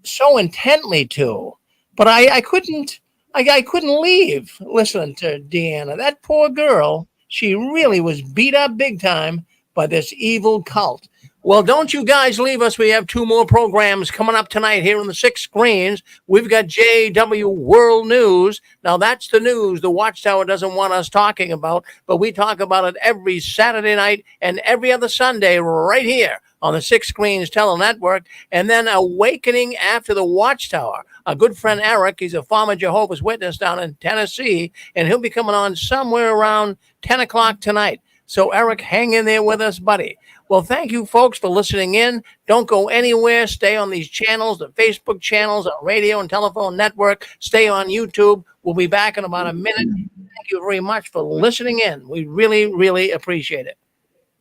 so intently to, but I couldn't leave listening to Deanna. That poor girl, she really was beat up big time by this evil cult. Well, don't you guys leave us. We have 2 more programs coming up tonight here on the 6 screens. We've got JW World News. Now, that's the news the Watchtower doesn't want us talking about, but we talk about it every Saturday night and every other Sunday right here on the 6 screens tele-network. And then Awakening After the Watchtower. Our good friend Eric, he's a former Jehovah's Witness down in Tennessee, and he'll be coming on somewhere around 10 o'clock tonight. So, Eric, hang in there with us, buddy. Well, thank you, folks, for listening in. Don't go anywhere. Stay on these channels, the Facebook channels, our radio and telephone network. Stay on YouTube. We'll be back in about a minute. Thank you very much for listening in. We really, really appreciate it.